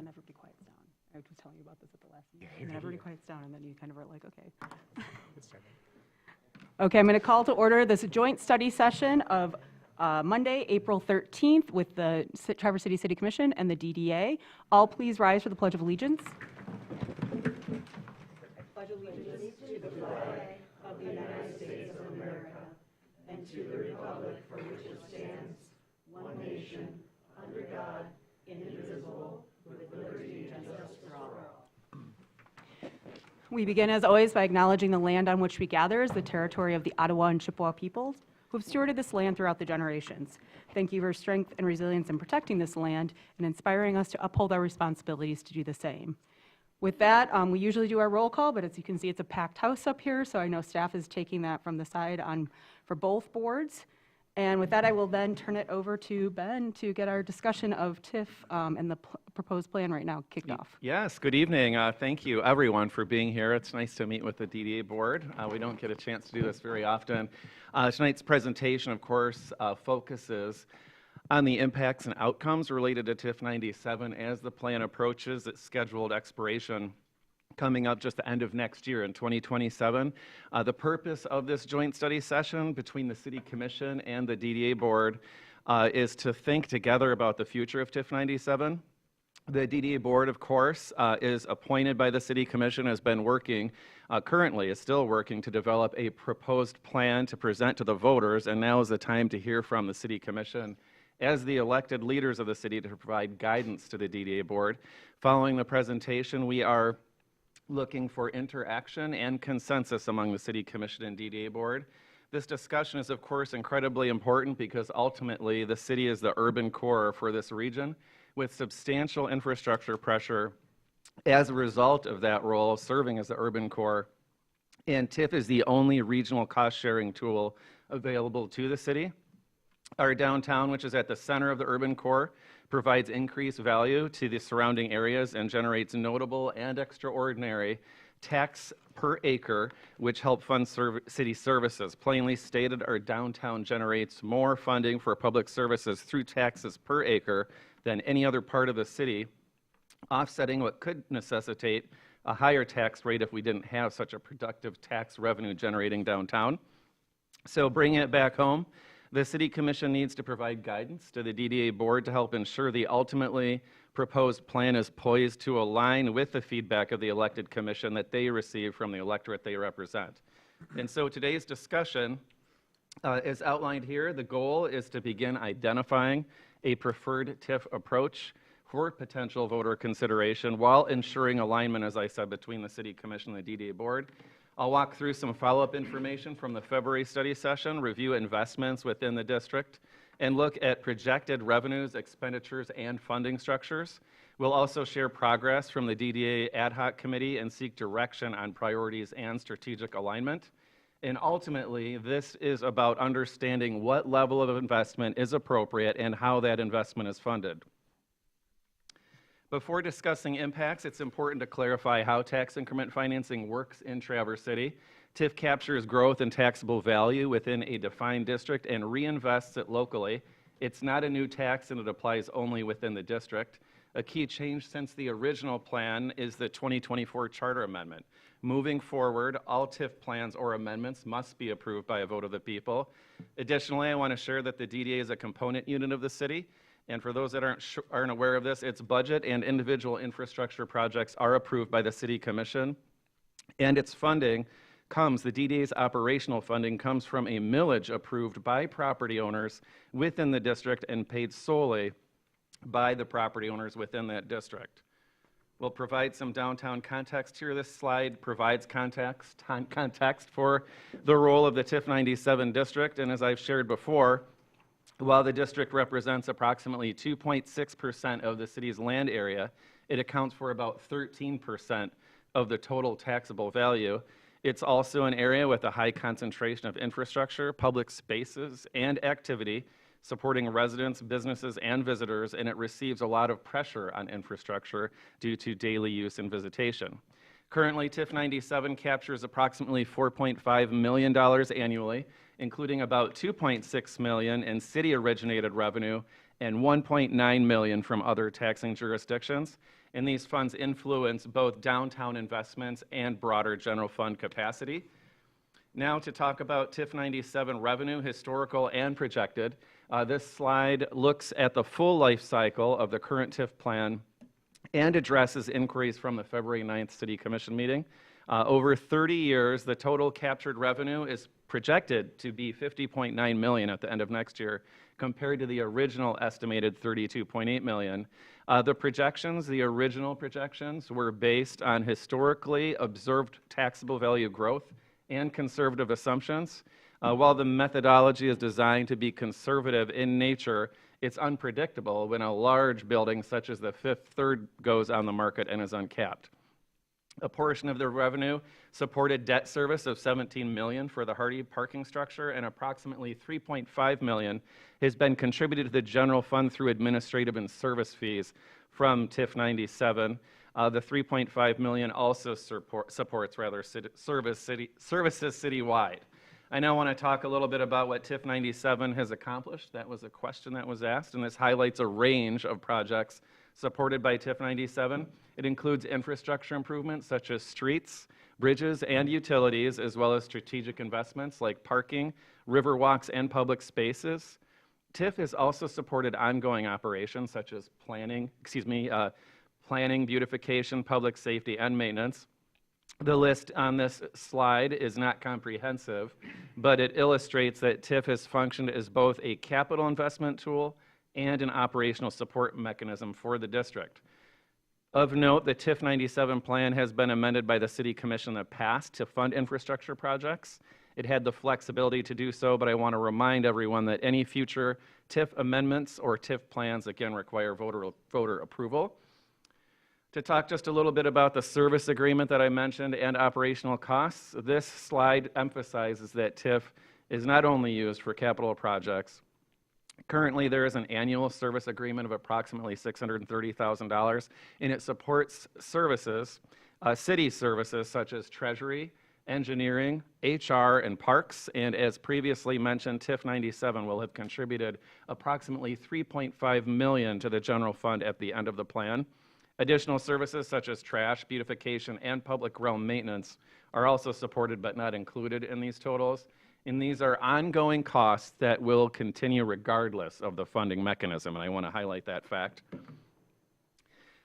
then everybody quiets down. I was telling you about this at the last meeting. And then everybody quiets down, and then you kind of are like, okay. Okay, I'm going to call to order this joint study session of Monday, April 13th with the Traverse City City Commission and the DDA. All please rise for the Pledge of Allegiance. I pledge allegiance to the flag of the United States of America and to the republic for which it stands, one nation, under God, indivisible, with liberty and justice for all. We begin, as always, by acknowledging the land on which we gather is the territory of the Ottawa and Chippewa peoples who have stewarded this land throughout the generations. Thank you for your strength and resilience in protecting this land and inspiring us to uphold our responsibilities to do the same. With that, we usually do our roll call, but as you can see, it's a packed house up here, so I know staff is taking that from the side for both boards. And with that, I will then turn it over to Ben to get our discussion of TIF and the proposed plan right now kicked off. Yes, good evening. Thank you, everyone, for being here. It's nice to meet with the DDA board. We don't get a chance to do this very often. Tonight's presentation, of course, focuses on the impacts and outcomes related to TIF 97 as the plan approaches its scheduled expiration coming up just the end of next year in 2027. The purpose of this joint study session between the City Commission and the DDA board is to think together about the future of TIF 97. The DDA board, of course, is appointed by the City Commission, has been working, currently is still working to develop a proposed plan to present to the voters, and now is the time to hear from the City Commission as the elected leaders of the city to provide guidance to the DDA board. Following the presentation, we are looking for interaction and consensus among the City Commission and DDA board. This discussion is, of course, incredibly important because ultimately the city is the urban core for this region with substantial infrastructure pressure as a result of that role serving as the urban core. And TIF is the only regional cost-sharing tool available to the city. Our downtown, which is at the center of the urban core, provides increased value to the surrounding areas and generates notable and extraordinary tax per acre, which help fund city services. Plainly stated, our downtown generates more funding for public services through taxes per acre than any other part of the city, offsetting what could necessitate a higher tax rate if we didn't have such a productive tax revenue generating downtown. So bringing it back home, the City Commission needs to provide guidance to the DDA board to help ensure the ultimately proposed plan is poised to align with the feedback of the elected commission that they receive from the electorate they represent. And so today's discussion is outlined here. The goal is to begin identifying a preferred TIF approach for potential voter consideration while ensuring alignment, as I said, between the City Commission and the DDA board. I'll walk through some follow-up information from the February study session, review investments within the district, and look at projected revenues, expenditures, and funding structures. We'll also share progress from the DDA ad hoc committee and seek direction on priorities and strategic alignment. And ultimately, this is about understanding what level of investment is appropriate and how that investment is funded. Before discussing impacts, it's important to clarify how tax increment financing works in Traverse City. TIF captures growth and taxable value within a defined district and reinvests it locally. It's not a new tax and it applies only within the district. A key change since the original plan is the 2024 Charter Amendment. Moving forward, all TIF plans or amendments must be approved by a vote of the people. Additionally, I want to share that the DDA is a component unit of the city. And for those that aren't aware of this, its budget and individual infrastructure projects are approved by the City Commission. And its funding the DDA's operational funding comes from a millage approved by property owners within the district and paid solely by the property owners within that district. We'll provide some downtown context here. This slide provides context for the role of the TIF 97 district. And as I've shared before, while the district represents approximately 2.6% of the city's land area, it accounts for about 13% of the total taxable value. It's also an area with a high concentration of infrastructure, public spaces, and activity supporting residents, businesses, and visitors, and it receives a lot of pressure on infrastructure due to daily use and visitation. Currently, TIF 97 captures approximately $4.5 million annually, including about $2.6 million in city-originated revenue and $1.9 million from other taxing jurisdictions. And these funds influence both downtown investments and broader general fund capacity. Now to talk about TIF 97 revenue, historical and projected. This slide looks at the full life cycle of the current TIF plan and addresses inquiries from the February 9th City Commission meeting. Over 30 years, the total captured revenue is projected to be $50.9 million at the end of next year, compared to the original estimated $32.8 million. The original projections, were based on historically observed taxable value growth and conservative assumptions. While the methodology is designed to be conservative in nature, it's unpredictable when a large building such as the Fifth Third goes on the market and is uncapped. A portion of the revenue supported debt service of $17 million for the Hardy parking structure, and approximately $3.5 million has been contributed to the general fund through administrative and service fees from TIF 97. The $3.5 million also supports services citywide. I now want to talk a little bit about what TIF 97 has accomplished. That was a question that was asked, and this highlights a range of projects supported by TIF 97. It includes infrastructure improvements such as streets, bridges, and utilities, as well as strategic investments like parking, river walks, and public spaces. TIF has also supported ongoing operations such as planning, beautification, public safety, and maintenance. The list on this slide is not comprehensive, but it illustrates that TIF has functioned as both a capital investment tool and an operational support mechanism for the district. Of note, the TIF 97 plan has been amended by the City Commission in the past to fund infrastructure projects. It had the flexibility to do so, but I want to remind everyone that any future TIF amendments or TIF plans, again, require voter approval. To talk just a little bit about the service agreement that I mentioned and operational costs, this slide emphasizes that TIF is not only used for capital projects. Currently, there is an annual service agreement of approximately $630,000, and it supports services, city services such as Treasury, engineering, HR, and parks. And as previously mentioned, TIF 97 will have contributed approximately $3.5 million to the general fund at the end of the plan. Additional services such as trash, beautification, and public realm maintenance are also supported but not included in these totals. And these are ongoing costs that will continue regardless of the funding mechanism, and I want to highlight that fact.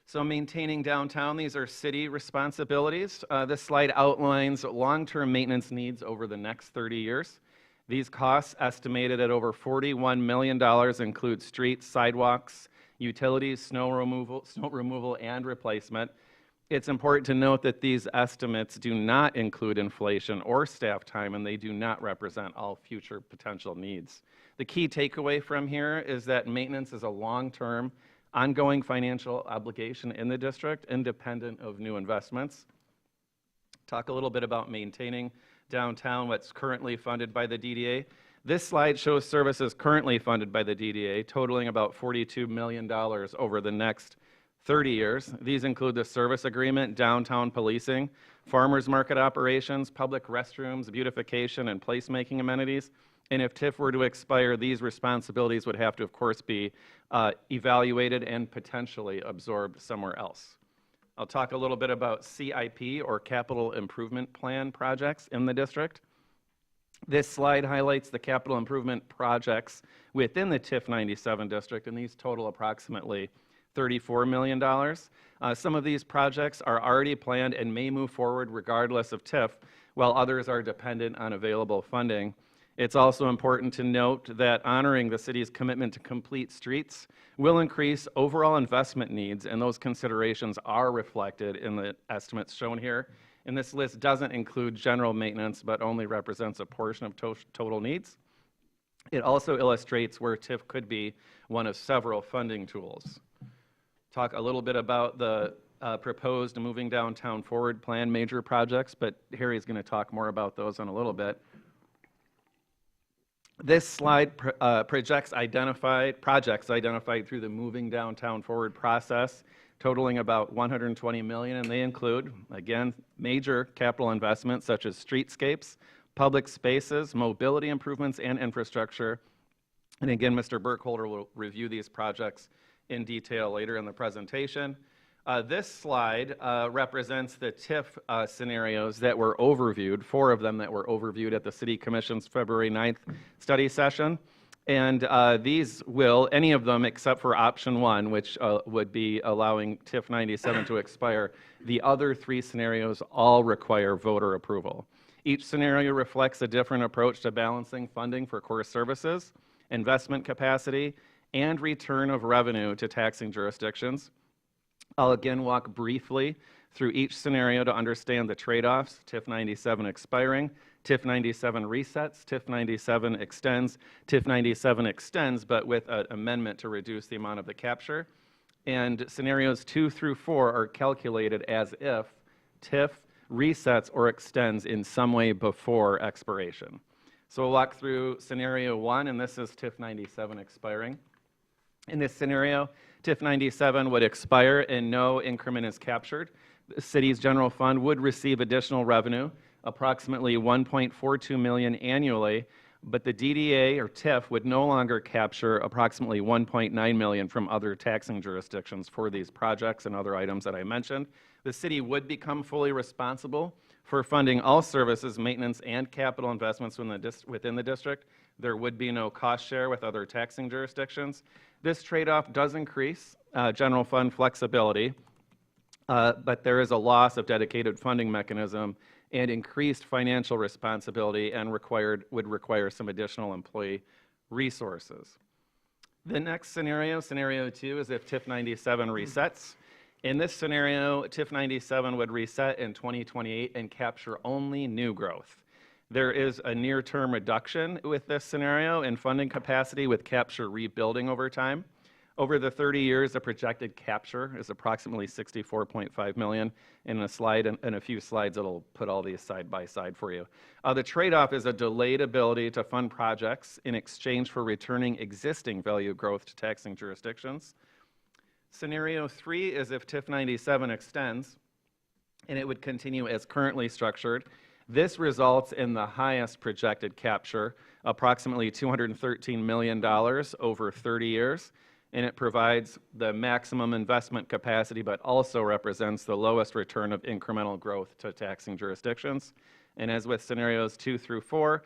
So maintaining downtown, these are city responsibilities. This slide outlines long-term maintenance needs over the next 30 years. These costs, estimated at over $41 million, include streets, sidewalks, utilities, snow removal, and replacement. It's important to note that these estimates do not include inflation or staff time, and they do not represent all future potential needs. The key takeaway from here is that maintenance is a long-term, ongoing financial obligation in the district, independent of new investments. Talk a little bit about maintaining downtown, what's currently funded by the DDA. This slide shows services currently funded by the DDA, totaling about $42 million over the next 30 years. These include the service agreement, downtown policing, farmers market operations, public restrooms, beautification, and placemaking amenities. And if TIF were to expire, these responsibilities would have to, of course, be evaluated and potentially absorbed somewhere else. I'll talk a little bit about CIP, or Capital Improvement Plan projects in the district. This slide highlights the capital improvement projects within the TIF 97 district, and these total approximately $34 million. Some of these projects are already planned and may move forward regardless of TIF, while others are dependent on available funding. It's also important to note that honoring the city's commitment to complete streets will increase overall investment needs, and those considerations are reflected in the estimates shown here. And this list doesn't include general maintenance, but only represents a portion of total needs. It also illustrates where TIF could be one of several funding tools. Talk a little bit about the proposed Moving Downtown Forward plan major projects, but Harry's going to talk more about those in a little bit. This slide projects projects identified through the Moving Downtown Forward process, totaling about $120 million, and they include, again, major capital investments such as streetscapes, public spaces, mobility improvements, and infrastructure, And again, Mr. Burkholder will review these projects in detail later in the presentation. This slide represents the TIF scenarios that were overviewed, 4 of them that were overviewed at the City Commission's February 9th study session. And these will, any of them except for option 1, which would be allowing TIF 97 to expire, the other 3 scenarios all require voter approval. Each scenario reflects a different approach to balancing funding for core services, investment capacity, and return of revenue to taxing jurisdictions. I'll again walk briefly through each scenario to understand the trade-offs: TIF 97 expiring, TIF 97 resets, TIF 97 extends, TIF 97 extends, but with an amendment to reduce the amount of the capture. And scenarios 2 through 4 are calculated as if TIF resets or extends in some way before expiration. So we'll walk through scenario 1, and this is TIF 97 expiring. In this scenario, TIF 97 would expire and no increment is captured. The city's general fund would receive additional revenue, approximately $1.42 million annually, but the DDA or TIF would no longer capture approximately $1.9 million from other taxing jurisdictions for these projects and other items that I mentioned. The city would become fully responsible for funding all services, maintenance, and capital investments within the district. There would be no cost share with other taxing jurisdictions. This trade-off does increase general fund flexibility, but there is a loss of dedicated funding mechanism and increased financial responsibility and would require some additional employee resources. The next scenario, scenario 2, is if TIF 97 resets. In this scenario, TIF 97 would reset in 2028 and capture only new growth. There is a near-term reduction with this scenario in funding capacity, with capture rebuilding over time. Over the 30 years, the projected capture is approximately $64.5 million. In a few slides, it'll put all these side by side for you. The trade-off is a delayed ability to fund projects in exchange for returning existing value growth to taxing jurisdictions. Scenario 3 is if TIF 97 extends, and it would continue as currently structured. This results in the highest projected capture, approximately $213 million over 30 years, and it provides the maximum investment capacity, but also represents the lowest return of incremental growth to taxing jurisdictions. And as with scenarios 2 through 4,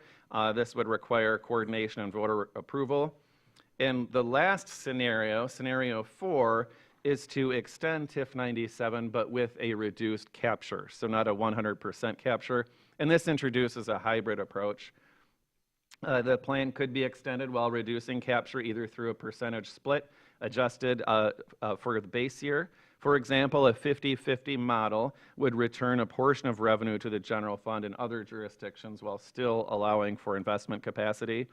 this would require coordination and voter approval. And the last scenario, scenario 4, is to extend TIF 97, but with a reduced capture, so not a 100% capture. And this introduces a hybrid approach. The plan could be extended while reducing capture, either through a percentage split adjusted for the base year. For example, a 50-50 model would return a portion of revenue to the general fund in other jurisdictions while still allowing for investment capacity.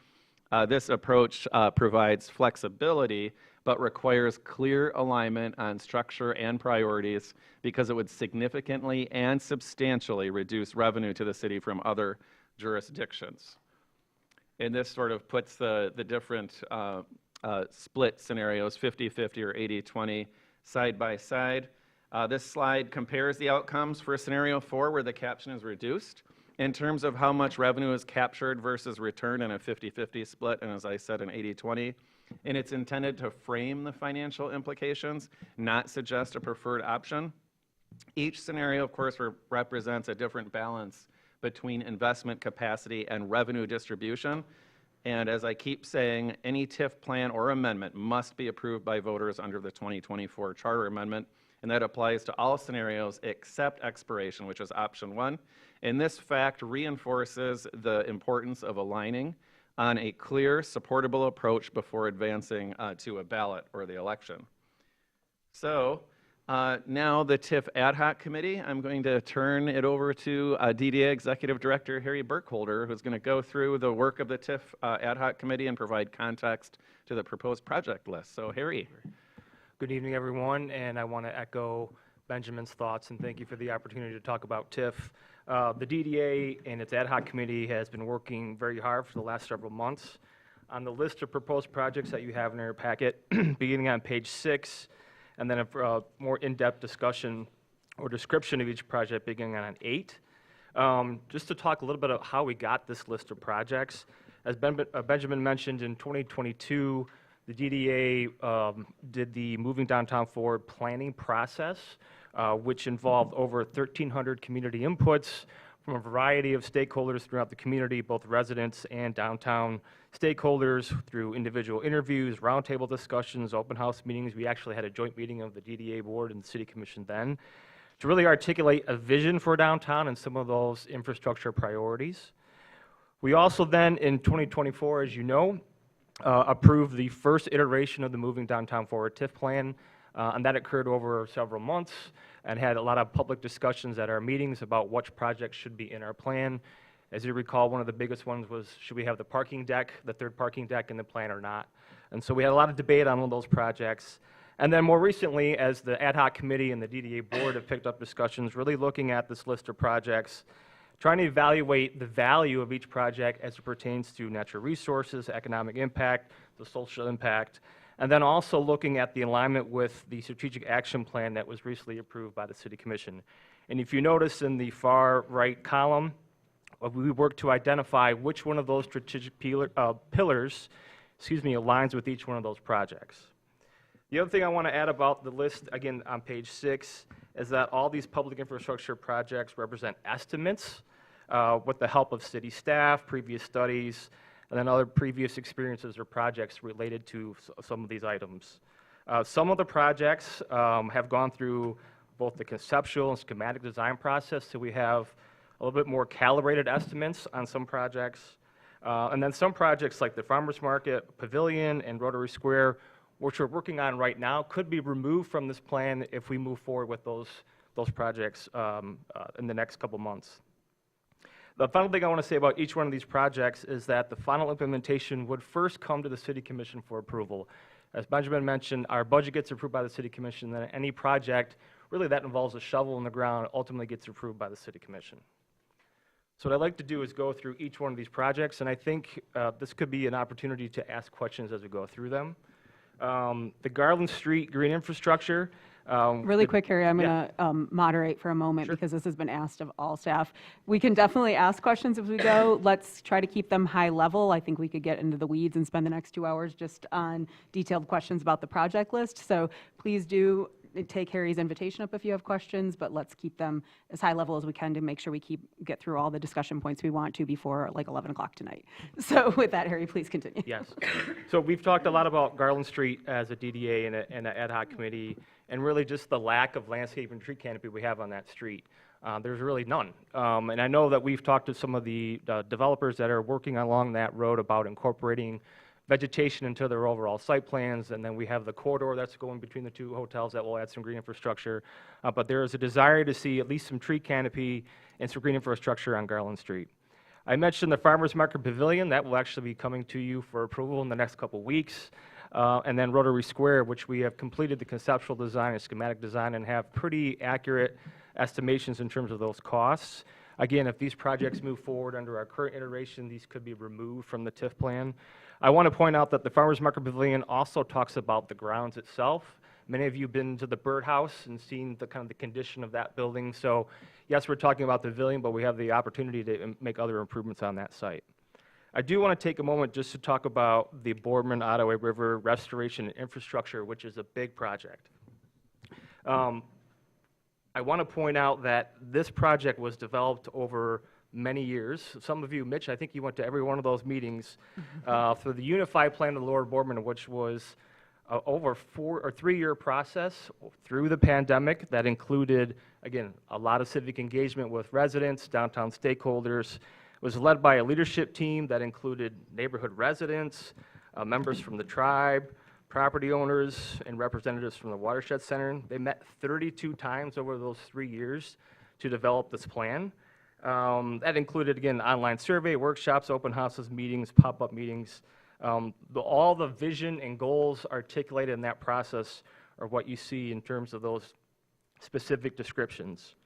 This approach provides flexibility, but requires clear alignment on structure and priorities, because it would significantly and substantially reduce revenue to the city from other jurisdictions. And this sort of puts the different split scenarios, 50-50 or 80-20, side by side. This slide compares the outcomes for scenario 4, where the caption is reduced, in terms of how much revenue is captured versus returned in a 50-50 split, and as I said, an 80-20. And it's intended to frame the financial implications, not suggest a preferred option. Each scenario, of course, represents a different balance between investment capacity and revenue distribution. And as I keep saying, any TIF plan or amendment must be approved by voters under the 2024 Charter Amendment, and that applies to all scenarios except expiration, which is option 1. And this fact reinforces the importance of aligning on a clear, supportable approach before advancing to a ballot or the election. So now the TIF Ad Hoc Committee, I'm going to turn it over to DDA Executive Director Harry Burkholder, who's going to go through the work of the TIF Ad Hoc Committee and provide context to the proposed project list. So Harry. Good evening, everyone, and I want to echo Benjamin's thoughts and thank you for the opportunity to talk about TIF. The DDA and its ad hoc committee has been working very hard for the last several months on the list of proposed projects that you have in your packet, beginning on page 6, and then a more in-depth discussion or description of each project beginning on 8. Just to talk a little bit about how we got this list of projects, As Benjamin mentioned, in 2022, the DDA did the Moving Downtown Forward planning process, which involved over 1,300 community inputs from a variety of stakeholders throughout the community, both residents and downtown stakeholders, through individual interviews, roundtable discussions, open house meetings. We actually had a joint meeting of the DDA board and the city commission then to really articulate a vision for downtown and some of those infrastructure priorities. We also then, in 2024, as you know, approved the first iteration of the Moving Downtown Forward TIF plan, and that occurred over several months and had a lot of public discussions at our meetings about which projects should be in our plan. As you recall, one of the biggest ones was, should we have the parking deck, the third parking deck in the plan or not? And so we had a lot of debate on all those projects. And then more recently, as the ad hoc committee and the DDA board have picked up discussions, really looking at this list of projects, trying to evaluate the value of each project as it pertains to natural resources, economic impact, the social impact, and then also looking at the alignment with the strategic action plan that was recently approved by the City Commission. And if you notice in the far right column, we worked to identify which one of those strategic pillars aligns with each one of those projects. The other thing I want to add about the list, again, on page 6, is that all these public infrastructure projects represent estimates with the help of city staff, previous studies, and then other previous experiences or projects related to some of these items. Some of the projects have gone through both the conceptual and schematic design process, so we have a little bit more calibrated estimates on some projects. And then some projects like the Farmers Market, Pavilion, and Rotary Square, which we're working on right now, could be removed from this plan if we move forward with those projects in the next couple months. The final thing I want to say about each one of these projects is that the final implementation would first come to the City Commission for approval. As Benjamin mentioned, our budget gets approved by the City Commission, then any project really that involves a shovel in the ground ultimately gets approved by the City Commission. So what I'd like to do is go through each one of these projects, and I think this could be an opportunity to ask questions as we go through them. The Garland Street green infrastructure. Really quick, Harry, I'm going to moderate for a moment because this has been asked of all staff. We can definitely ask questions as we go. Let's try to keep them high level. I think we could get into the weeds and spend the next 2 hours just on detailed questions about the project list. So please do take Harry's invitation up if you have questions, but let's keep them as high level as we can to make sure we get through all the discussion points we want to before like 11 o'clock tonight. So with that, Harry, please continue. Yes. So we've talked a lot about Garland Street as a DDA and an ad hoc committee, and really just the lack of landscape and tree canopy we have on that street. There's really none. And I know that we've talked to some of the developers that are working along that road about incorporating vegetation into their overall site plans, and then we have the corridor that's going between the two hotels that will add some green infrastructure. But there is a desire to see at least some tree canopy and some green infrastructure on Garland Street. I mentioned the Farmers Market Pavilion. That will actually be coming to you for approval in the next couple weeks. And then Rotary Square, which we have completed the conceptual design and schematic design and have pretty accurate estimations in terms of those costs. Again, if these projects move forward under our current iteration, these could be removed from the TIF plan. I want to point out that the Farmers Market Pavilion also talks about the grounds itself. Many of you have been to the birdhouse and seen the kind of the condition of that building. So yes, we're talking about the pavilion, but we have the opportunity to make other improvements on that site. I do want to take a moment just to talk about the Boardman Ottaway River restoration and infrastructure, which is a big project. I want to point out that this project was developed over many years. Some of you, Mitch, I think you went to every one of those meetings through the Unified Plan of Lord Boardman, which was over 4 or 3 year process through the pandemic that included, again, a lot of civic engagement with residents, downtown stakeholders. It was led by a leadership team that included neighborhood residents, members from the tribe, property owners, and representatives from the Watershed Center. They met 32 times over those 3 years to develop this plan. That included, again, online survey, workshops, open houses, meetings, pop-up meetings. All the vision and goals articulated in that process are what you see in terms of those specific descriptions.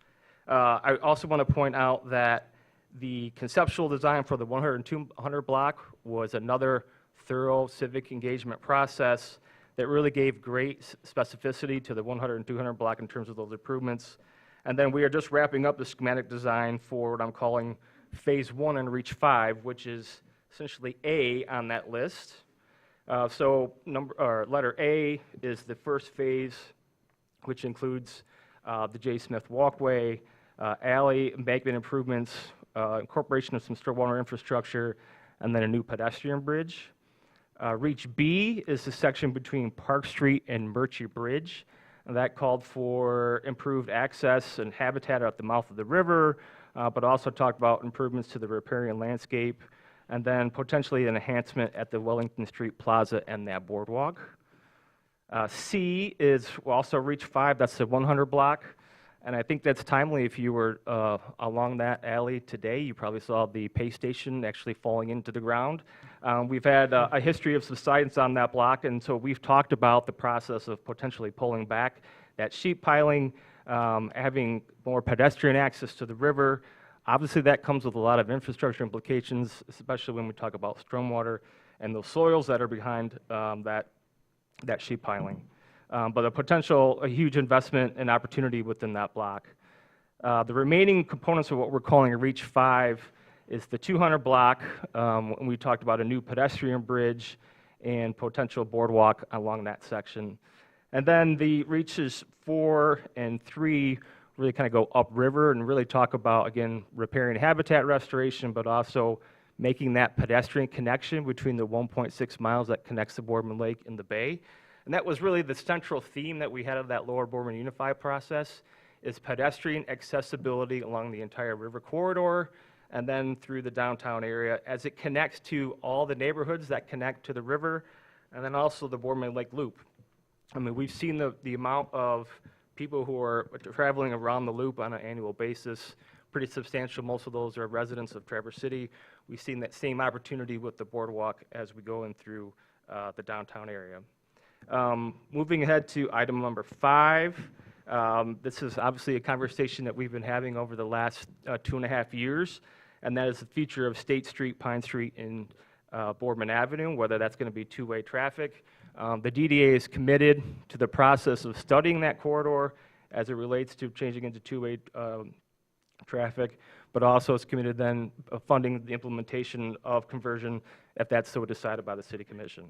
I also want to point out that the conceptual design for the 100 and 200 block was another thorough civic engagement process that really gave great specificity to the 100 and 200 block in terms of those improvements. And then we are just wrapping up the schematic design for what I'm calling phase 1 and reach 5, which is essentially A on that list. Letter A is the first phase, which includes the J. Smith Walkway, alley, embankment improvements, incorporation of some stormwater infrastructure, and then a new pedestrian bridge. Reach B is the section between Park Street and Murchie Bridge. And that called for improved access and habitat at the mouth of the river, but also talked about improvements to the riparian landscape, and then potentially an enhancement at the Wellington Street Plaza and that boardwalk. C is also Reach 5, that's the 100 block. And I think that's timely. If you were along that alley today, you probably saw the pay station actually falling into the ground. We've had a history of subsidence on that block, and so we've talked about the process of potentially pulling back that sheet piling, having more pedestrian access to the river. Obviously, that comes with a lot of infrastructure implications, especially when we talk about stormwater and those soils that are behind that sheet piling. But a huge investment and opportunity within that block. The remaining components of what we're calling a Reach 5 is the 200 block, when we talked about a new pedestrian bridge and potential boardwalk along that section. And then the Reaches 4 and 3 really kind of go upriver and really talk about, again, riparian habitat restoration, but also making that pedestrian connection between the 1.6 miles that connects the Boardman Lake and the bay. And that was really the central theme that we had of that Lower Boardman Unify process, is pedestrian accessibility along the entire river corridor and then through the downtown area as it connects to all the neighborhoods that connect to the river, and then also the Boardman Lake Loop. I mean, we've seen the amount of people who are traveling around the loop on an annual basis, pretty substantial. Most of those are residents of Traverse City. We've seen that same opportunity with the boardwalk as we go in through the downtown area. Moving ahead to item number 5, this is obviously a conversation that we've been having over the last 2.5 years, and that is the future of State Street, Pine Street, and Boardman Avenue, whether that's going to be two-way traffic. The DDA is committed to the process of studying that corridor as it relates to changing into two-way traffic, but also is committed then funding the implementation of conversion if that's so decided by the City Commission.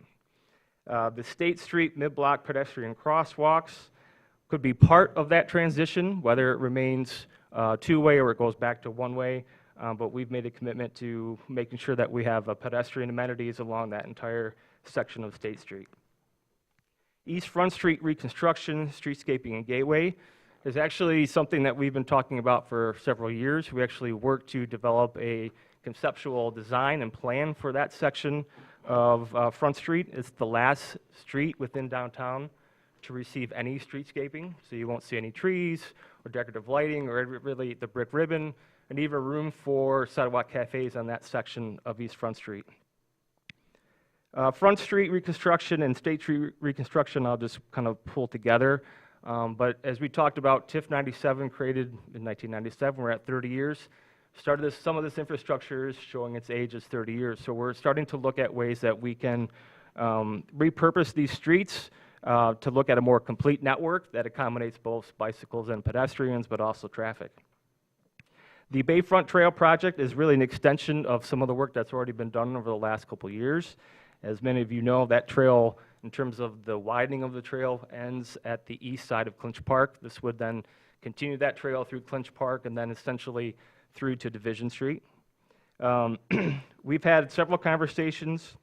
The State Street mid-block pedestrian crosswalks could be part of that transition, whether it remains two-way or it goes back to one-way, but we've made a commitment to making sure that we have pedestrian amenities along that entire section of State Street. East Front Street reconstruction, streetscaping, and gateway is actually something that we've been talking about for several years. We actually worked to develop a conceptual design and plan for that section of Front Street. It's the last street within downtown to receive any streetscaping, so you won't see any trees or decorative lighting or really the brick ribbon, and even room for sidewalk cafes on that section of East Front Street. Front Street reconstruction and State Street reconstruction I'll just kind of pull together. But as we talked about, TIF 97 created in 1997, we're at 30 years. Some of this infrastructure is showing its age as 30 years. So we're starting to look at ways that we can repurpose these streets to look at a more complete network that accommodates both bicycles and pedestrians, but also traffic. The Bayfront Trail project is really an extension of some of the work that's already been done over the last couple years. As many of you know, that trail, in terms of the widening of the trail, ends at the east side of Clinch Park. This would then continue that trail through Clinch Park and then essentially through to Division Street. We've had several conversations,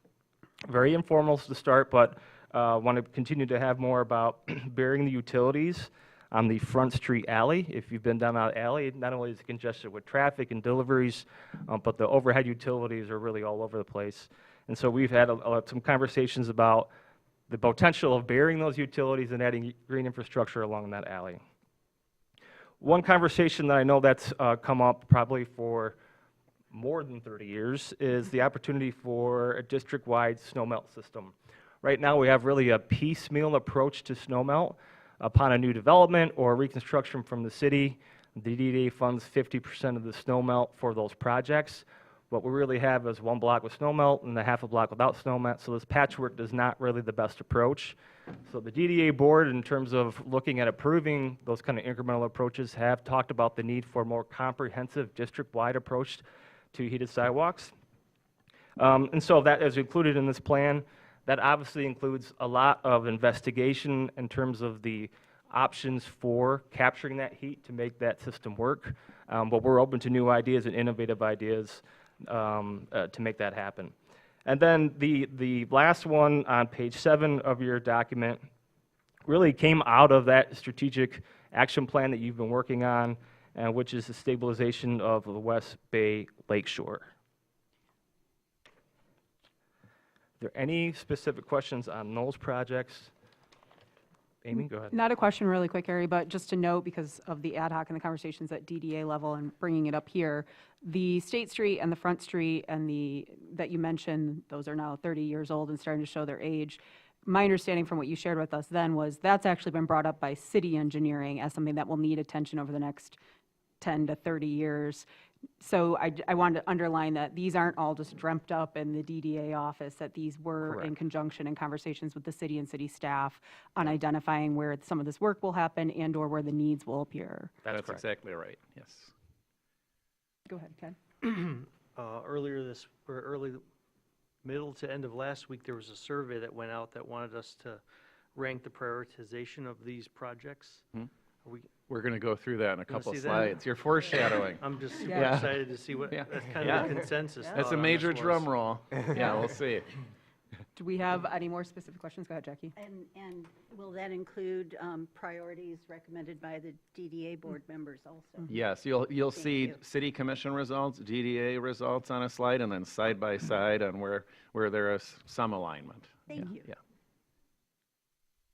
very informal to start, but want to continue to have more about burying the utilities on the Front Street alley. If you've been down that alley, not only is it congested with traffic and deliveries, but the overhead utilities are really all over the place. And so we've had some conversations about the potential of burying those utilities and adding green infrastructure along that alley. One conversation that I know that's come up probably for more than 30 years is the opportunity for a district-wide snowmelt system. Right now we have really a piecemeal approach to snowmelt. Upon a new development or reconstruction from the city, the DDA funds 50% of the snowmelt for those projects. What we really have is one block with snowmelt and a half a block without snowmelt, so this patchwork is not really the best approach. So the DDA board, in terms of looking at approving those kind of incremental approaches, have talked about the need for a more comprehensive district-wide approach to heated sidewalks. And so that is included in this plan. That obviously includes a lot of investigation in terms of the options for capturing that heat to make that system work. But we're open to new ideas and innovative ideas to make that happen. And then the last one on page 7 of your document really came out of that strategic action plan that you've been working on, which is the stabilization of the West Bay Lakeshore. Are there any specific questions on those projects? Amy, go ahead. Not a question really quick, Harry, but just to note, because of the ad hoc and the conversations at DDA level and bringing it up here, the State Street and the Front Street and that you mentioned, those are now 30 years old and starting to show their age. My understanding from what you shared with us then was that's actually been brought up by city engineering as something that will need attention over the next 10 to 30 years. So I wanted to underline that these aren't all just dreamt up in the DDA office, that these were in conjunction in conversations with the city and city staff on identifying where some of this work will happen and or where the needs will appear. That's exactly right, yes. Go ahead, Ken. Middle to end of last week, there was a survey that went out that wanted us to rank the prioritization of these projects. We're going to go through that in a couple see of that? slides. You're foreshadowing. I'm just super Yeah. excited to see what, Yeah. that's kind Yeah. of the consensus. That's thought a on major this drum was. roll. Yeah, we'll see. Do we have any more specific questions? Go ahead, Jackie. And will that include priorities recommended by the DDA board members also? Yes, you'll see you. city commission results, DDA results on a slide, and then side by side on where there is some alignment. Thank you. Yeah.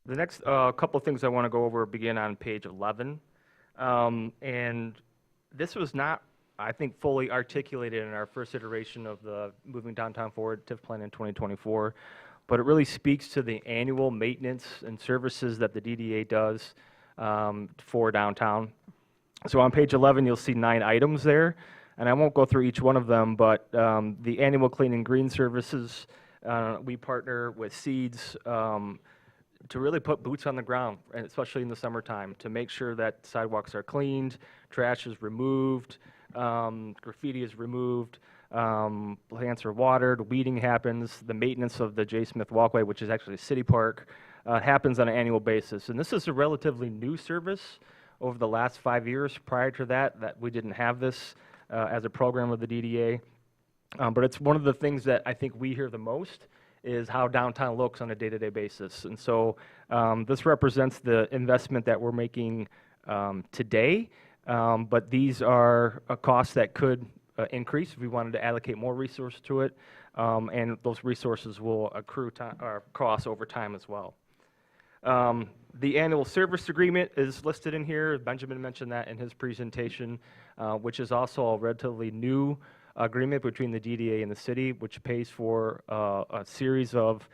The next couple of things I want to go over begin on page 11. And this was not, I think, fully articulated in our first iteration of the Moving Downtown Forward TIF plan in 2024, but it really speaks to the annual maintenance and services that the DDA does for downtown. So on page 11, you'll see 9 items there, and I won't go through each one of them, but the annual clean and green services, we partner with Seeds to really put boots on the ground, and especially in the summertime, to make sure that sidewalks are cleaned, trash is removed, graffiti is removed, plants are watered, weeding happens, the maintenance of the J. Smith Walkway, which is actually a city park, happens on an annual basis. And this is a relatively new service over the last 5 years. Prior to that we didn't have this as a program of the DDA. But it's one of the things that I think we hear the most is how downtown looks on a day-to-day basis. And so this represents the investment that we're making today, but these are costs that could increase if we wanted to allocate more resources to it, and those resources will accrue or cost over time as well. The annual service agreement is listed in here. Benjamin mentioned that in his presentation, which is also a relatively new agreement between the DDA and the city, which pays for a series of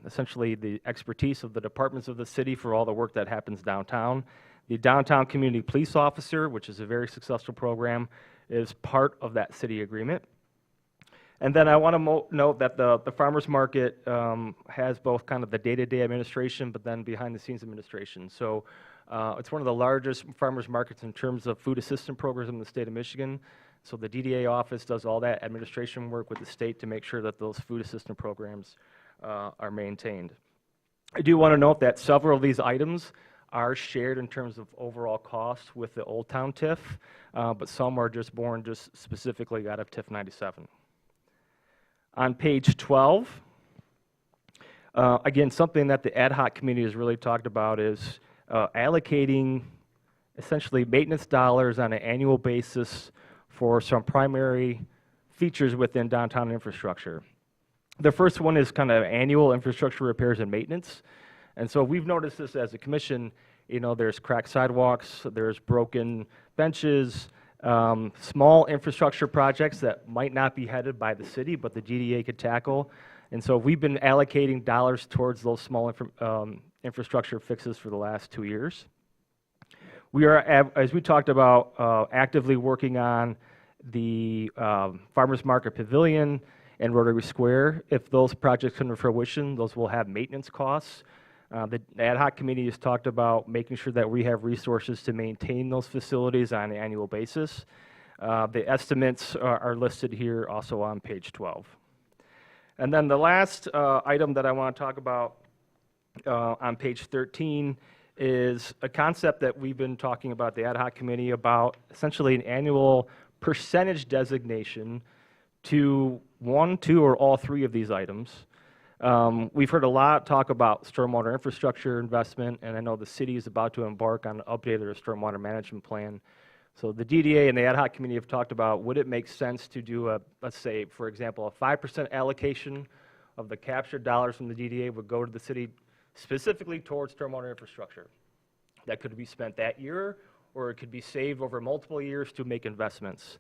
essentially the expertise of the departments of the city for all the work that happens downtown. The Downtown Community Police Officer, which is a very successful program, is part of that city agreement. And then I want to note that the farmers market has both kind of the day-to-day administration, but then behind-the-scenes administration. So it's one of the largest farmers markets in terms of food assistance programs in the state of Michigan. So the DDA office does all that administration work with the state to make sure that those food assistance programs are maintained. I do want to note that several of these items are shared in terms of overall cost with the Old Town TIF, but some are just born just specifically out of TIF 97. On page 12, again, something that the ad hoc committee has really talked about is allocating essentially maintenance dollars on an annual basis for some primary features within downtown infrastructure. The first one is kind of annual infrastructure repairs and maintenance. And so we've noticed this as a commission, you know, there's cracked sidewalks, there's broken benches, small infrastructure projects that might not be headed by the city, but the DDA could tackle. And so we've been allocating dollars towards those small infrastructure fixes for the last 2 years. We are, as we talked about, actively working on the Farmers Market Pavilion and Rotary Square. If those projects come to fruition, those will have maintenance costs. The ad hoc committee has talked about making sure that we have resources to maintain those facilities on an annual basis. The estimates are listed here also on page 12. And then the last item that I want to talk about on page 13 is a concept that we've been talking about, the ad hoc committee, about essentially an annual percentage designation to one, two, or all three of these items. We've heard a lot talk about stormwater infrastructure investment, and I know the city is about to embark on an update of their stormwater management plan. So the DDA and the ad hoc committee have talked about, would it make sense to do a, let's say, for example, a 5% allocation of the captured dollars from the DDA would go to the city specifically towards stormwater infrastructure. That could be spent that year, or it could be saved over multiple years to make investments.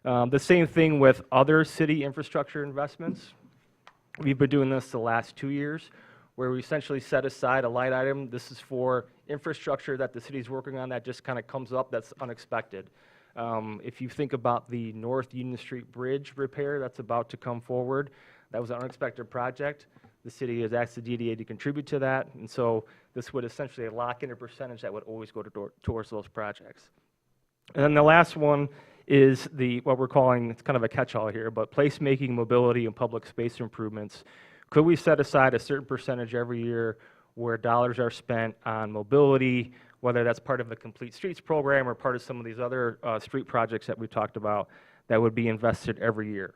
The same thing with other city infrastructure investments. We've been doing this the last 2 years, where we essentially set aside a line item. This is for infrastructure that the city's working on that just kind of comes up that's unexpected. If you think about the North Union Street Bridge repair that's about to come forward, that was an unexpected project. The city has asked the DDA to contribute to that, and so this would essentially lock in a percentage that would always go towards those projects. And then the last one is what we're calling, it's kind of a catch-all here, but placemaking, mobility, and public space improvements. Could we set aside a certain percentage every year where dollars are spent on mobility, whether that's part of the Complete Streets program or part of some of these other street projects that we talked about, that would be invested every year?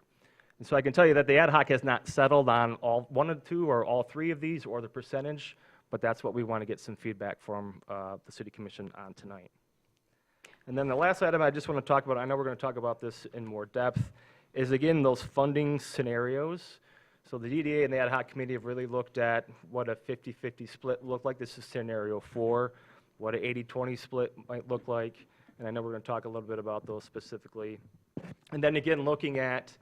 And so I can tell you that the ad hoc has not settled on all one or two or all three of these or the percentage, but that's what we want to get some feedback from the City Commission on tonight. And then the last item I just want to talk about, I know we're going to talk about this in more depth, is again those funding scenarios. So the DDA and the ad hoc committee have really looked at what a 50-50 split looked like. This is scenario 4, what an 80-20 split might look like, and I know we're going to talk a little bit about those specifically. And then again, looking at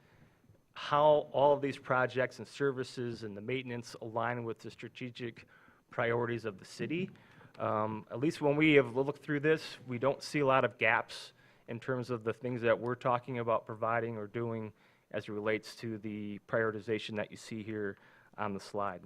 how all of these projects and services and the maintenance align with the strategic priorities of the city. At least when we have looked through this, we don't see a lot of gaps in terms of the things that we're talking about providing or doing as it relates to the prioritization that you see here on the slide.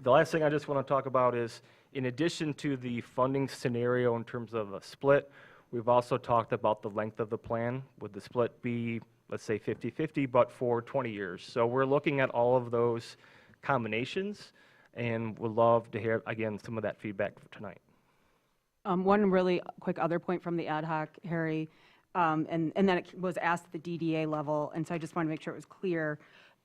The last thing I just want to talk about is, in addition to the funding scenario in terms of a split, we've also talked about the length of the plan. Would the split be, let's say, 50-50, but for 20 years? So we're looking at all of those combinations, and would love to hear, again, some of that feedback for tonight. One really quick other point from the ad hoc, Harry, and then it was asked at the DDA level, and so I just want to make sure it was clear.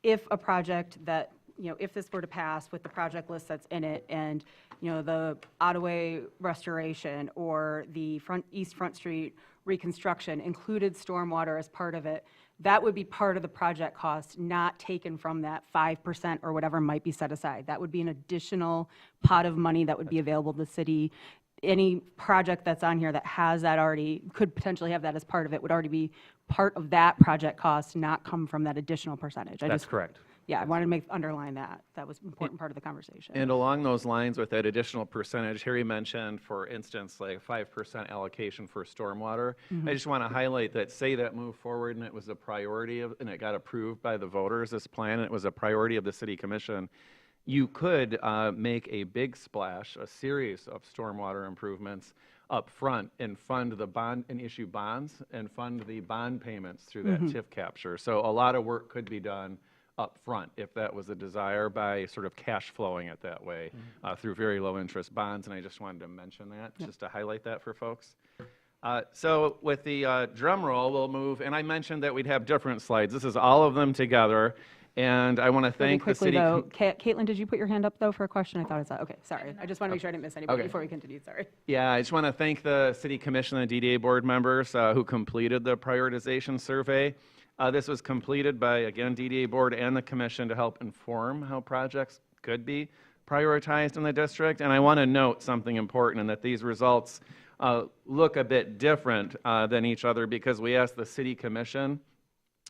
If a project that, if this were to pass with the project list that's in it, and, the Ottaway restoration or the East Front Street reconstruction included stormwater as part of it, that would be part of the project cost, not taken from that 5% or whatever might be set aside. That would be an additional pot of money that would be available to the city. Any project that's on here that has that already, could potentially have that as part of it, would already be part of that project cost, not come from that additional percentage. That's correct. Yeah, I wanted to underline that. That was an important part of the conversation. And along those lines with that additional percentage, Harry mentioned, for instance, like 5% allocation for stormwater. I just want to highlight that, say that moved forward and it was a priority and it got approved by the voters, this plan, and it was a priority of the City Commission, you could make a big splash, a series of stormwater improvements up front and fund the bond and issue bonds and fund the bond payments through that TIF capture. So a lot of work could be done up front if that was a desire, by sort of cash flowing it that way through very low interest bonds. And I just wanted to mention that, just to highlight that for folks. So with the drum roll, we'll move, and I mentioned that we'd have different slides. This is all of them together. And I want to thank the city. Though, Caitlin, did you put your hand up, though, for a question? I thought I saw. Okay, sorry. I just want to make sure I didn't miss anybody before we continue. Sorry. Yeah, I just want to thank the City Commission and the DDA board members who completed the prioritization survey. This was completed by, again, DDA board and the commission to help inform how projects could be prioritized in the district. And I want to note something important, and that these results look a bit different than each other, because we asked the City Commission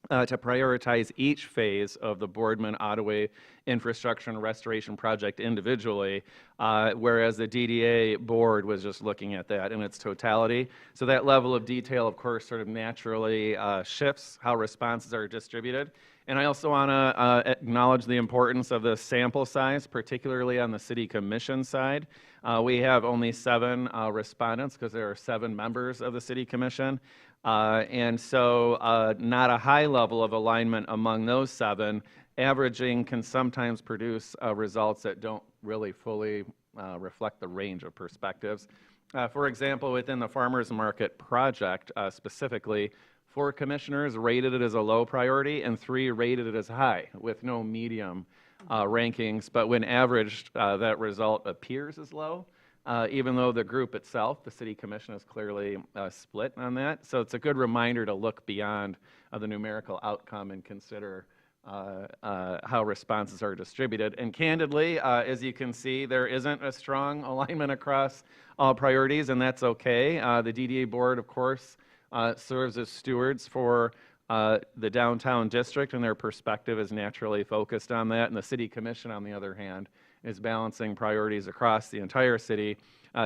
to prioritize each phase of the Boardman-Ottaway infrastructure and restoration project individually, whereas the DDA board was just looking at that in its totality. So that level of detail, of course, sort of naturally shifts how responses are distributed. And I also want to acknowledge the importance of the sample size, particularly on the City Commission side. We have only 7 respondents, because there are 7 members of the City Commission. And so not a high level of alignment among those 7, averaging can sometimes produce results that don't really fully reflect the range of perspectives. For example, within the farmers market project specifically, 4 commissioners rated it as a low priority and 3 rated it as high with no medium rankings. But when averaged, that result appears as low, even though the group itself, the city commission, is clearly split on that. So it's a good reminder to look beyond the numerical outcome and consider how responses are distributed. And candidly, as you can see, there isn't a strong alignment across all priorities, and that's okay. The DDA board, of course, serves as stewards for the downtown district, and their perspective is naturally focused on that. And the city commission, on the other hand, is balancing priorities across the entire city,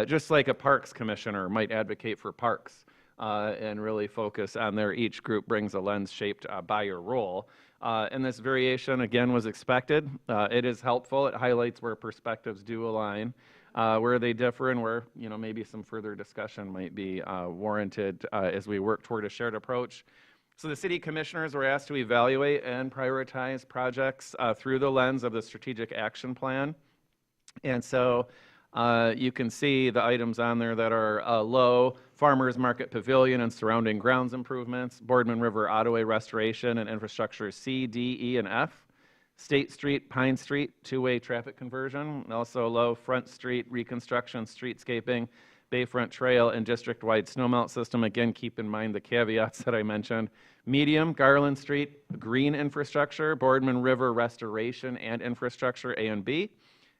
just like a parks commissioner might advocate for parks and really focus on their each group brings a lens shaped by your role. And this variation, again, was expected. It is helpful. It highlights where perspectives do align, where they differ, and where maybe some further discussion might be warranted as we work toward a shared approach. So the city commissioners were asked to evaluate and prioritize projects through the lens of the strategic action plan. And so you can see the items on there that are low: Farmers Market Pavilion and surrounding grounds improvements, Boardman River Ottaway restoration and infrastructure C, D, E, and F, State Street, Pine Street, two-way traffic conversion, also low Front Street reconstruction, streetscaping, Bayfront Trail, and district-wide snowmelt system. Again, keep in mind the caveats that I mentioned. Medium, Garland Street, green infrastructure, Boardman River restoration and infrastructure, A and B,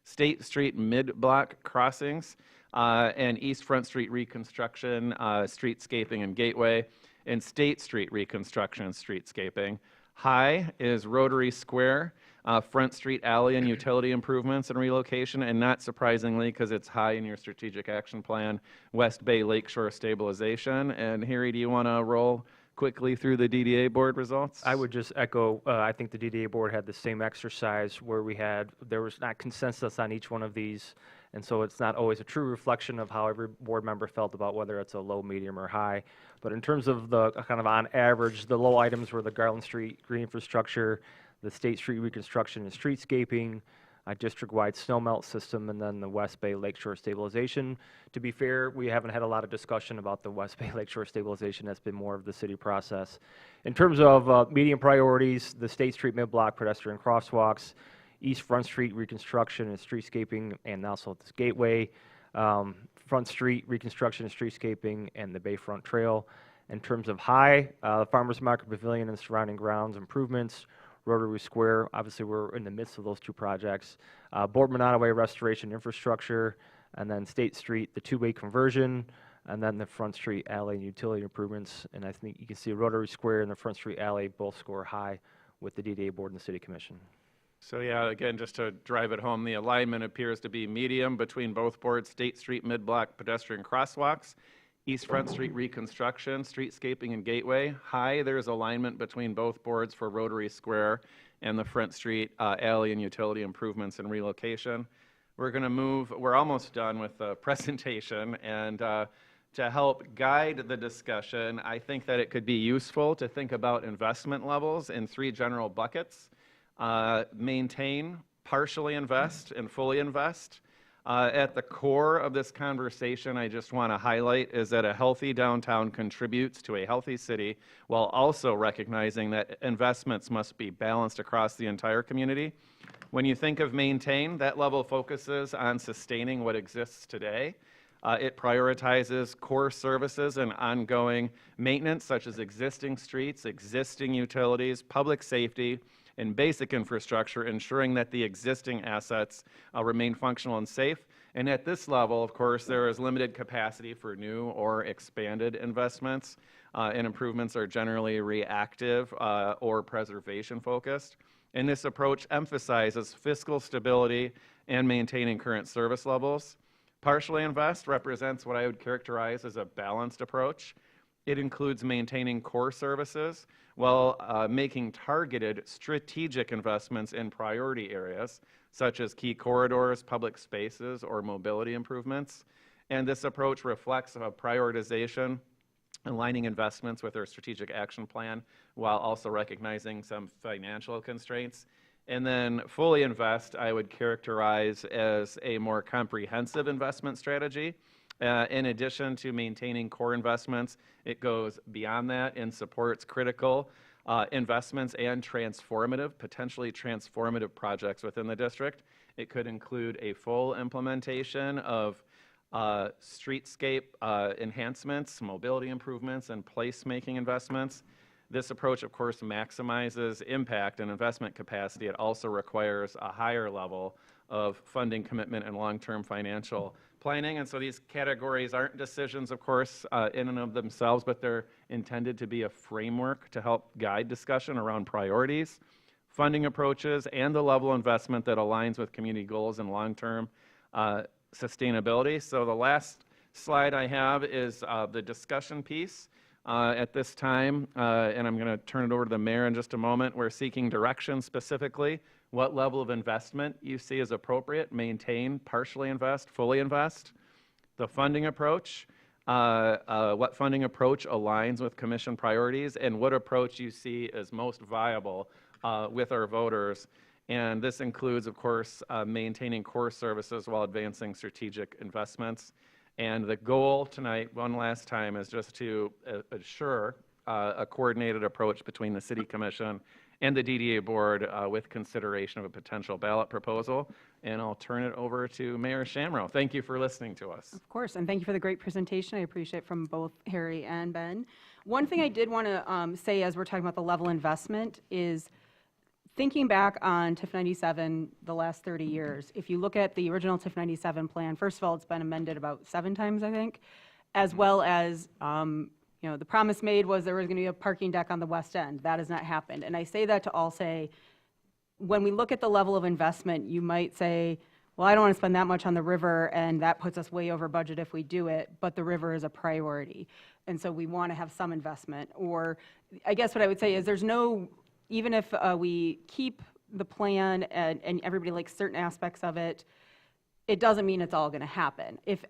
State Street mid-block crossings, and East Front Street reconstruction, streetscaping and gateway, and State Street reconstruction and streetscaping. High is Rotary Square, Front Street alley and utility improvements and relocation, and not surprisingly, because it's high in your strategic action plan, West Bay Lakeshore stabilization. And Harry, do you want to roll quickly through the DDA board results? I would just echo, I think the DDA board had the same exercise where there was not consensus on each one of these, and so it's not always a true reflection of how every board member felt about whether it's a low, medium, or high. But in terms of the kind of on average, the low items were the Garland Street green infrastructure, the State Street reconstruction and streetscaping, a district-wide snowmelt system, and then the West Bay Lakeshore stabilization. To be fair, we haven't had a lot of discussion about the West Bay Lakeshore stabilization. That's been more of the city process. In terms of medium priorities, the State Street mid-block pedestrian crosswalks, East Front Street reconstruction and streetscaping, and also this gateway, Front Street reconstruction and streetscaping, and the Bayfront Trail. In terms of high, the Farmers Market Pavilion and surrounding grounds improvements, Rotary Square, obviously we're in the midst of those 2 projects, Boardman Ottaway restoration infrastructure, and then State Street, the two-way conversion, and then the Front Street alley and utility improvements. And I think you can see Rotary Square and the Front Street alley both score high with the DDA board and the City Commission. So yeah, again, just to drive it home, the alignment appears to be medium between both boards: State Street mid-block pedestrian crosswalks, East Front Street reconstruction, streetscaping, and gateway. High, there's alignment between both boards for Rotary Square and the Front Street alley and utility improvements and relocation. We're almost done with the presentation, and to help guide the discussion, I think that it could be useful to think about investment levels in 3 general buckets: maintain, partially invest, and fully invest. At the core of this conversation, I just want to highlight is that a healthy downtown contributes to a healthy city, while also recognizing that investments must be balanced across the entire community. When you think of maintain, that level focuses on sustaining what exists today. It prioritizes core services and ongoing maintenance, such as existing streets, existing utilities, public safety, and basic infrastructure, ensuring that the existing assets remain functional and safe. And at this level, of course, there is limited capacity for new or expanded investments, and improvements are generally reactive or preservation focused. And this approach emphasizes fiscal stability and maintaining current service levels. Partially invest represents what I would characterize as a balanced approach. It includes maintaining core services while making targeted strategic investments in priority areas, such as key corridors, public spaces, or mobility improvements. And this approach reflects a prioritization, aligning investments with our strategic action plan, while also recognizing some financial constraints. And then fully invest, I would characterize as a more comprehensive investment strategy. In addition to maintaining core investments, it goes beyond that and supports critical investments and potentially transformative projects within the district. It could include a full implementation of streetscape enhancements, mobility improvements, and placemaking investments. This approach, of course, maximizes impact and investment capacity. It also requires a higher level of funding commitment and long-term financial planning. And so these categories aren't decisions, of course, in and of themselves, but they're intended to be a framework to help guide discussion around priorities, funding approaches, and the level of investment that aligns with community goals and long-term sustainability. So the last slide I have is the discussion piece. At this time, and I'm going to turn it over to the mayor in just a moment, we're seeking direction specifically, what level of investment you see as appropriate, maintain, partially invest, fully invest, the funding approach, what funding approach aligns with commission priorities, and what approach you see as most viable with our voters. And this includes, of course, maintaining core services while advancing strategic investments. And the goal tonight, one last time, is just to assure a coordinated approach between the City Commission and the DDA Board with consideration of a potential ballot proposal. And I'll turn it over to Mayor Shamrow. Thank you for listening to us. Of course, and thank you for the great presentation. I appreciate from both Harry and Ben. One thing I did want to say as we're talking about the level investment is thinking back on TIF 97 the last 30 years. If you look at the original TIF 97 plan, first of all, it's been amended about 7 times, I think, as well as the promise made was there was going to be a parking deck on the west end. That has not happened. And I say that to all say, when we look at the level of investment, you might say, well, I don't want to spend that much on the river, and that puts us way over budget if we do it, but the river is a priority. And so we want to have some investment. Or I guess what I would say is there's no, even if we keep the plan and everybody likes certain aspects of it, it doesn't mean it's all going to happen. If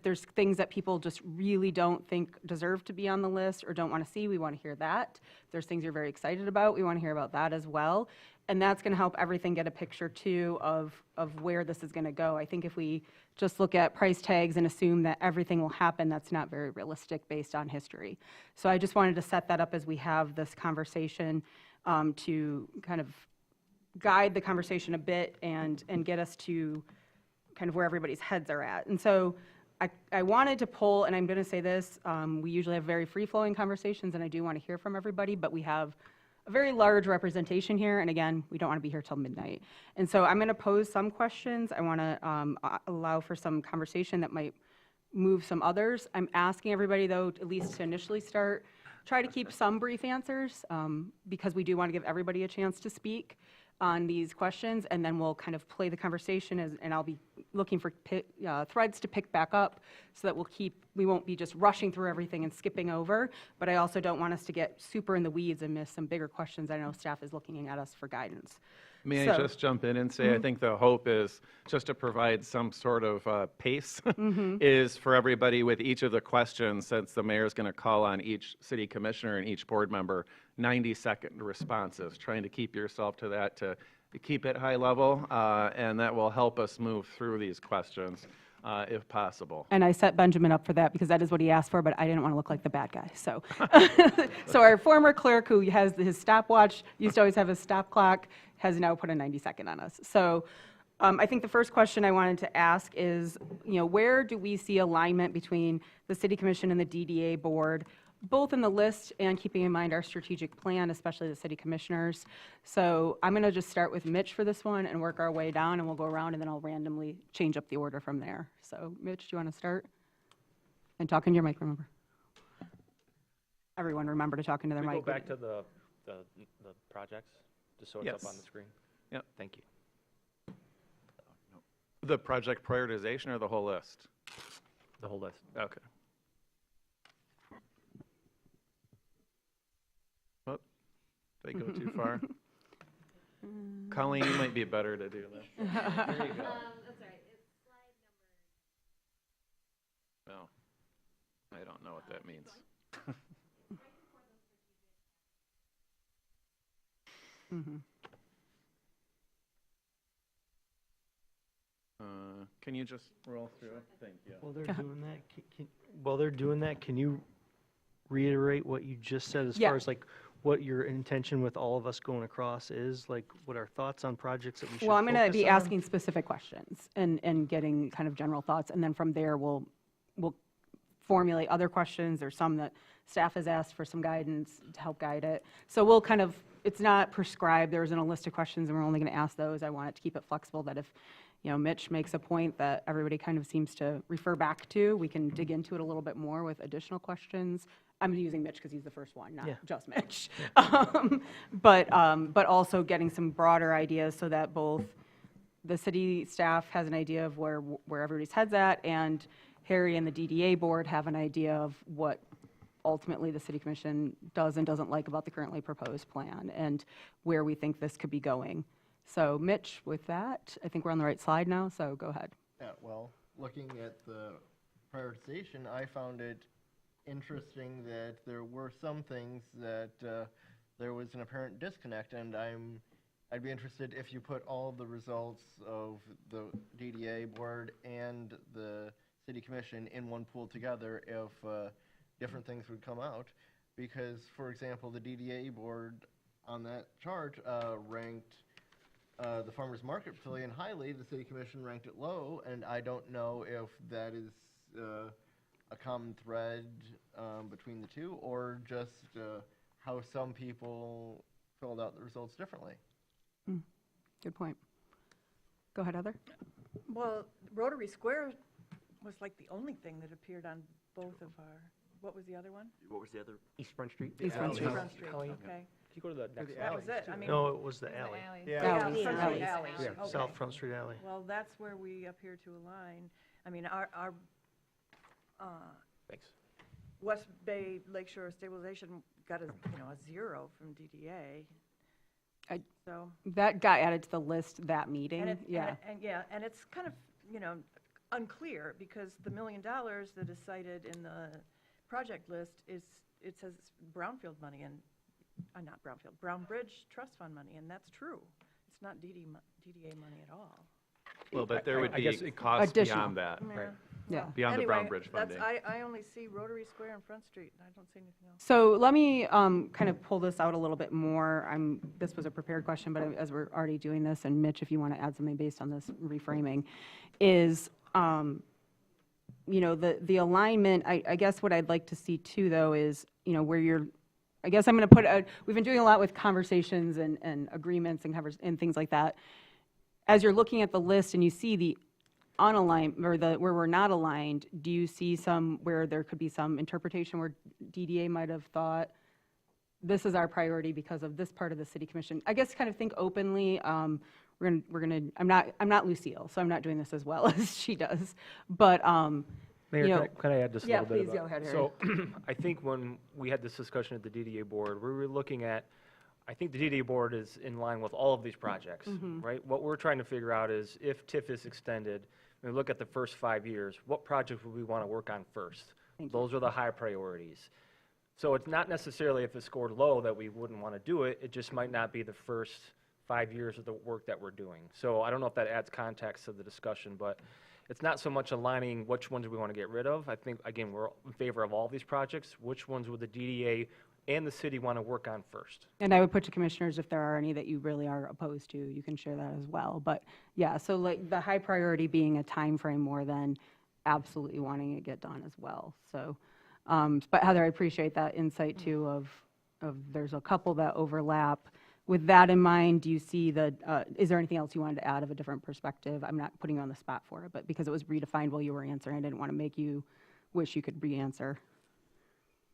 there's things that people just really don't think deserve to be on the list or don't want to see, we want to hear that. If there's things you're very excited about, we want to hear about that as well. And that's going to help everything get a picture too of where this is going to go. I think if we just look at price tags and assume that everything will happen, that's not very realistic based on history. So I just wanted to set that up as we have this conversation to kind of guide the conversation a bit and get us to kind of where everybody's heads are at. And so I wanted to pull, and I'm going to say this, we usually have very free-flowing conversations, and I do want to hear from everybody, but we have a very large representation here, and again, we don't want to be here till midnight. And so I'm going to pose some questions. I want to allow for some conversation that might move some others. I'm asking everybody, though, at least to initially start, try to keep some brief answers because we do want to give everybody a chance to speak on these questions, and then we'll kind of play the conversation and I'll be looking for threads to pick back up so that we won't be just rushing through everything and skipping over, but I also don't want us to get super in the weeds and miss some bigger questions. I know staff is looking at us for guidance. May I just jump in and say, I think the hope is just to provide some sort of pace is for everybody with each of the questions, since the mayor is going to call on each city commissioner and each board member, 90-second responses, trying to keep yourself to that, to keep it high level, and that will help us move through these questions if possible. And I set Benjamin up for that because that is what he asked for, but I didn't want to look like the bad guy. So, so our former clerk who has his stopwatch, used to always have a stop clock, has now put a 90-second on us. So I think the first question I wanted to ask is, where do we see alignment between the City Commission and the DDA Board, both in the list and keeping in mind our strategic plan, especially the city commissioners? So I'm going to just start with Mitch for this one and work our way down, and we'll go around, and then I'll randomly change up the order from there. So Mitch, do you want to start? And talk into your mic, remember. Everyone remember to talk into their Can we mic. go back to the projects, just so it's Yes. up on the screen? Yep. Thank you. The project prioritization or the whole list? The whole list. Okay. Oh, did I go too far? Colleen, you might be better to do this. There you go. That's right. It's slide No, I don't know what that means. Can you just roll through it? Thank you. While they're doing that, while they're doing that, can you reiterate what you just said as Yeah. far as like what your intention with all of us going across is, like what our thoughts on projects that we should Well, I'm going to focus be on? asking specific questions and getting kind of general thoughts, and then from there, we'll formulate other questions. There's some that staff has asked for some guidance to help guide it. So we'll kind of, it's not prescribed, there isn't a list of questions, and we're only going to ask those. I want it to keep it flexible, that if, Mitch makes a point that everybody kind of seems to refer back to, we can dig into it a little bit more with additional questions. I'm using Mitch because he's the first one, not Yeah. just Mitch. But also getting some broader ideas so that both the city staff has an idea of where everybody's head's at, and Harry and the DDA board have an idea of what ultimately the city commission does and doesn't like about the currently proposed plan, and where we think this could be going. So Mitch, with that, I think we're on the right slide now, so go ahead. Yeah, well, looking at the prioritization, I found it interesting that there were some things that there was an apparent disconnect, and I'd be interested if you put all of the results of the DDA board and the city commission in one pool together, if different things would come out. Because, for example, the DDA board on that chart ranked the farmers market pavilion highly, the city commission ranked it low, and I don't know if that is a common thread between the two, or just how some people filled out the results differently. Good point. Go ahead, Heather. Well, Rotary Square was like the only thing that appeared on both of our, what was the other one? What was the other? East Front Street? East Front Street. Front Street, Alley. okay. Can you go to the next That slide? was it, I mean. No, it was the alley. Yeah, Alley. Front Street Alley, Yeah. okay. South Front Street Alley. Well, that's where we appear to align. I mean, our Thanks. West Bay Lakeshore Stabilization got a 0 from DDA. So, That got added to the list that meeting, and it, yeah. and it's kind of, unclear, because the $1 million that is cited in the project list it says brownfield money, and, not brownfield, Brown Bridge Trust Fund money, and that's true. It's not DDA money at all. Well, but there would I be guess it costs Additional. beyond that, Yeah. Yeah. beyond the Brown Anyway, Bridge that's- funding. I only see Rotary Square and Front Street, I don't see anything else. So let me kind of pull this out a little bit more. This was a prepared question, but as we're already doing this, and Mitch, if you want to add something based on this reframing, is, the alignment, I guess what I'd like to see too, though, is, where you're, I guess I'm going to put, we've been doing a lot with conversations and agreements and things like that. As you're looking at the list and you see the unaligned, or where we're not aligned, do you see some where there could be some interpretation where DDA might have thought, this is our priority because of this part of the city commission? I guess kind of think openly. We're gonna. I'm not Lucille, so I'm not doing this as well as she does. But Mayor, can I add just a yeah, little bit? please go ahead, Harry. So I think when we had this discussion at the DDA board, we were looking at, I think the DDA board is in line with all of these projects, right? What we're trying to figure out is if TIF is extended, when we look at the first 5 years, what projects would we want to work on first? Those are the high priorities. So it's not necessarily if it scored low that we wouldn't want to do it, it just might not be the first 5 years of the work that we're doing. So I don't know if that adds context to the discussion, but it's not so much aligning which ones we want to get rid of. I think, again, we're in favor of all these projects. Which ones would the DDA and the city want to work on first? And I would put to commissioners, if there are any that you really are opposed to, you can share that as well. But yeah, so like the high priority being a time frame more than absolutely wanting it get done as well. So, but Heather, I appreciate that insight too of there's a couple that overlap. With that in mind, do you see is there anything else you wanted to add of a different perspective? I'm not putting you on the spot for it, but because it was redefined while you were answering, I didn't want to make you wish you could re-answer.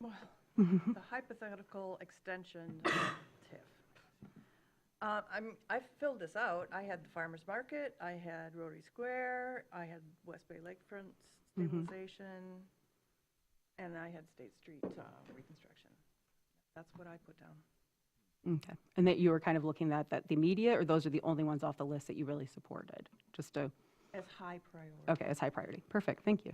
Well, the hypothetical extension of TIF. I filled this out. I had the farmer's market, I had Rotary Square, I had West Bay Lakefront stabilization, and I had State Street reconstruction. That's what I put down. Okay. And that you were kind of looking at the media, or those are the only ones off the list that you really supported? Just to, As high priority. okay, as high priority. Perfect. Thank you.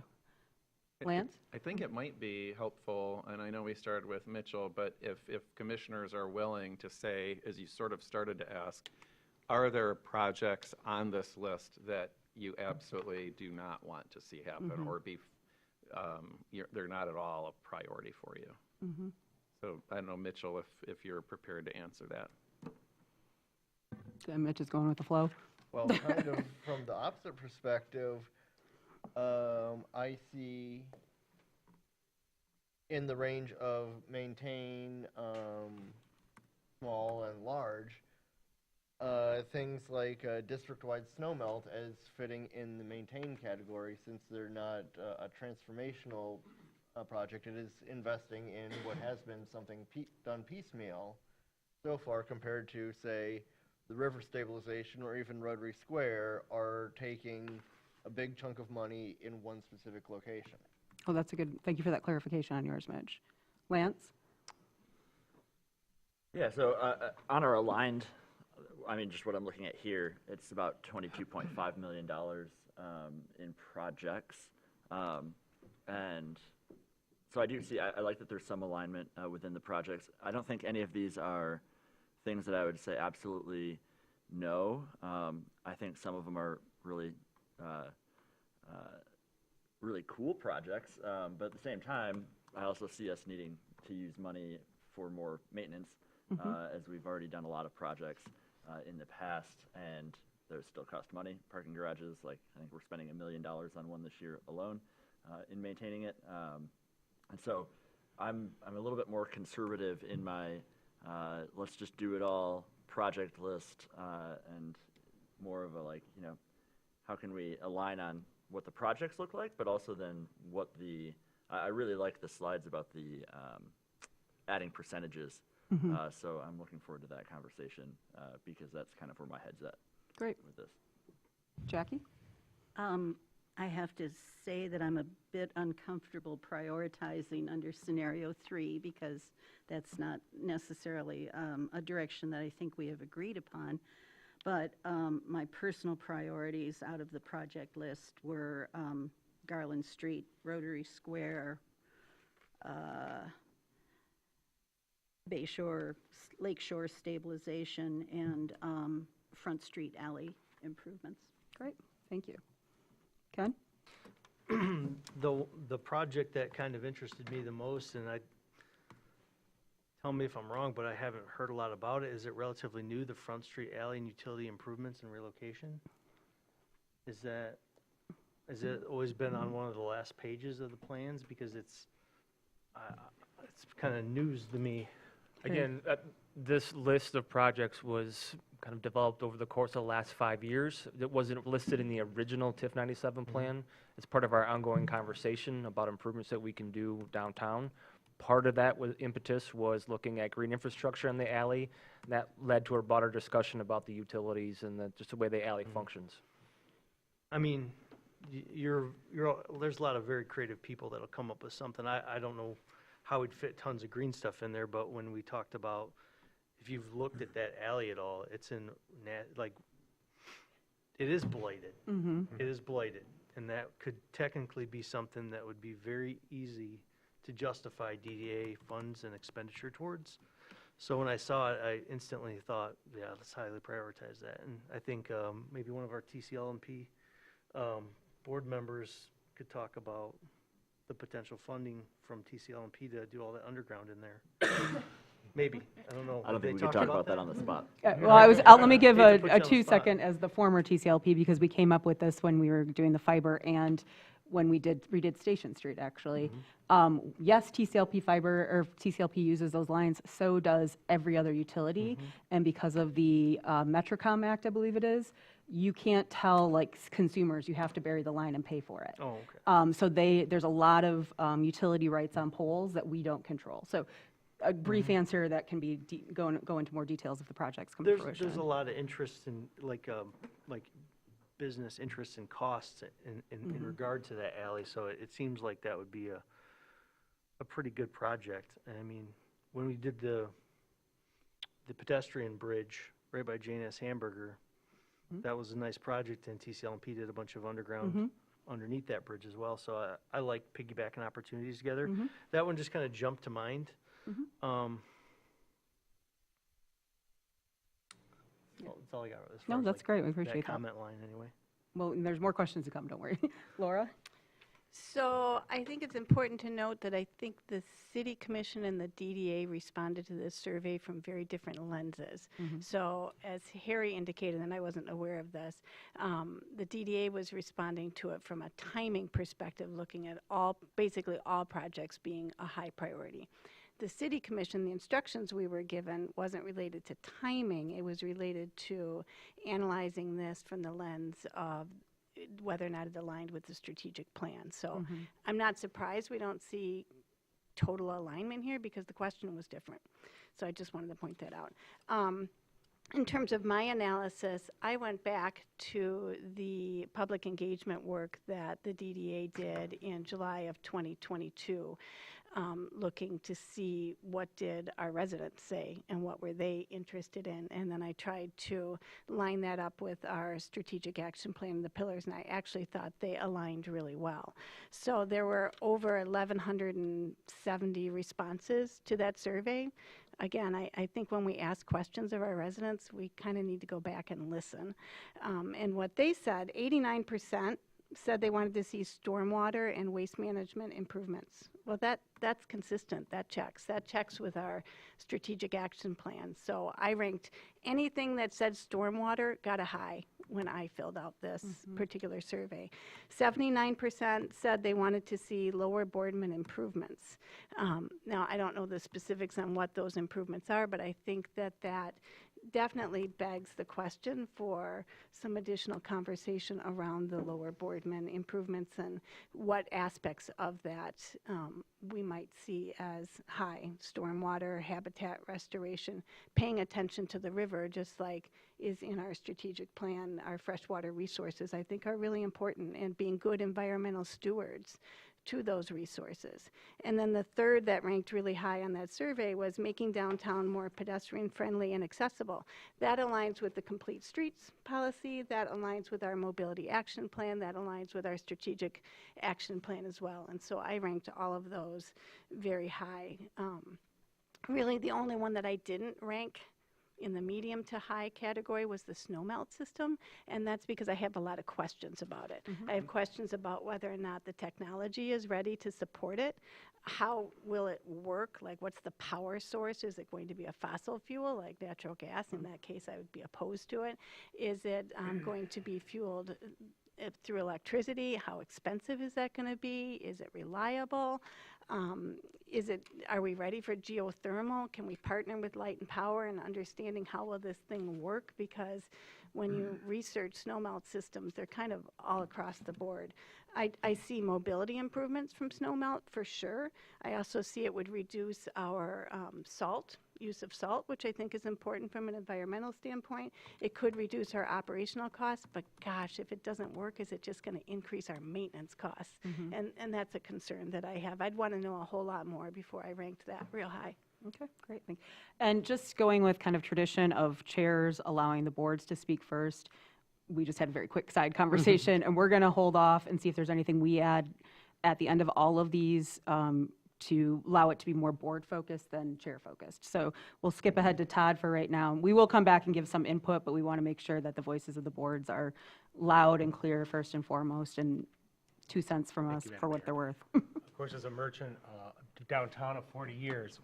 Lance? I think it might be helpful, and I know we started with Mitchell, but if commissioners are willing to say, as you sort of started to ask, are there projects on this list that you absolutely do not want to see happen or be, they're not at all a priority for you. So I don't know, Mitchell, if you're prepared to answer that. Mitch is going with the flow. Well, kind of from the opposite perspective, I see in the range of maintain, small and large, things like district-wide snowmelt as fitting in the maintain category, since they're not a transformational project. It is investing in what has been something done piecemeal so far, compared to, say, the river stabilization or even Rotary Square are taking a big chunk of money in one specific location. Oh, that's a good, thank you for that clarification on yours, Mitch. Lance? Yeah, so on our aligned, I mean, just what I'm looking at here, it's about $22.5 million in projects. And so I do see, I like that there's some alignment within the projects. I don't think any of these are things that I would say absolutely no. I think some of them are really, really cool projects, but at the same time, I also see us needing to use money for more maintenance, as we've already done a lot of projects in the past, and those still cost money. Parking garages, like I think we're spending $1 million on one this year alone in maintaining it, and so I'm a little bit more conservative in my let's just do it all project list, and more of a, like, you know, how can we align on what the projects look like, but also then what the, I really like the slides about the adding percentages. So I'm looking forward to that conversation because that's kind of where my head's at. Great. With this. Jackie? I have to say that I'm a bit uncomfortable prioritizing under scenario 3, because that's not necessarily a direction that I think we have agreed upon. But my personal priorities out of the project list were Garland Street, Rotary Square, Lakeshore stabilization, and Front Street alley improvements. Great, thank you. Ken? The project that kind of interested me the most, and tell me if I'm wrong, but I haven't heard a lot about it. Is it relatively new, the Front Street alley and utility improvements and relocation? Has it always been on one of the last pages of the plans? Because it's kind of news to me. Again, this list of projects was kind of developed over the course of the last 5 years. It wasn't listed in the original TIF 97 plan. It's part of our ongoing conversation about improvements that we can do downtown. Part of that impetus was looking at green infrastructure in the alley. That led to a broader discussion about the utilities and just the way the alley functions. I mean, there's a lot of very creative people that'll come up with something. I don't know how we'd fit tons of green stuff in there, but when we talked about, if you've looked at that alley at all, it's in, it is blighted. It is blighted, and that could technically be something that would be very easy to justify DDA funds and expenditure towards. So when I saw it, I instantly thought, yeah, let's highly prioritize that. And I think maybe one of our TCLMP board members could talk about the potential funding from TCLMP to do all that underground in there. Maybe, I don't know. I don't Did think we they could talk about that on the spot. Well, let me give Hate to put you a on the 2-second as the former TCLP, because we came up with this when we were doing the fiber and when we redid Station Street, actually. Yes, TCLP fiber, or TCLP uses those lines, so does every other utility. And because of the Metrocom Act, I believe it is, you can't tell, like, consumers, you have to bury the line and pay for it. Oh, okay. So there's a lot of utility rights on poles that we don't control. So a brief answer that can be go into more details if the projects come to fruition. There's a lot of interest in, like business interests and costs in regard to that alley, so it seems like that would be a pretty good project. And I mean, when we did the pedestrian bridge right by Jane S. Hamburger, that was a nice project, and TCLMP did a bunch of underground underneath that bridge as well. So I like piggybacking opportunities together. That one just kind of jumped to mind. That's all I got as far No, as, that's like, great. We appreciate that. comment line anyway. Well, and there's more questions to come, don't worry. Laura? So I think it's important to note that I think the City Commission and the DDA responded to this survey from very different lenses. So as Harry indicated, and I wasn't aware of this, the DDA was responding to it from a timing perspective, looking at basically all projects being a high priority. The City Commission, the instructions we were given wasn't related to timing, it was related to analyzing this from the lens of whether or not it aligned with the strategic plan. So I'm not surprised we don't see total alignment here because the question was different. So I just wanted to point that out. In terms of my analysis, I went back to the public engagement work that the DDA did in July of 2022, looking to see what did our residents say and what were they interested in. And then I tried to line that up with our strategic action plan, the pillars, and I actually thought they aligned really well. So there were over 1,170 responses to that survey. Again, I think when we ask questions of our residents, we kind of need to go back and listen. And what they said, 89% said they wanted to see stormwater and waste management improvements. Well, that's consistent. That checks with our strategic action plan. So I ranked anything that said stormwater got a high when I filled out this particular survey. 79% said they wanted to see lower Boardman improvements. Now, I don't know the specifics on what those improvements are, but I think that definitely begs the question for some additional conversation around the lower Boardman improvements and what aspects of that we might see as high. Stormwater, habitat restoration, paying attention to the river, just like is in our strategic plan. Our freshwater resources, I think, are really important, and being good environmental stewards to those resources. And then the third that ranked really high on that survey was making downtown more pedestrian friendly and accessible. That aligns with the complete streets policy, that aligns with our mobility action plan, that aligns with our strategic action plan as well. And so I ranked all of those very high. Really the only one that I didn't rank in the medium to high category was the snowmelt system, and that's because I have a lot of questions about it. I have questions about whether or not the technology is ready to support it. How will it work? Like, what's the power source? Is it going to be a fossil fuel like natural gas? In that case, I would be opposed to it. Is it going to be fueled through electricity? How expensive is that going to be? Is it reliable? Are we ready for geothermal? Can we partner with Light and Power in understanding how will this thing work? Because when you research snowmelt systems, they're kind of all across the board. I see mobility improvements from snowmelt for sure. I also see it would reduce our use of salt, which I think is important from an environmental standpoint. It could reduce our operational costs, but gosh, if it doesn't work, is it just going to increase our maintenance costs? And that's a concern that I have. I'd want to know a whole lot more before I ranked that real high. Okay, great. Thank you. And just going with kind of tradition of chairs allowing the boards to speak first, we just had a very quick side conversation, and we're going to hold off and see if there's anything we add at the end of all of these to allow it to be more board-focused than chair-focused. So we'll skip ahead to Todd for right now. We will come back and give some input, but we want to make sure that the voices of the boards are loud and clear first and foremost, and 2 cents from us for what they're worth. Of course, as a merchant downtown of 40 years,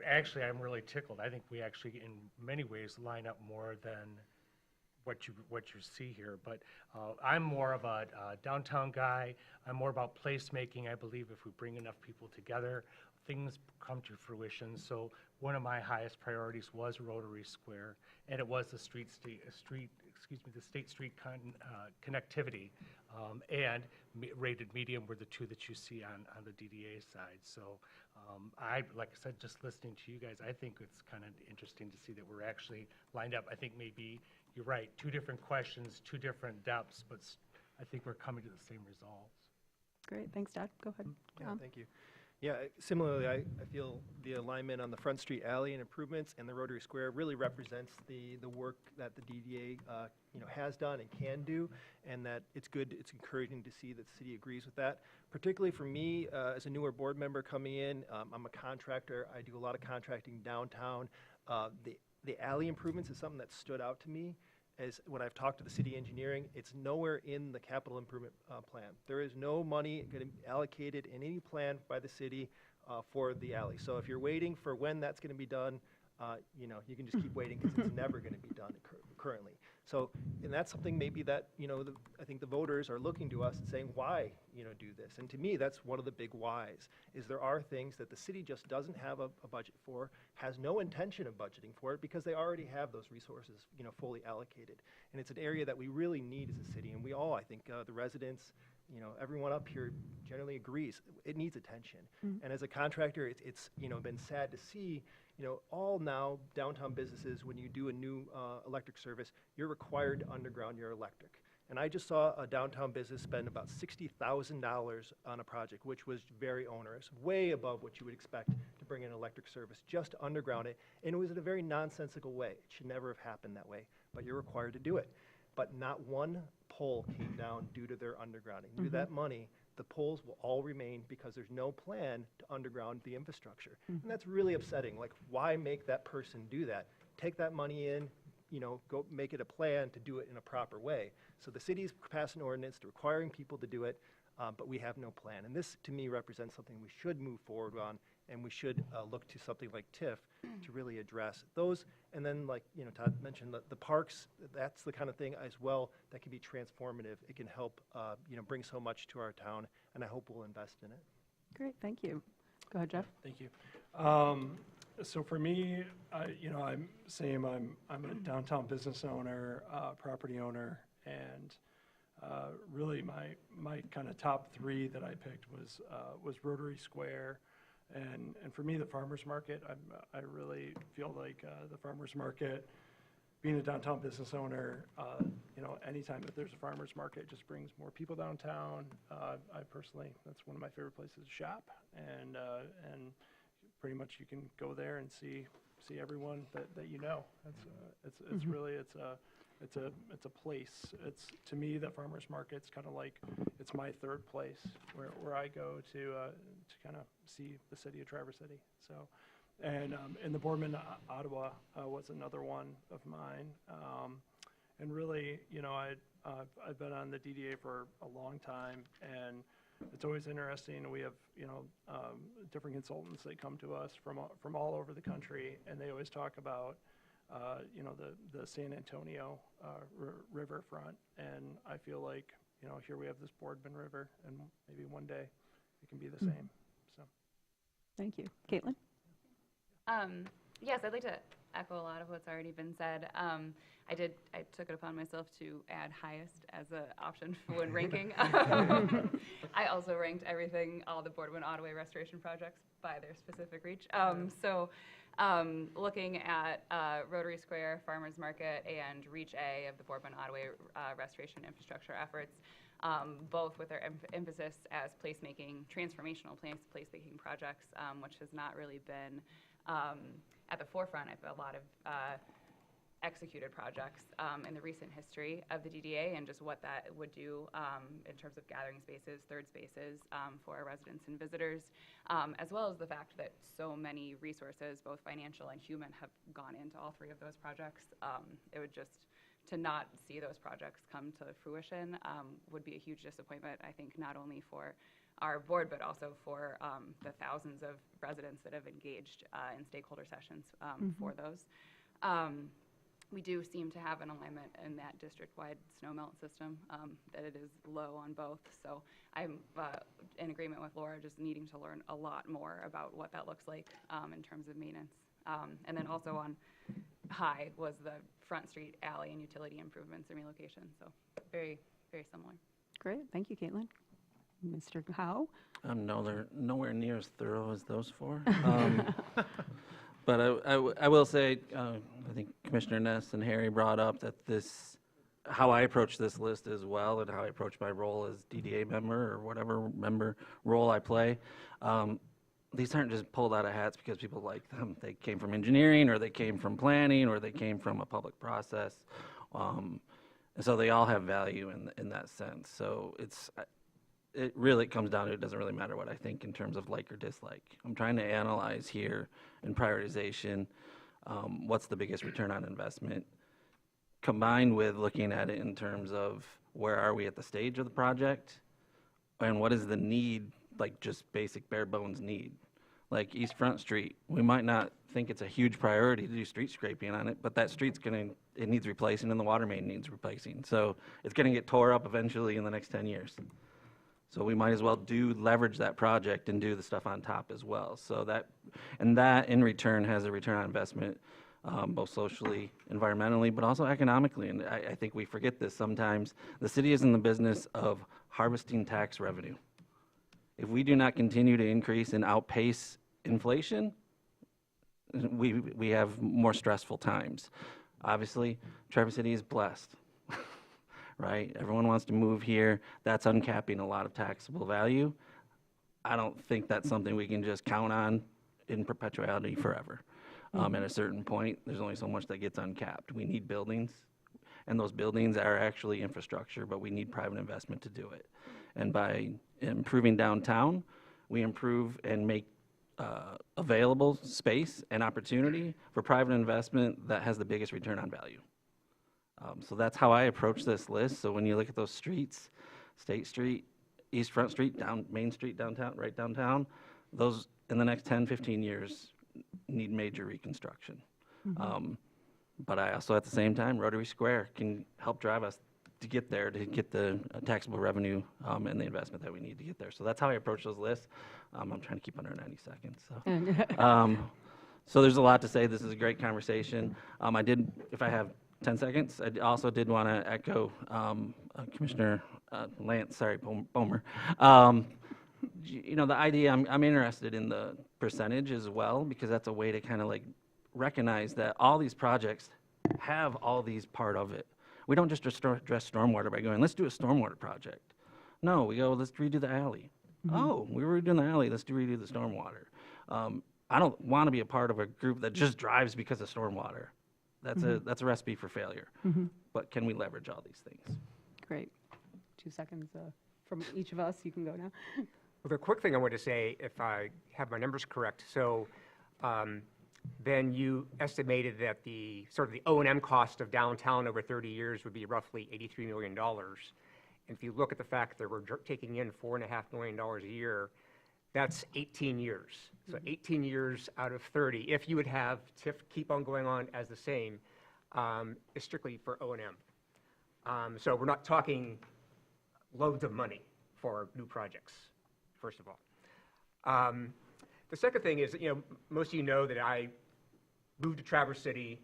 actually, I'm really tickled. I think we actually, in many ways, line up more than what you see here. But I'm more of a downtown guy. I'm more about placemaking. I believe if we bring enough people together, things come to fruition. So one of my highest priorities was Rotary Square, and it was the State Street connectivity, and rated medium were the two that you see on the DDA side. So like I said, just listening to you guys, I think it's kind of interesting to see that we're actually lined up. I think maybe you're right, 2 different questions, 2 different depths, but I think we're coming to the same results. Great, thanks, Todd. Go ahead. Yeah, thank you. Yeah, similarly, I feel the alignment on the Front Street alley and improvements and the Rotary Square really represents the work that the DDA has done and can do, and that it's good, it's encouraging to see that the city agrees with that. Particularly for me, as a newer board member coming in, I'm a contractor. I do a lot of contracting downtown. The alley improvements is something that stood out to me as when I've talked to the city engineering, it's nowhere in the capital improvement plan. There is no money going to be allocated in any plan by the city for the alley. So if you're waiting for when that's going to be done, you can just keep waiting because it's never going to be done currently. So, and that's something maybe that, I think the voters are looking to us and saying, why, do this? And to me, that's one of the big whys, is there are things that the city just doesn't have a budget for, has no intention of budgeting for it because they already have those resources, fully allocated. And it's an area that we really need as a city. And we all, I think, the residents, everyone up here generally agrees, it needs attention. And as a contractor, it's been sad to see, all now downtown businesses, when you do a new electric service, you're required to underground your electric. And I just saw a downtown business spend about $60,000 on a project, which was very onerous, way above what you would expect to bring in an electric service, just to underground it. And it was in a very nonsensical way. It should never have happened that way, but you're required to do it. But not one pole came down due to their undergrounding. Due to that money, the poles will all remain because there's no plan to underground the infrastructure. And that's really upsetting. Like, why make that person do that? Take that money in, go make it a plan to do it in a proper way. So the city's passed an ordinance requiring people to do it, but we have no plan. And this, to me, represents something we should move forward on, and we should look to something like TIF to really address those. And then, like, Todd mentioned, the parks, that's the kind of thing as well that can be transformative. It can help, bring so much to our town, and I hope we'll invest in it. Great, thank you. Go ahead, Jeff. Thank you. So for me, I'm same. I'm a downtown business owner, property owner, and really my kind of top three that I picked was Rotary Square, and for me the farmers market. I really feel like the farmers market, being a downtown business owner, anytime that there's a farmers market, it just brings more people downtown. I personally, that's one of my favorite places to shop, and pretty much you can go there and see everyone that you know. It's really it's a place. It's, to me, the farmers market's kind of like, it's my third place where I go to kind of see the city of Traverse City. So. And the Boardman, Ottawa was another one of mine. And really, I've been on the DDA for a long time, and it's always interesting. We have, different consultants that come to us from all over the country, and they always talk about, the San Antonio riverfront. And I feel like, here we have this Boardman River, and maybe one day it can be the same. So, thank you. Caitlin? Yes, I'd like to echo a lot of what's already been said. I took it upon myself to add highest as an option when ranking. I also ranked all the Boardman Ottawa restoration projects by their specific reach. Looking at Rotary Square, Farmers Market, and Reach A of the Boardman Ottawa restoration infrastructure efforts, both with their emphasis as placemaking, transformational placemaking projects, which has not really been at the forefront of a lot of executed projects in the recent history of the DDA, and just what that would do in terms of gathering spaces, third spaces for our residents and visitors, as well as the fact that so many resources, both financial and human, have gone into all three of those projects. It would just, to not see those projects come to fruition would be a huge disappointment, I think, not only for our board, but also for the thousands of residents that have engaged in stakeholder sessions for those. We do seem to have an alignment in that district-wide snow melt system, that it is low on both. So I'm in agreement with Laura, just needing to learn a lot more about what that looks like in terms of maintenance. And then also on high was the Front Street alley and utility improvements and relocation. So very, very similar. Great, thank you, Caitlin. Mr. Howe? No, they're nowhere near as thorough as those four. But I will say, I think Commissioner Ness and Harry brought up that how I approach this list as well, and how I approach my role as DDA member or whatever member role I play. These aren't just pulled out of hats because people like them. They came from engineering, or they came from planning, or they came from a public process. And so they all have value in that sense. So it really comes down to, it doesn't really matter what I think in terms of like or dislike. I'm trying to analyze here in prioritization, what's the biggest return on investment. combined with looking at it in terms of where are we at the stage of the project and what is the need, like just basic bare bones need. Like East Front Street, we might not think it's a huge priority to do street scraping on it, but that street's it needs replacing and the water main needs replacing. So it's gonna get tore up eventually in the next 10 years. So we might as well leverage that project and do the stuff on top as well. So that in return has a return on investment, both socially, environmentally, but also economically. And I think we forget this sometimes. The city is in the business of harvesting tax revenue. If we do not continue to increase and outpace inflation, we have more stressful times. Obviously, Traverse City is blessed, right? Everyone wants to move here. That's uncapping a lot of taxable value. I don't think that's something we can just count on in perpetuality forever. At a certain point, there's only so much that gets uncapped. We need buildings, and those buildings are actually infrastructure, but we need private investment to do it. And by improving downtown, we improve and make available space and opportunity for private investment that has the biggest return on value. So that's how I approach this list. So when you look at those streets, State Street, East Front Street, Main Street downtown, right downtown, those in the next 10, 15 years need major reconstruction. But I also, at the same time, Rotary Square can help drive us to get there, to get the taxable revenue and the investment that we need to get there. So that's how I approach those lists. I'm trying to keep under 90 seconds. So, so there's a lot to say. This is a great conversation. If I have 10 seconds, I also did want to echo Commissioner Bomer. You know, the idea, I'm interested in the percentage as well, because that's a way to kind of like recognize that all these projects have all these part of it. We don't just address stormwater by going, let's do a stormwater project. No, we go, let's redo the alley. Oh, we were redoing the alley, let's redo the stormwater. I don't want to be a part of a group that just drives because of stormwater. That's a recipe for failure. But can we leverage all these things? Great. 2 seconds from each of us. You can go now. Well, the quick thing I want to say, if I have my numbers correct, so then you estimated that the sort of the O&M cost of downtown over 30 years would be roughly $83 million. And if you look at the fact that we're taking in $4.5 million a year, that's 18 years. So 18 years out of 30, if you would have TIF keep on going on as the same, is strictly for O&M. So we're not talking loads of money for new projects, first of all. The second thing is, you know, most of you know that I moved to Traverse City.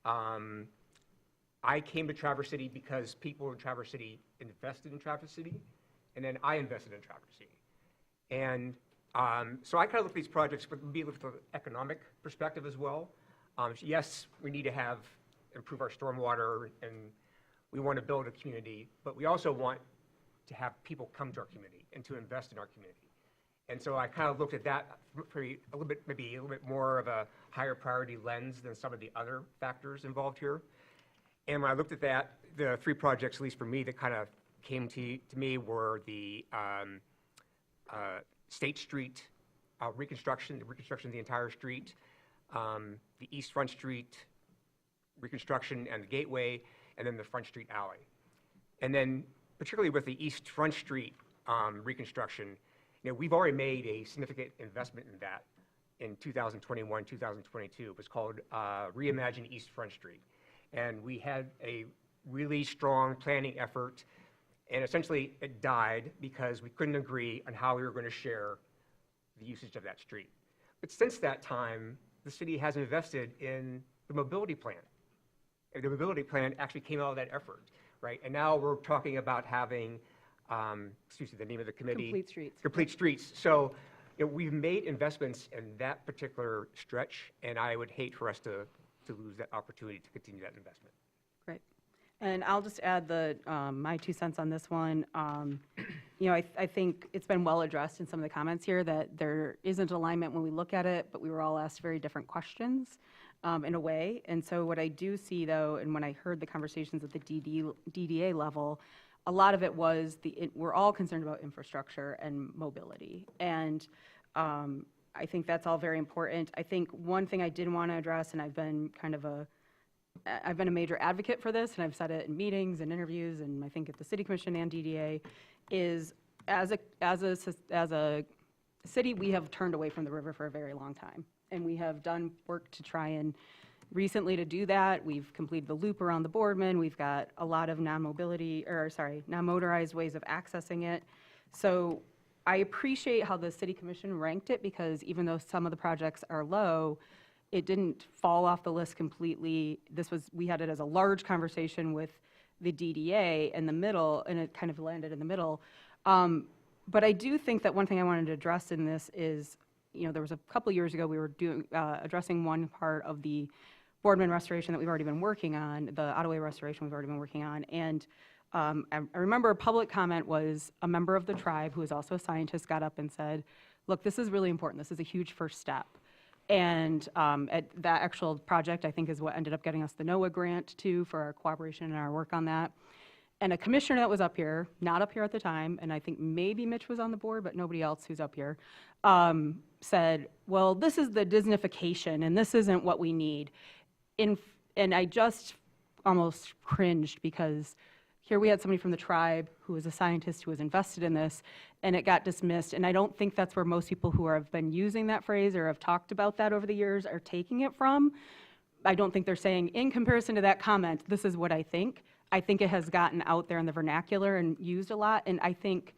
I came to Traverse City because people in Traverse City invested in Traverse City, and then I invested in Traverse City. And so I kind of look at these projects from an economic perspective as well. Yes, we need to improve our stormwater, and we want to build a community, but we also want to have people come to our community and to invest in our community. And so I kind of looked at that maybe a little bit more of a higher priority lens than some of the other factors involved here. And when I looked at that, the three projects, at least for me, that kind of came to me were the State Street reconstruction, the reconstruction of the entire street, the East Front Street reconstruction and the gateway, and then the Front Street alley. And then particularly with the East Front Street reconstruction, you know, we've already made a significant investment in that in 2021, 2022. It was called Reimagine East Front Street. And we had a really strong planning effort, and essentially it died because we couldn't agree on how we were going to share the usage of that street. But since that time, the city has invested in the mobility plan. And the mobility plan actually came out of that effort, right? And now we're talking about having, excuse me, the name of the committee. Complete Streets. Complete Streets. So, you know, we've made investments in that particular stretch, and I would hate for us to lose that opportunity to continue that investment. Great. And I'll just add my 2 cents on this one. You know, I think it's been well addressed in some of the comments here that there isn't alignment when we look at it, but we were all asked very different questions in a way. And so what I do see, though, and when I heard the conversations at the DDA level, a lot of it was we're all concerned about infrastructure and mobility. And I think that's all very important. I think one thing I did want to address, and I've been kind of a I've been a major advocate for this, and I've said it in meetings and interviews, and I think at the City Commission and DDA, is as a city, we have turned away from the river for a very long time. And we have done work to try and recently to do that. We've completed the loop around the Boardman. We've got a lot of non-motorized ways of accessing it. So I appreciate how the City Commission ranked it, because even though some of the projects are low, it didn't fall off the list completely. We had it as a large conversation with the DDA in the middle, and it kind of landed in the middle. But I do think that one thing I wanted to address in this is, there was a couple years ago, we were addressing one part of the Boardman restoration that we've already been working on, the Ottaway restoration we've already been working on. And I remember a public comment was a member of the tribe, who is also a scientist, got up and said, look, this is really important. This is a huge first step. And that actual project, I think, is what ended up getting us the NOAA grant, too, for our cooperation and our work on that. And a commissioner that was up here, not up here at the time, and I think maybe Mitch was on the board, but nobody else who's up here, said, well, this is the Disneyfication, and this isn't what we need. And I just almost cringed, because here we had somebody from the tribe who was a scientist who was invested in this, and it got dismissed. And I don't think that's where most people who have been using that phrase or have talked about that over the years are taking it from. I don't think they're saying, in comparison to that comment, this is what I think. I think it has gotten out there in the vernacular and used a lot. And I think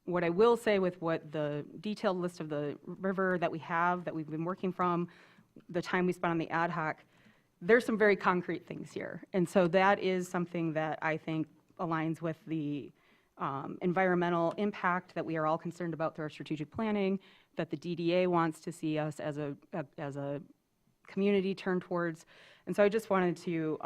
what I will say with what the detailed list of the river that we have, that we've been working from, the time we spent on the ad hoc, there's some very concrete things here. And so that is something that I think aligns with the environmental impact that we are all concerned about through our strategic planning, that the DDA wants to see us as a community turn towards. And so I just wanted to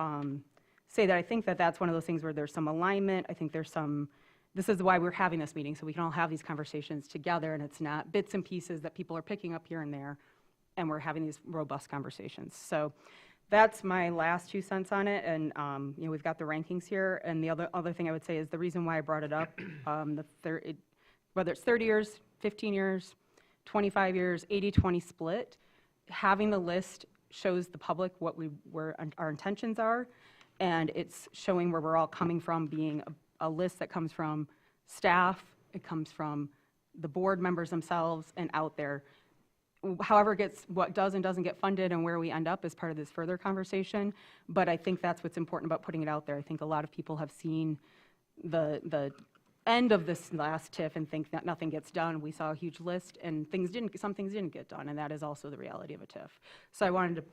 say that I think that that's one of those things where there's some alignment. I think this is why we're having this meeting, so we can all have these conversations together, and it's not bits and pieces that people are picking up here and there, and we're having these robust conversations. So that's my last 2 cents on it, and we've got the rankings here. And the other thing I would say is the reason why I brought it up, whether it's 30 years, 15 years, 25 years, 80-20 split, having the list shows the public what our intentions are, and it's showing where we're all coming from, being a list that comes from staff, it comes from the board members themselves, and out there. However, what does and doesn't get funded and where we end up is part of this further conversation. But I think that's what's important about putting it out there. I think a lot of people have seen the end of this last TIF and think that nothing gets done. We saw a huge list, and some things didn't get done, and that is also the reality of a TIF. So I wanted to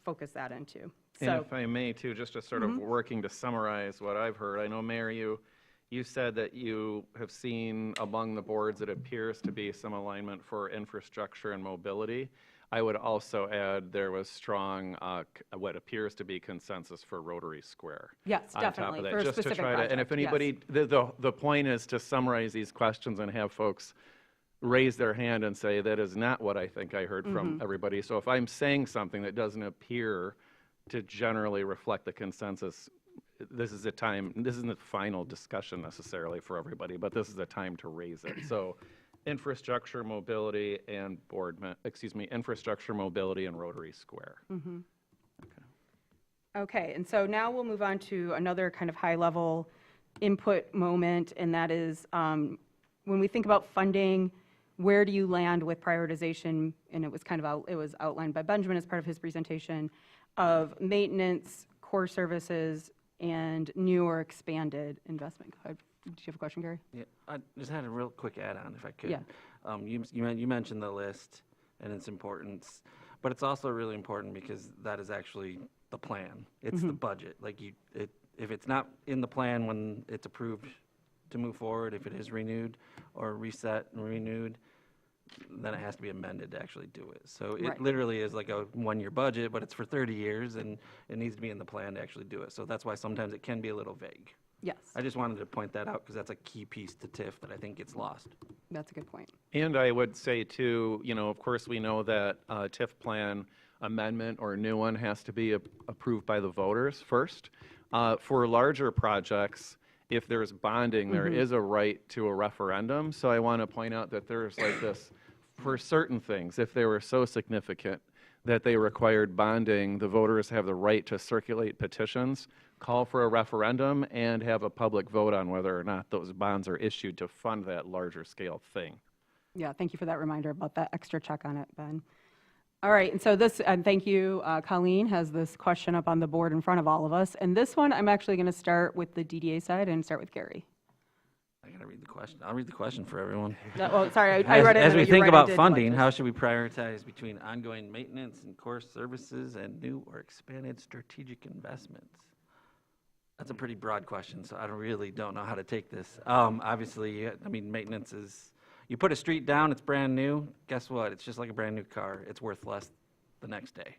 focus that into. And if I may, too, just to sort of working to summarize what I've heard, I know, Mayor, you said that you have seen among the boards it appears to be some alignment for infrastructure and mobility. I would also add there was strong, what appears to be consensus for Rotary Square. Yes, on definitely, top of that, for a just to specific try to, and if project, anybody, the point is to summarize these questions and have folks raise their hand and say, that is not what I think I heard from everybody. So if I'm saying something that doesn't appear to generally reflect the consensus, this is a time, this isn't a final discussion necessarily for everybody, but this is a time to raise it. So infrastructure, mobility, and infrastructure, mobility, and Rotary Square. Okay, and so now we'll move on to another kind of high-level input moment, and that is when we think about funding, where do you land with prioritization? And it was it was outlined by Benjamin as part of his presentation of maintenance, core services, and new or expanded investment. Do you have a question, Gary? Yeah, I just had a real quick add-on, if I could. Yeah. You mentioned the list and its importance, but it's also really important because that is actually the plan. It's the budget. Like if it's not in the plan when it's approved to move forward, if it is renewed or reset and renewed, then it has to be amended to actually do it. So it literally is like a one-year budget, but it's for 30 years, and it needs to be in the plan to actually do it. So that's why sometimes it can be a little vague. Yes. I just wanted to point that out because that's a key piece to TIF that I think gets lost. That's a good point. And I would say, too, of course, we know that TIF plan amendment or a new one has to be approved by the voters first. For larger projects, if there's bonding, there is a right to a referendum. So I want to point out that there's like this, for certain things, if they were so significant that they required bonding, the voters have the right to circulate petitions, call for a referendum, and have a public vote on whether or not those bonds are issued to fund that larger scale thing. Yeah, thank you for that reminder about that extra check on it, Ben. All right, and so this, and thank you, Colleen has this question up on the board in front of all of us. And this one, I'm actually going to start with the DDA side and start with Gary. I gotta read the question. I'll read the question for everyone. Oh, sorry, I read it. As and we you think read it, about did funding, like how this. should we prioritize between ongoing maintenance and core services and new or expanded strategic investments? That's a pretty broad question, so I really don't know how to take this. Obviously, I mean, maintenance is, you put a street down, it's brand new, guess what? It's just like a brand new car. It's worth less the next day.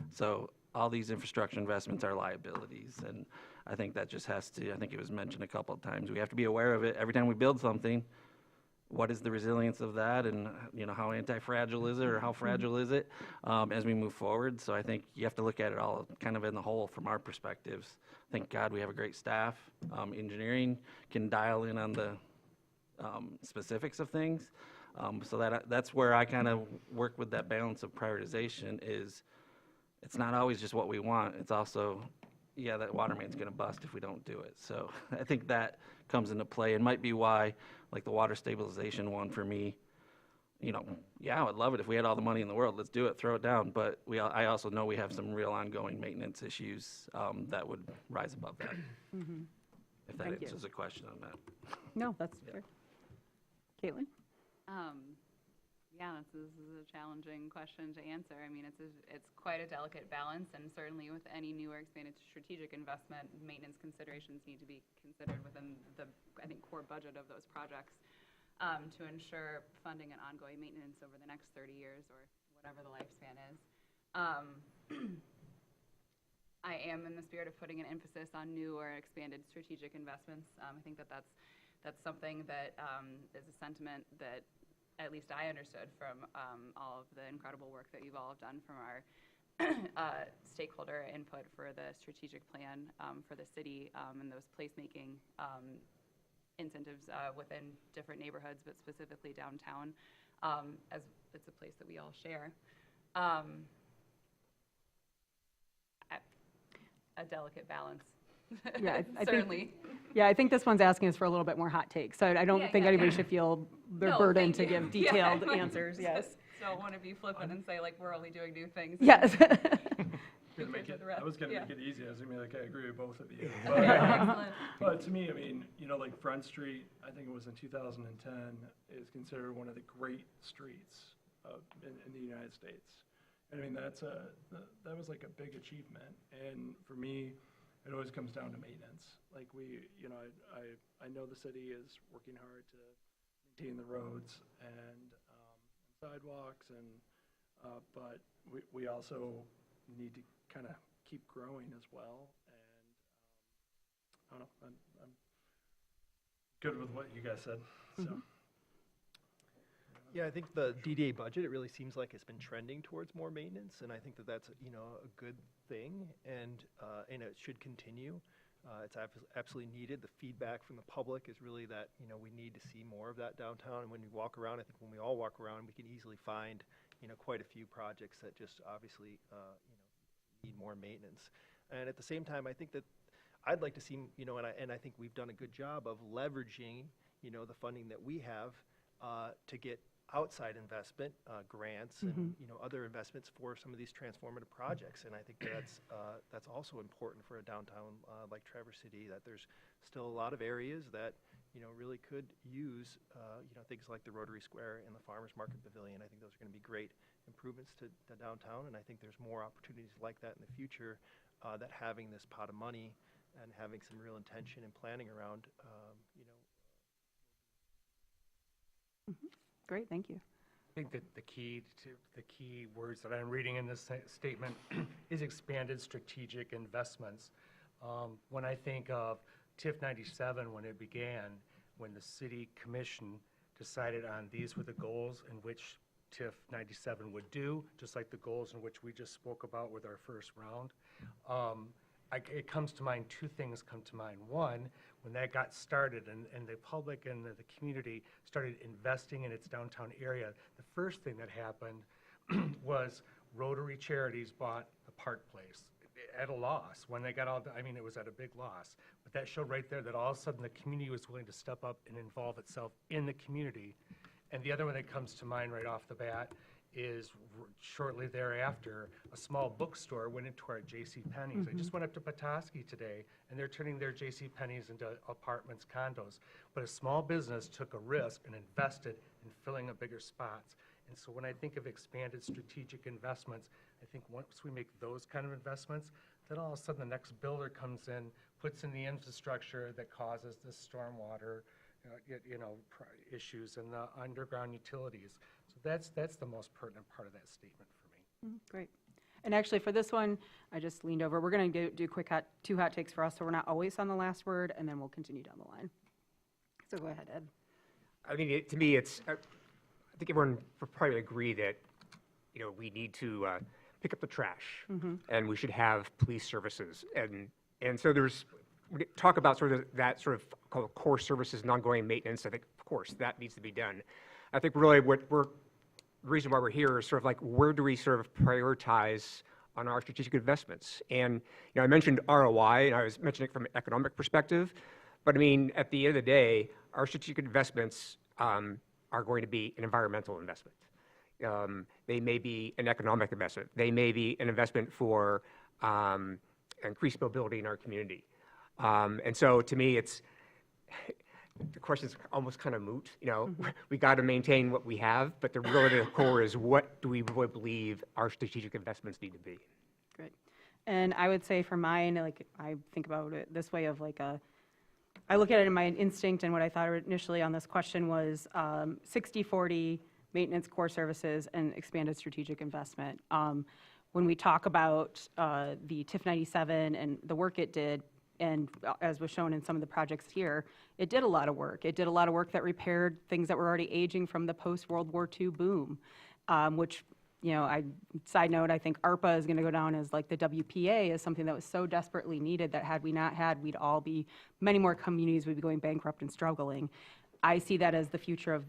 So all these infrastructure investments are liabilities, and I think that just has to, I think it was mentioned a couple of times, we have to be aware of it. Every time we build something, what is the resilience of that, and how anti-fragile is it, or how fragile is it as we move forward? So I think you have to look at it all kind of in the whole from our perspectives. Thank God we have a great staff. Engineering can dial in on the specifics of things. So that's where I kind of work with that balance of prioritization. Is it's not always just what we want. It's also, yeah, that water main's going to bust if we don't do it. So I think that comes into play, and might be why, like the water stabilization one for me, yeah, I would love it if we had all the money in the world. Let's do it, throw it down. But I also know we have some real ongoing maintenance issues that would rise above that. If that Thank you. answers the question on that. No, that's fair. Caitlin? Yeah, this is a challenging question to answer. I mean, it's quite a delicate balance, and certainly with any new or expanded strategic investment, maintenance considerations need to be considered within the, I think, core budget of those projects to ensure funding and ongoing maintenance over the next 30 years or whatever the lifespan is. I am in the spirit of putting an emphasis on new or expanded strategic investments. I think that's something that is a sentiment that at least I understood from all of the incredible work that you've all have done from our stakeholder input for the strategic plan for the city and those placemaking incentives within different neighborhoods, but specifically downtown, as it's a place that we all share. A delicate balance. Yeah, I Certainly. I think this one's asking us for a little bit more hot takes. So I don't think anybody yeah. should feel their No, burden thank to you. give Yeah, detailed I answers. Yes. Don't want to be flippant and say like we're only doing new things. Yes. Who cares what the rest- I was gonna yeah. make it easy. I was gonna be like, I agree with both of you. Okay, excellent. But to me, I mean, like Front Street, I think it was in 2010, is considered one of the great streets in the United States. And I mean, that was like a big achievement. And for me, it always comes down to maintenance. Like I know the city is working hard to maintain the roads and sidewalks, but we also need to kind of keep growing as well. And I don't know, I'm good with what you guys said. So. Yeah, I think the DDA budget, it really seems like it's been trending towards more maintenance, and I think that that's, a good thing, and it should continue. It's absolutely needed. The feedback from the public is really that, we need to see more of that downtown, and when you walk around, I think when we all walk around, we can easily find, quite a few projects that just obviously, need more maintenance. And at the same time, I think that I'd like to see, and I think we've done a good job of leveraging, the funding that we have to get outside investment, grants, and other investments for some of these transformative projects. And I think that's also important for a downtown like Traverse City, that there's still a lot of areas that really could use things like the Rotary Square and the Farmers Market Pavilion. I think those are going to be great improvements to downtown, and I think there's more opportunities like that in the future. That having this pot of money and having some real intention and planning around, Great, thank you. I think that the key words that I'm reading in this statement is expanded strategic investments. When I think of TIF 97, when it began, when the city commission decided on these were the goals in which TIF 97 would do, just like the goals in which we just spoke about with our first round. It comes to mind, two things come to mind. One, when that got started and the public and the community started investing in its downtown area, the first thing that happened was Rotary Charities bought the Park Place at a loss. When they got all, I mean, it was at a big loss. But that showed right there that all of a sudden the community was willing to step up and involve itself in the community. And the other one that comes to mind right off the bat is shortly thereafter, a small bookstore went into our J.C. Penney's. I just went up to Petoskey today, and they're turning their J.C. Penney's into apartments, condos. But a small business took a risk and invested in filling a bigger spots. And so when I think of expanded strategic investments, I think once we make those kind of investments, then all of a sudden the next builder comes in, puts in the infrastructure that causes the stormwater, issues and the underground utilities. So that's the most pertinent part of that statement for me. Great. And actually, for this one, I just leaned over. We're going to do two hot takes for us, so we're not always on the last word, and then we'll continue down the line. So go ahead, Ed. I mean, to me, it's, I think everyone would probably agree that, we need to pick up the trash, and we should have police services. And so we talk about sort of that sort of called core services and ongoing maintenance. I think, of course, that needs to be done. I think really the reason why we're here is sort of like, where do we sort of prioritize on our strategic investments? And, I mentioned ROI, and I was mentioning it from an economic perspective, but I mean, at the end of the day, our strategic investments are going to be an environmental investment. They may be an economic investment. They may be an investment for increased mobility in our community. And so to me, the question's almost kind of moot. We got to maintain what we have, but really the core is, what do we really believe our strategic investments need to be? Great. And I would say for mine, I think about it this way of I look at it in my instinct, and what I thought initially on this question was 60-40 maintenance, core services, and expanded strategic investment. When we talk about the TIF 97 and the work it did, and as was shown in some of the projects here, it did a lot of work. It did a lot of work that repaired things that were already aging from the post-World War II boom, which, side note, I think ARPA is going to go down as the WPA is something that was so desperately needed that had we not had, many more communities would be going bankrupt and struggling. I see that as the future of,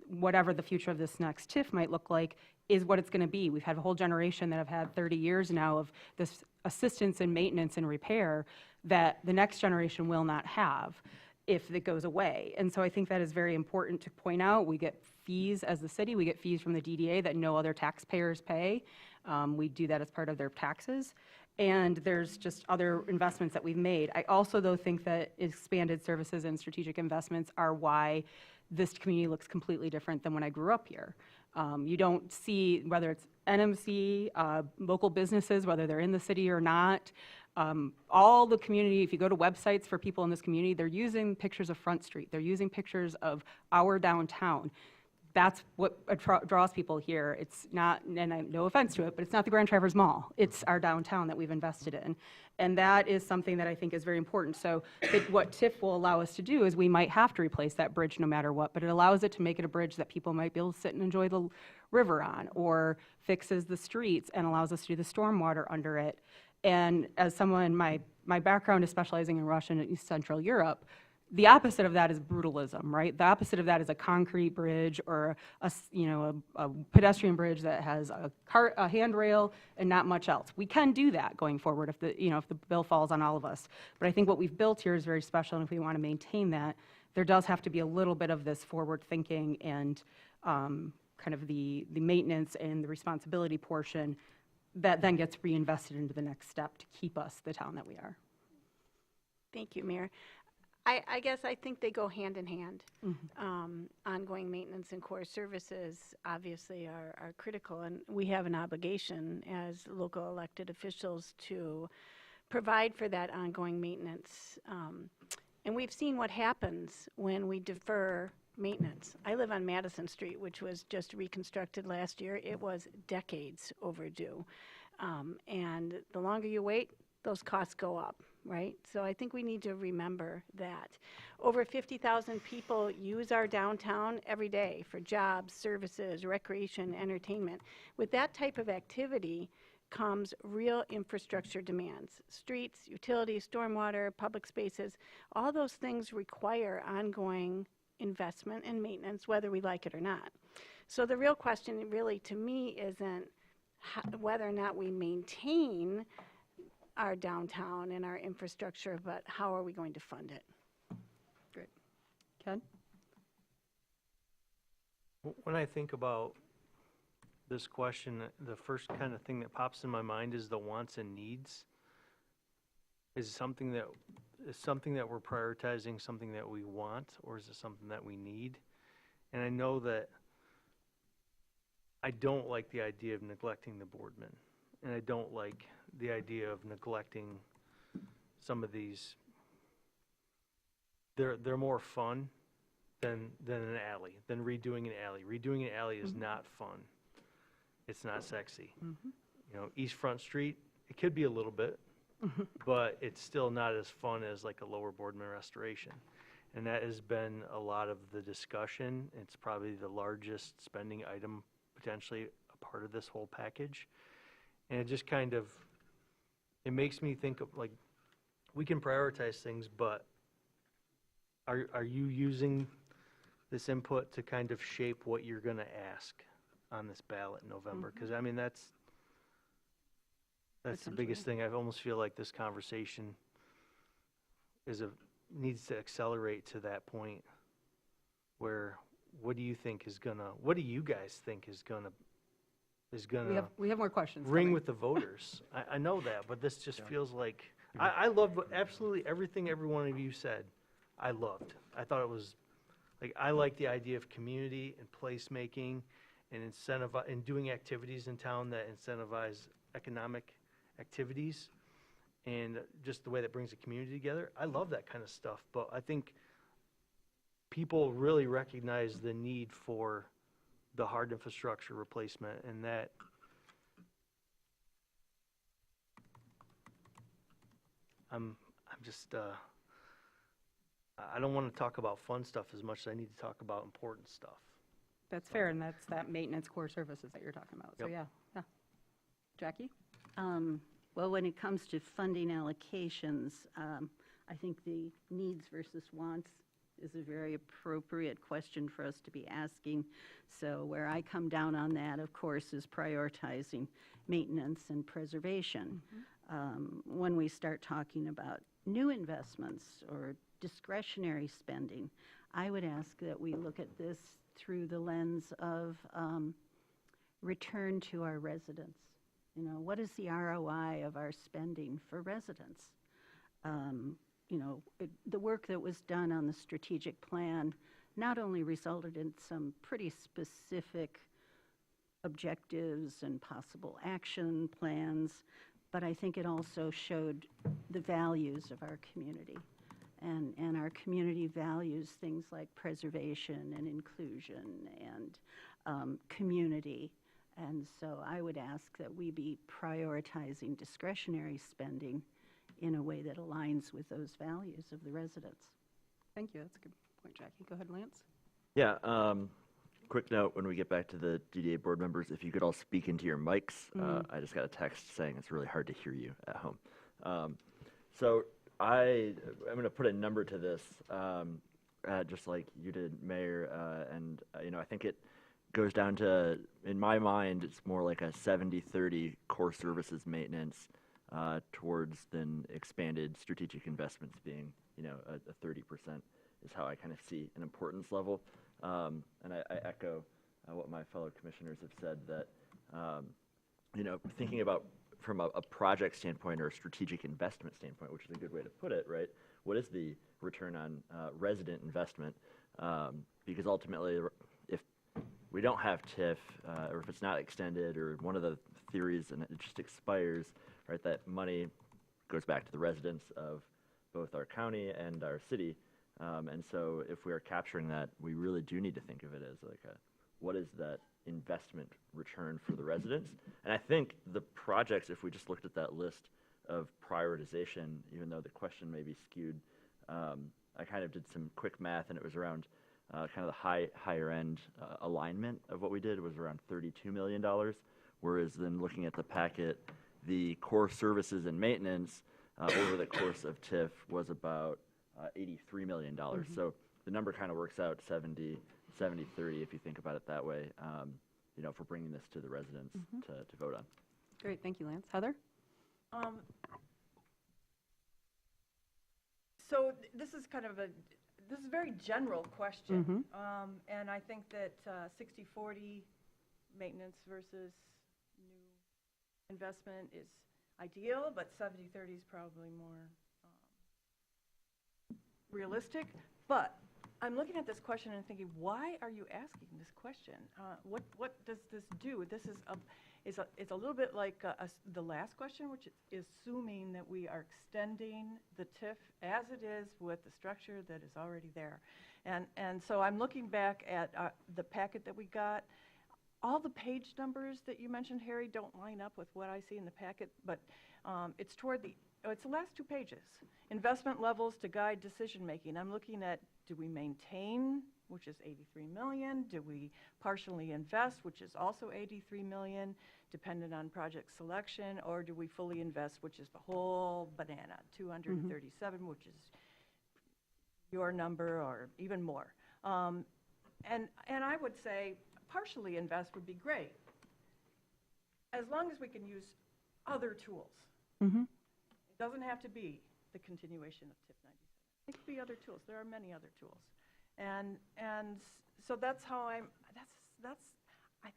whatever the future of this next TIF might look like, is what it's going to be. We've had a whole generation that have had 30 years now of this assistance and maintenance and repair that the next generation will not have if it goes away. And so I think that is very important to point out. We get fees as the city. We get fees from the DDA that no other taxpayers pay. We do that as part of their taxes. And there's just other investments that we've made. I also, though, think that expanded services and strategic investments are why this community looks completely different than when I grew up here. You don't see, whether it's NMC, local businesses, whether they're in the city or not, all the community, if you go to websites for people in this community, they're using pictures of Front Street. They're using pictures of our downtown. That's what draws people here. It's not, and no offense to it, but it's not the Grand Traverse Mall. It's our downtown that we've invested in. And that is something that I think is very important. So what TIF will allow us to do is we might have to replace that bridge no matter what, but it allows it to make it a bridge that people might be able to sit and enjoy the river on, or fixes the streets and allows us to do the stormwater under it. And as someone, my background is specializing in Russian and East Central Europe, the opposite of that is brutalism, right? The opposite of that is a concrete bridge or a pedestrian bridge that has a handrail and not much else. We can do that going forward if the bill falls on all of us. But I think what we've built here is very special, and if we want to maintain that, there does have to be a little bit of this forward thinking and kind of the maintenance and the responsibility portion that then gets reinvested into the next step to keep us the town that we are. Thank you, Mayor. I guess I think they go hand in hand. Ongoing maintenance and core services obviously are critical, and we have an obligation as local elected officials to provide for that ongoing maintenance. And we've seen what happens when we defer maintenance. I live on Madison Street, which was just reconstructed last year. It was decades overdue. And the longer you wait, those costs go up, right? So I think we need to remember that. Over 50,000 people use our downtown every day for jobs, services, recreation, entertainment. With that type of activity comes real infrastructure demands. Streets, utilities, stormwater, public spaces, all those things require ongoing investment and maintenance, whether we like it or not. So the real question really to me isn't whether or not we maintain our downtown and our infrastructure, but how are we going to fund it? Great. Ken? When I think about this question, the first kind of thing that pops in my mind is the wants and needs. Is something that we're prioritizing something that we want, or is it something that we need? And I know that I don't like the idea of neglecting the boardmen, and I don't like the idea of neglecting some of these. They're more fun than an alley, than redoing an alley. Redoing an alley is not fun. It's not sexy. You know, East Front Street, it could be a little bit, but it's still not as fun as like a lower Boardman restoration. And that has been a lot of the discussion. It's probably the largest spending item, potentially a part of this whole package. And it just kind of, it makes me think of like, we can prioritize things, but are you using this input to kind of shape what you're gonna ask on this ballot in November? Because I mean, that's the biggest thing. I almost feel like this conversation needs to accelerate to that point where what do you guys think is gonna We have more questions. ring coming. with the voters? I know that, but this just feels like, I loved absolutely everything every one of you said. I loved. I thought it was, like, I like the idea of community and placemaking and and doing activities in town that incentivize economic activities and just the way that brings the community together. I love that kind of stuff, but I think people really recognize the need for the hard infrastructure replacement, and that I'm just I don't want to talk about fun stuff as much as I need to talk about important stuff. That's fair, and that's that maintenance core services that you're talking about. So, Yep. yeah. Jackie? Well, when it comes to funding allocations, I think the needs versus wants is a very appropriate question for us to be asking. So where I come down on that, of course, is prioritizing maintenance and preservation. When we start talking about new investments or discretionary spending, I would ask that we look at this through the lens of return to our residents. You know, what is the ROI of our spending for residents? You know, the work that was done on the strategic plan not only resulted in some pretty specific objectives and possible action plans, but I think it also showed the values of our community. And our community values things like preservation and inclusion and community. And so I would ask that we be prioritizing discretionary spending in a way that aligns with those values of the residents. Thank you. That's a good point, Jackie. Go ahead, Lance. Yeah, quick note, when we get back to the DDA board members, if you could all speak into your mics. I just got a text saying it's really hard to hear you at home. So I'm going to put a number to this, just like you did, Mayor, and you know, I think it goes down to, in my mind, it's more like a 70-30 core services maintenance towards then expanded strategic investments being, you know, a 30% is how I kind of see an importance level. And I echo what my fellow commissioners have said, that, you know, thinking about from a project standpoint or a strategic investment standpoint, which is a good way to put it, right? What is the return on resident investment? Because ultimately, if we don't have TIF, or if it's not extended, or one of the theories and it just expires, right, that money goes back to the residents of both our county and our city. And so if we are capturing that, we really do need to think of it as like what is that investment return for the residents? And I think the projects, if we just looked at that list of prioritization, even though the question may be skewed, I kind of did some quick math, and it was around kind of the higher end alignment of what we did was around $32 million, whereas then looking at the packet, the core services and maintenance over the course of TIF was about $83 million. So the number kind of works out 70-30 if you think about it that way. for bringing this to the residents to vote on. Great, thank you, Lance. Heather? So this is kind of this is a very general question. And I think that 60/40 maintenance versus new investment is ideal, but 70/30 is probably more realistic. But I'm looking at this question and thinking, why are you asking this question? What does this do? This is it's a little bit like the last question, which is assuming that we are extending the TIF as it is with the structure that is already there. And so I'm looking back at the packet that we got. All the page numbers that you mentioned, Harry, don't line up with what I see in the packet, but it's toward it's the last 2 pages. Investment levels to guide decision-making. I'm looking at, do we maintain, which is 83 million? Do we partially invest, which is also 83 million, dependent on project selection? Or do we fully invest, which is the whole banana, 237, which is your number or even more? And I would say partially invest would be great, as long as we can use other tools. It doesn't have to be the continuation of TIF 97. It could be other tools. There are many other tools. And so that's how I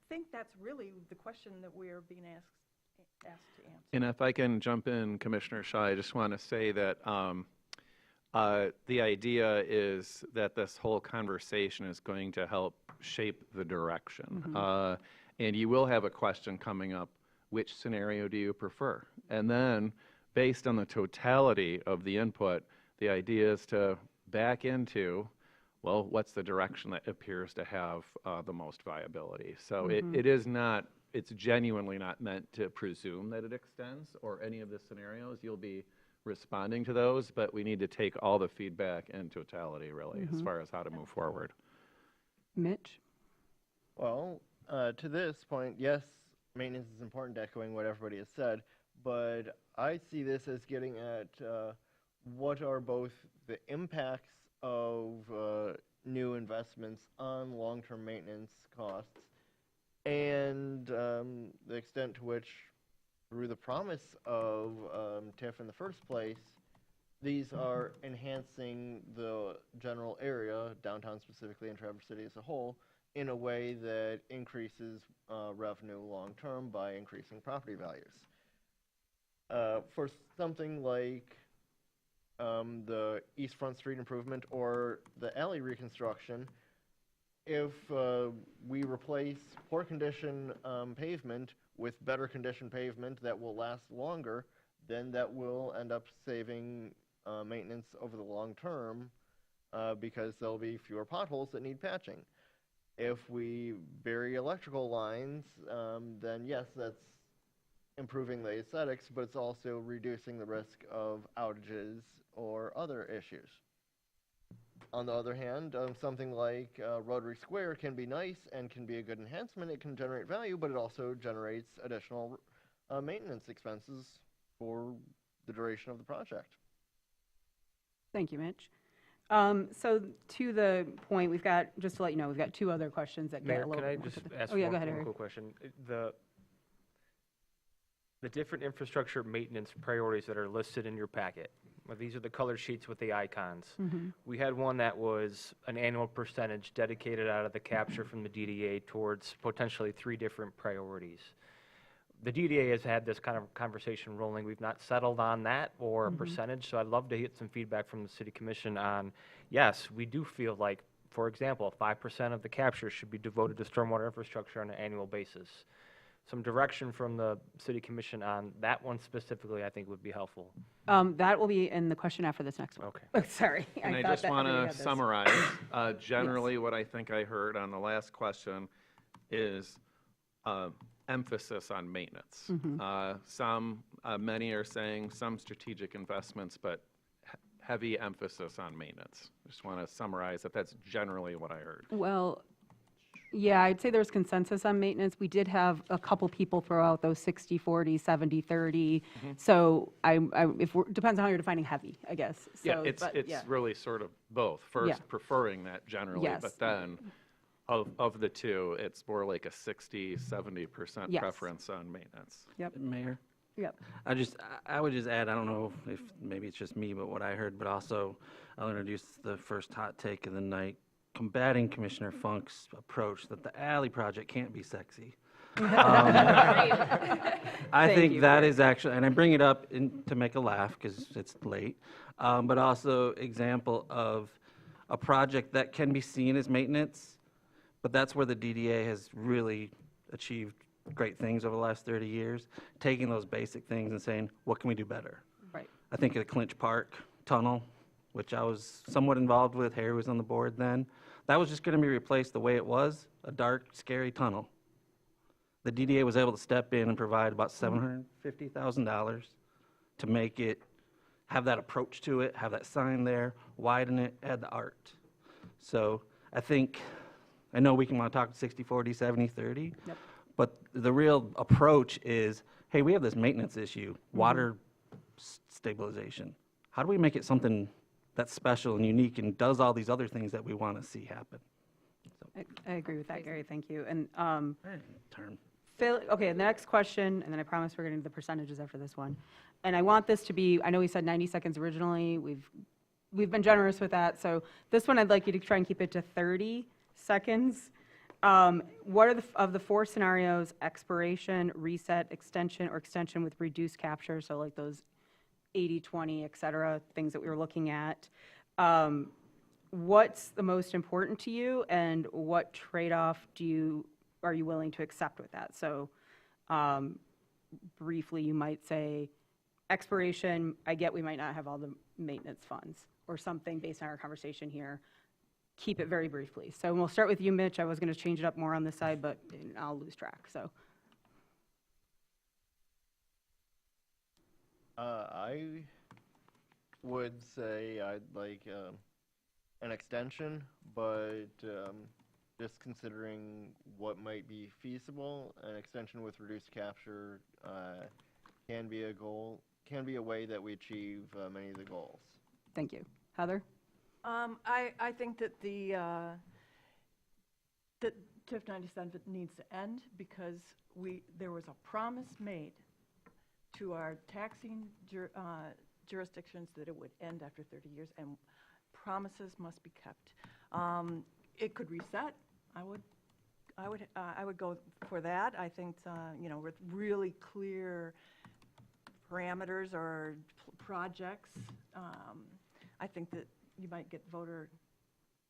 think that's really the question that we are being asked to answer. And if I can jump in, Commissioner Shaw, I just want to say that the idea is that this whole conversation is going to help shape the direction. And you will have a question coming up, which scenario do you prefer? And then, based on the totality of the input, the idea is to back into, well, what's the direction that appears to have the most viability? So it is not, it's genuinely not meant to presume that it extends or any of the scenarios. You'll be responding to those, but we need to take all the feedback in totality, really, as far as how to move forward. Mitch? Well, to this point, yes, maintenance is important, echoing what everybody has said, but I see this as getting at what are both the impacts of new investments on long-term maintenance costs and the extent to which, through the promise of TIF in the first place, these are enhancing the general area, downtown specifically and Traverse City as a whole, in a way that increases revenue long-term by increasing property values. For something like the East Front Street improvement or the alley reconstruction, if we replace poor condition pavement with better condition pavement that will last longer, then that will end up saving maintenance over the long term because there'll be fewer potholes that need patching. If we bury electrical lines, then yes, that's improving the aesthetics, but it's also reducing the risk of outages or other issues. On the other hand, something like Rotary Square can be nice and can be a good enhancement. It can generate value, but it also generates additional maintenance expenses for the duration of the project. Thank you, Mitch. So to the point, we've got, just to let you know, we've got 2 other questions that get Mayor, a little can I bit more just to the- ask Oh, yeah, one go ahead, Harry. quick question? The different infrastructure maintenance priorities that are listed in your packet, well, these are the color sheets with the icons. We had one that was an annual percentage dedicated out of the capture from the DDA towards potentially 3 different priorities. The DDA has had this kind of conversation rolling. We've not settled on that or a percentage, so I'd love to get some feedback from the City Commission on, yes, we do feel like, for example, 5% of the capture should be devoted to stormwater infrastructure on an annual basis. Some direction from the City Commission on that one specifically, I think, would be helpful. That will be in the question after this next one. Okay. Oh, sorry. And I thought just that want everybody to had this. summarize, generally what I think I heard on the last question is emphasis on maintenance. Many are saying some strategic investments, but heavy emphasis on maintenance. Just want to summarize that that's generally what I heard. Well, yeah, I'd say there's consensus on maintenance. We did have a couple people throw out those 60/40, 70/30. So depends on how you're defining heavy, I guess. So, Yeah, it's but, yeah. really sort of both. First, Yeah. preferring that generally, Yes. but then of the two, it's more like a 60-70% Yes. preference on maintenance. Yep, Mayor? yep. I would just add, I don't know if maybe it's just me, but what I heard, but also I'll introduce the first hot take of the night, combating Commissioner Funk's approach that the alley project can't be sexy. I Thank think you, that Barry. is actually, and I bring it up to make a laugh because it's late, but also example of a project that can be seen as maintenance, but that's where the DDA has really achieved great things over the last 30 years, taking those basic things and saying, what can we do better? Right. I think the Clinch Park tunnel, which I was somewhat involved with, Harry was on the board then, that was just going to be replaced the way it was, a dark, scary tunnel. The DDA was able to step in and provide about $750,000 to make it, have that approach to it, have that sign there, widen it, add the art. So I think, I know we can want to talk 60-40, 70-30, Yep. but the real approach is, hey, we have this maintenance issue, water stabilization. How do we make it something that's special and unique and does all these other things that we want to see happen? I agree with that, Gary, thank you. And Turn. okay, the next question, and then I promise we're getting to the percentages after this one. And I want this to be, I know we said 90 seconds originally, we've been generous with that, so this one I'd like you to try and keep it to 30 seconds. What are of the four scenarios, expiration, reset, extension, or extension with reduced capture, so like those 80-20, et cetera, things that we were looking at, what's the most important to you, and what trade-off are you willing to accept with that? So briefly, you might say, expiration, I get we might not have all the maintenance funds, or something based on our conversation here. Keep it very briefly. So we'll start with you, Mitch. I was going to change it up more on this side, but I'll lose track, so. I would say I'd like an extension, but just considering what might be feasible, an extension with reduced capture can be a goal, can be a way that we achieve many of the goals. Thank you. Heather? I think that that TIF 97 needs to end because there was a promise made to our taxing jurisdictions that it would end after 30 years, and promises must be kept. It could reset. I would go for that. I think with really clear parameters or projects, I think that you might get voter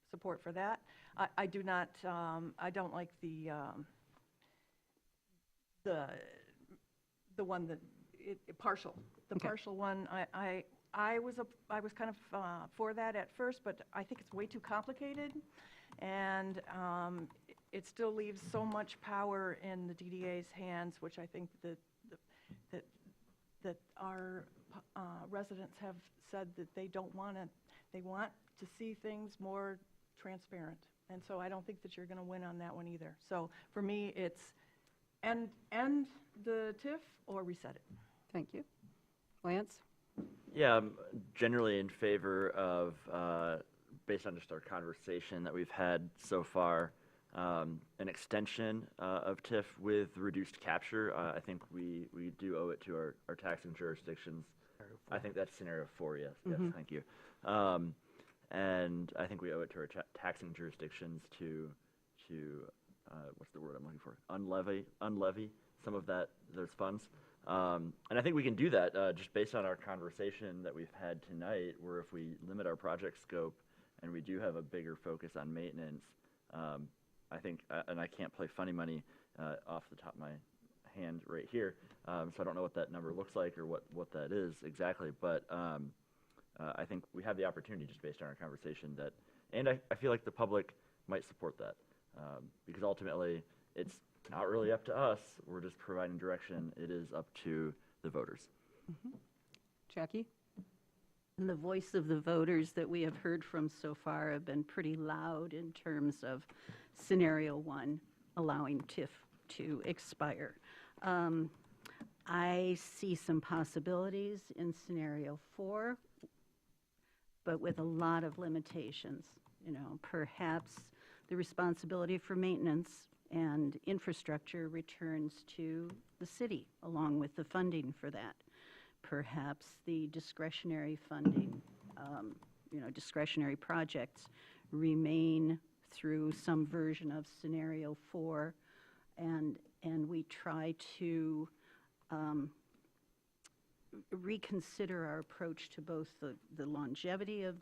support for that. I do not. I don't like the one that partial. The Okay. partial one. I was kind of for that at first, but I think it's way too complicated, and it still leaves so much power in the DDA's hands, which I think that our residents have said that they don't want to. They want to see things more transparent, and so I don't think that you're going to win on that one either. So for me, it's end the TIF or reset it. Thank you. Lance? Yeah, I'm generally in favor of, based on just our conversation that we've had so far, an extension of TIF with reduced capture. I think we do owe it to our taxing jurisdictions. I think that's scenario 4, yes. Yes, thank you. And I think we owe it to our taxing jurisdictions to what's the word I'm looking for? Unlevy some of those funds. And I think we can do that just based on our conversation that we've had tonight, where if we limit our project scope and we do have a bigger focus on maintenance, I think, and I can't play funny money off the top of my hand right here, so I don't know what that number looks like or what that is exactly, but I think we have the opportunity just based on our conversation and I feel like the public might support that because ultimately it's not really up to us. We're just providing direction. It is up to the voters. Jackie? And the voice of the voters that we have heard from so far have been pretty loud in terms of scenario 1, allowing TIF to expire. I see some possibilities in scenario 4, but with a lot of limitations. Perhaps the responsibility for maintenance and infrastructure returns to the city, along with the funding for that. Perhaps the discretionary funding, discretionary projects remain through some version of scenario 4, and we try to reconsider our approach to both the longevity of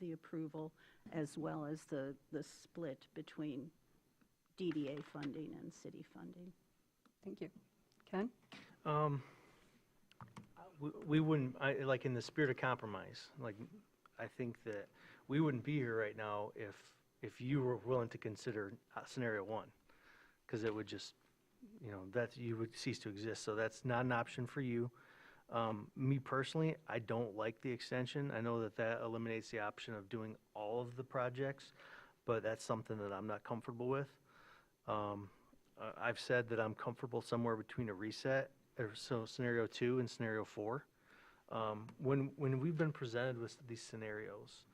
the approval as well as the split between DDA funding and city funding. Thank you. Ken? We wouldn't, like in the spirit of compromise, like, I think that we wouldn't be here right now if you were willing to consider scenario 1, because it would just, that you would cease to exist. So that's not an option for you. Me personally, I don't like the extension. I know that eliminates the option of doing all of the projects, but that's something that I'm not comfortable with. I've said that I'm comfortable somewhere between a reset, so scenario 2 and scenario 4. When we've been presented with these scenarios,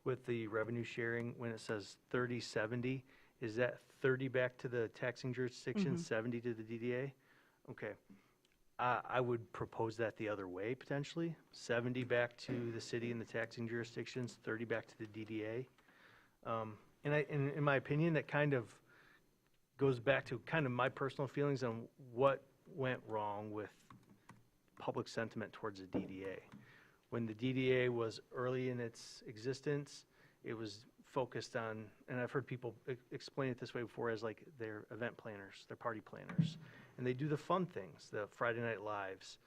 with the revenue sharing, when it says 30/70, is that 30 back to the taxing jurisdiction, 70 to the DDA? Okay. I would propose that the other way, potentially. 70 back to the city and the taxing jurisdictions, 30 back to the DDA. And in my opinion, that kind of goes back to kind of my personal feelings on what went wrong with public sentiment towards the DDA. When the DDA was early in its existence, it was focused on, and I've heard people explain it this way before, as like their event planners, their party planners. And they do the fun things, the Friday Night Lives,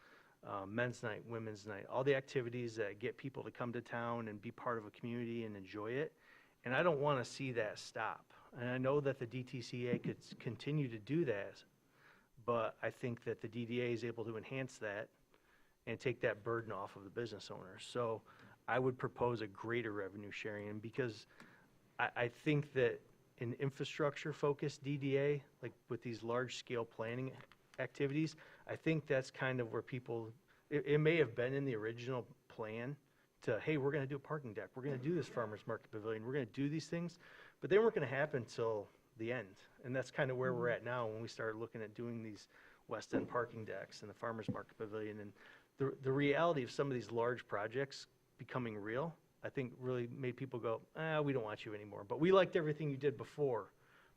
men's night, women's night, all the activities that get people to come to town and be part of a community and enjoy it. And I don't want to see that stop. And I know that the DTCA could continue to do that, but I think that the DDA is able to enhance that and take that burden off of the business owners. So I would propose a greater revenue sharing, and because I think that an infrastructure-focused DDA, like with these large-scale planning activities, I think that's kind of where people, it may have been in the original plan to, hey, we're going to do a parking deck, we're going to do this farmer's market pavilion, we're going to do these things, but they weren't going to happen until the end. And that's kind of where we're at now when we start looking at doing these West End parking decks and the farmer's market pavilion. And the reality of some of these large projects becoming real, I think really made people go, we don't want you anymore. But we liked everything you did before,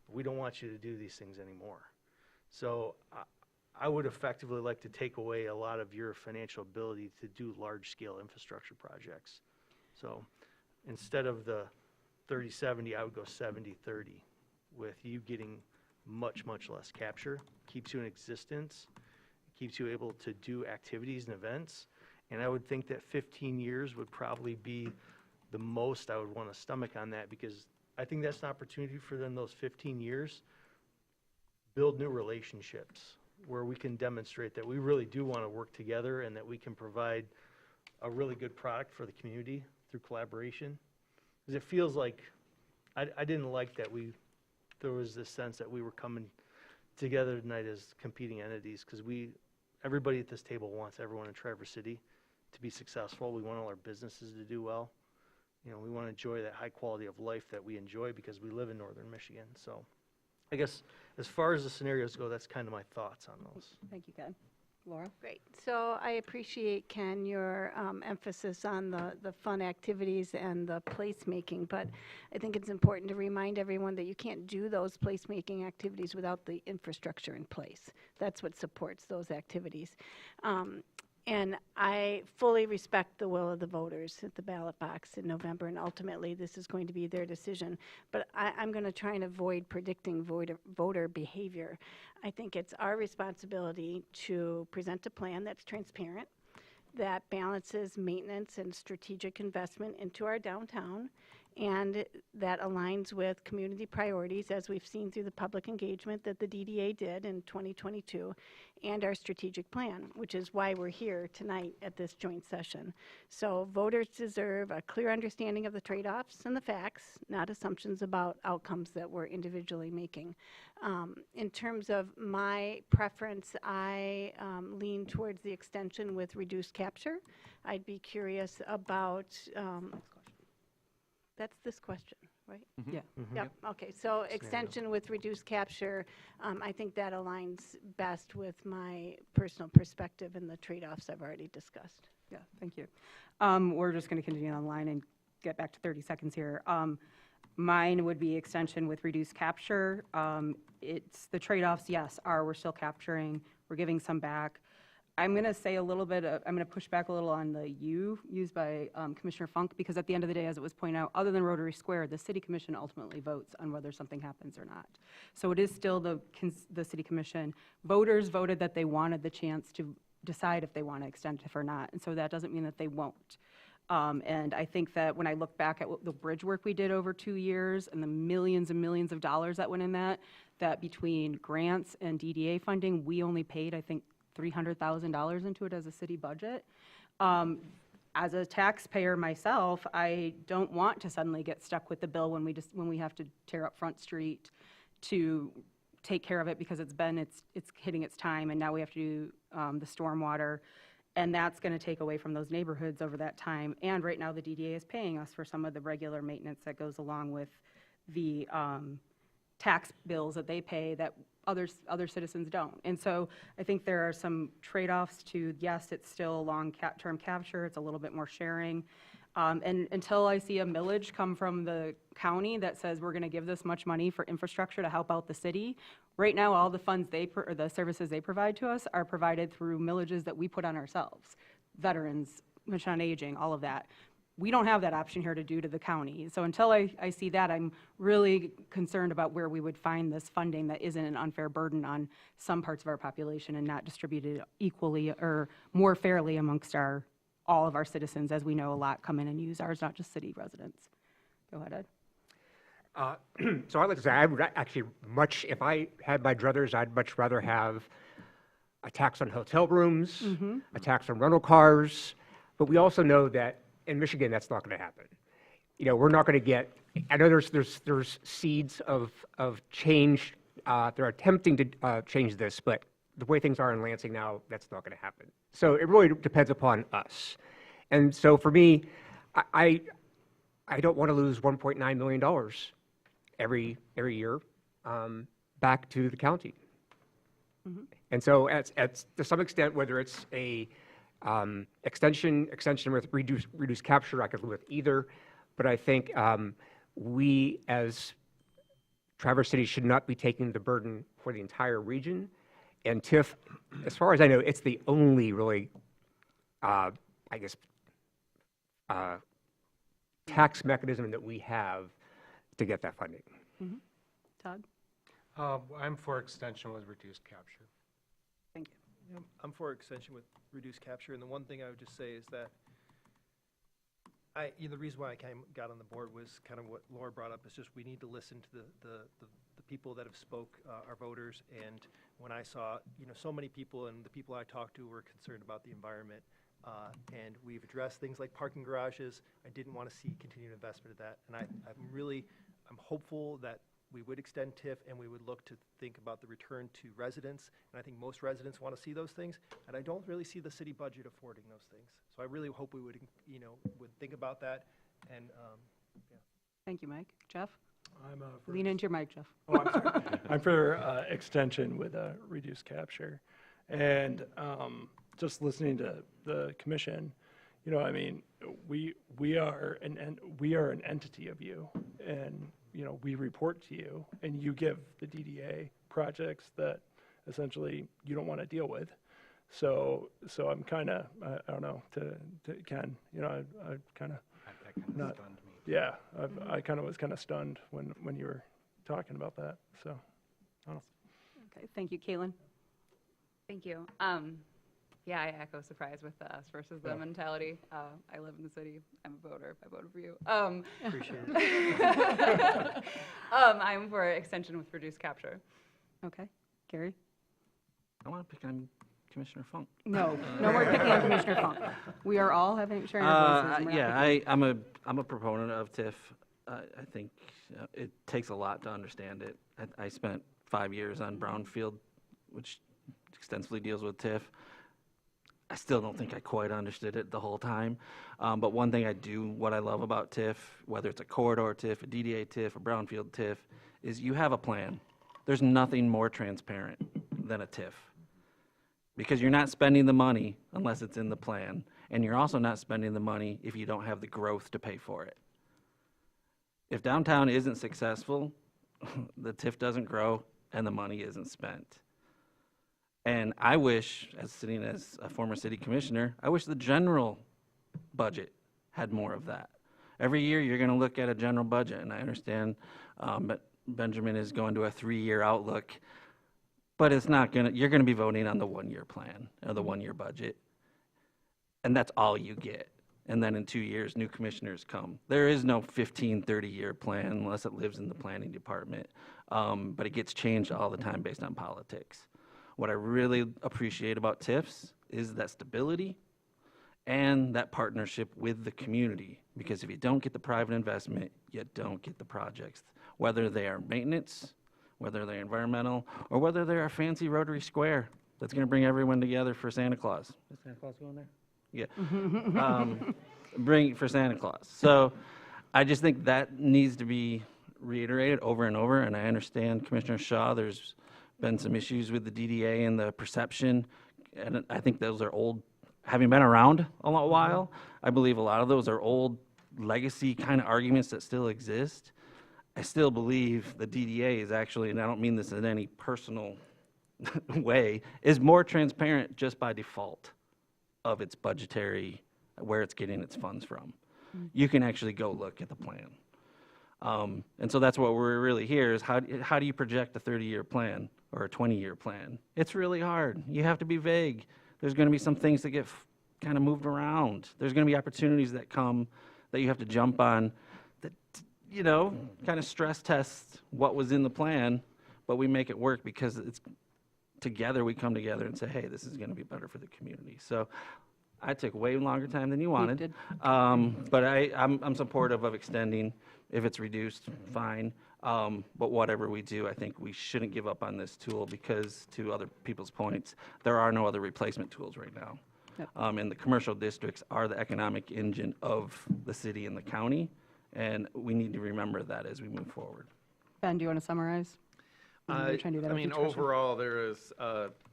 but we don't want you to do these things anymore. So I would effectively like to take away a lot of your financial ability to do large-scale infrastructure projects. So instead of the 30/70, I would go 70/30, with you getting much, much less capture, keeps you in existence, keeps you able to do activities and events. And I would think that 15 years would probably be the most I would want to stomach on that, because I think that's an opportunity for them, those 15 years, build new relationships where we can demonstrate that we really do want to work together and that we can provide a really good product for the community through collaboration. Because it feels like, I didn't like that there was this sense that we were coming together tonight as competing entities, because everybody at this table wants everyone in Traverse City to be successful. We want all our businesses to do well. We want to enjoy that high quality of life that we enjoy because we live in northern Michigan. So I guess as far as the scenarios go, that's kind of my thoughts on those. Thank you, Ken. Laura? Great. So I appreciate, Ken, your emphasis on the fun activities and the placemaking, but I think it's important to remind everyone that you can't do those placemaking activities without the infrastructure in place. That's what supports those activities. And I fully respect the will of the voters at the ballot box in November, and ultimately this is going to be their decision. But I'm going to try and avoid predicting voter behavior. I think it's our responsibility to present a plan that's transparent, that balances maintenance and strategic investment into our downtown, and that aligns with community priorities, as we've seen through the public engagement that the DDA did in 2022, and our strategic plan, which is why we're here tonight at this joint session. So voters deserve a clear understanding of the trade-offs and the facts, not assumptions about outcomes that we're individually making. In terms of my preference, I lean towards the extension with reduced capture. I'd be curious about, that's this question. right? Yeah. Yep, okay, so extension with reduced capture, I think that aligns best with my personal perspective and the trade-offs I've already discussed. Yeah, thank you. We're just going to continue online and get back to 30 seconds here. Mine would be extension with reduced capture. It's the trade-offs, yes, we're still capturing, we're giving some back. I'm going to say a little bit, I'm going to push back a little on the "you" used by Commissioner Funk, because at the end of the day, as it was pointed out, other than Rotary Square, the city commission ultimately votes on whether something happens or not. So it is still the city commission. Voters voted that they wanted the chance to decide if they want to extend it or not, and so that doesn't mean that they won't. And I think that when I look back at the bridge work we did over 2 years and the millions and millions of dollars that went in that between grants and DDA funding, we only paid, I think, $300,000 into it as a city budget. As a taxpayer myself, I don't want to suddenly get stuck with the bill when we have to tear up Front Street to take care of it because it's hitting its time, and now we have to do the stormwater, and that's going to take away from those neighborhoods over that time. And right now, the DDA is paying us for some of the regular maintenance that goes along with the tax bills that they pay that other citizens don't. And so I think there are some trade-offs to, yes, it's still long-term capture, it's a little bit more sharing. And until I see a millage come from the county that says we're going to give this much money for infrastructure to help out the city, right now all the funds or the services they provide to us are provided through millages that we put on ourselves. Veterans, Commission on Aging, all of that. We don't have that option here to do to the county. So until I see that, I'm really concerned about where we would find this funding that isn't an unfair burden on some parts of our population and not distributed equally or more fairly amongst all of our citizens, as we know a lot come in and use ours, not just city residents. Go ahead, Ed. So I'd like to say, I would actually if I had my druthers, I'd much rather have a tax on hotel rooms, a tax on rental cars, but we also know that in Michigan, that's not going to happen. You know, we're not going to get, I know there's seeds of change. They're attempting to change this, but the way things are in Lansing now, that's not going to happen. So it really depends upon us. And so for me, I don't want to lose $1.9 million every year back to the county. And so to some extent, whether it's a extension with reduced capture, I could live with either, but I think we as Traverse City should not be taking the burden for the entire region. And TIF, as far as I know, it's the only really, tax mechanism that we have to get that funding. Todd? I'm for extension with reduced capture. Thank you. Yeah, I'm for extension with reduced capture, and the one thing I would just say is that the reason why I got on the board was kind of what Laura brought up, is just we need to listen to the people that have spoke, our voters, and when I saw, so many people, and the people I talked to were concerned about the environment, and we've addressed things like parking garages. I didn't want to see continued investment of that, and I'm hopeful that we would extend TIF and we would look to think about the return to residents. And I think most residents want to see those things. And I don't really see the city budget affording those things. So I really hope we would, would think about that. And yeah. Thank you, Mike. Jeff? I'm Lean into your mic, Jeff. Oh, I'm sorry. I'm for extension with a reduced capture. And just listening to the commission, we are an entity of you, and we report to you, and you give the DDA projects that essentially you don't want to deal with. So I'm kind of, I don't know, to Ken, I kind of. That kind of stunned me. Yeah, I kind of was kind of stunned when you were talking about that. So, I don't know. Okay, thank you, Caitlin. Thank you. Yeah, I echo surprise with the us versus them mentality. I live in the city. I'm a voter. I voted for you. Appreciate it. I'm for extension with reduced capture. Okay, Gary? I want to pick on Commissioner Funk. No, no more picking on Commissioner Funk. We are all sharing our voices. Yeah, I'm a proponent of TIF. I think it takes a lot to understand it. I spent 5 years on Brownfield, which extensively deals with TIF. I still don't think I quite understood it the whole time. But one thing what I love about TIF, whether it's a corridor TIF, a DDA TIF, a brownfield TIF, is you have a plan. There's nothing more transparent than a TIF. Because you're not spending the money unless it's in the plan. And you're also not spending the money if you don't have the growth to pay for it. If downtown isn't successful, the TIF doesn't grow and the money isn't spent. And I wish, as sitting as a former city commissioner, I wish the general budget had more of that. Every year you're going to look at a general budget, and I understand but Benjamin is going to a 3-year outlook, but it's not going to, you're going to be voting on the 1-year plan or the 1-year budget, and that's all you get. And then in 2 years, new commissioners come. There is no 15, 30-year plan unless it lives in the planning department, but it gets changed all the time based on politics. What I really appreciate about TIFs is that stability and that partnership with the community. Because if you don't get the private investment, you don't get the projects. Whether they are maintenance, whether they're environmental, or whether they're a fancy Rotary Square that's going to bring everyone together for Santa Claus. Is Santa Claus going there? Yeah. Bring for Santa Claus. So I just think that needs to be reiterated over and over. And I understand, Commissioner Shaw, there's been some issues with the DDA and the perception, and I think those are old, having been around a while, I believe a lot of those are old legacy kind of arguments that still exist. I still believe the DDA is actually, and I don't mean this in any personal way, is more transparent just by default of its budgetary, where it's getting its funds from. You can actually go look at the plan. And so that's what we're really here is how do you project a 30-year plan or a 20-year plan? It's really hard. You have to be vague. There's going to be some things that get kind of moved around. There's going to be opportunities that come that you have to jump on that, you know, kind of stress test what was in the plan, but we make it work because it's together we come together and say, hey, this is going to be better for the community. So I took way longer time than you wanted. did. But I'm supportive of extending. If it's reduced, fine. But whatever we do, I think we shouldn't give up on this tool because, to other people's points, there are no other replacement tools right now. Yep. And the commercial districts are the economic engine of the city and the county, and we need to remember that as we move forward. Ben, do you want to summarize? You're trying to do that I with mean, each question. overall, there is,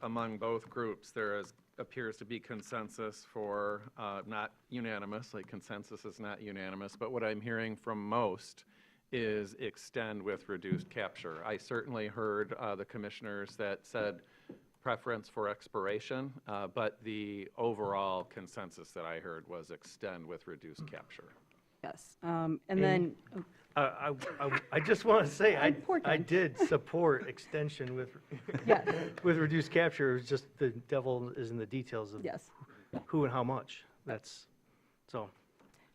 among both groups, appears to be consensus for, not unanimous, like consensus is not unanimous, but what I'm hearing from most is extend with reduced capture. I certainly heard the commissioners that said preference for expiration, but the overall consensus that I heard was extend with reduced capture. Yes. And then, I just want to say, Poor I Ken. did support extension with, yes, with reduced capture. It was just the devil is in the details of yes. who and how much. That's, so.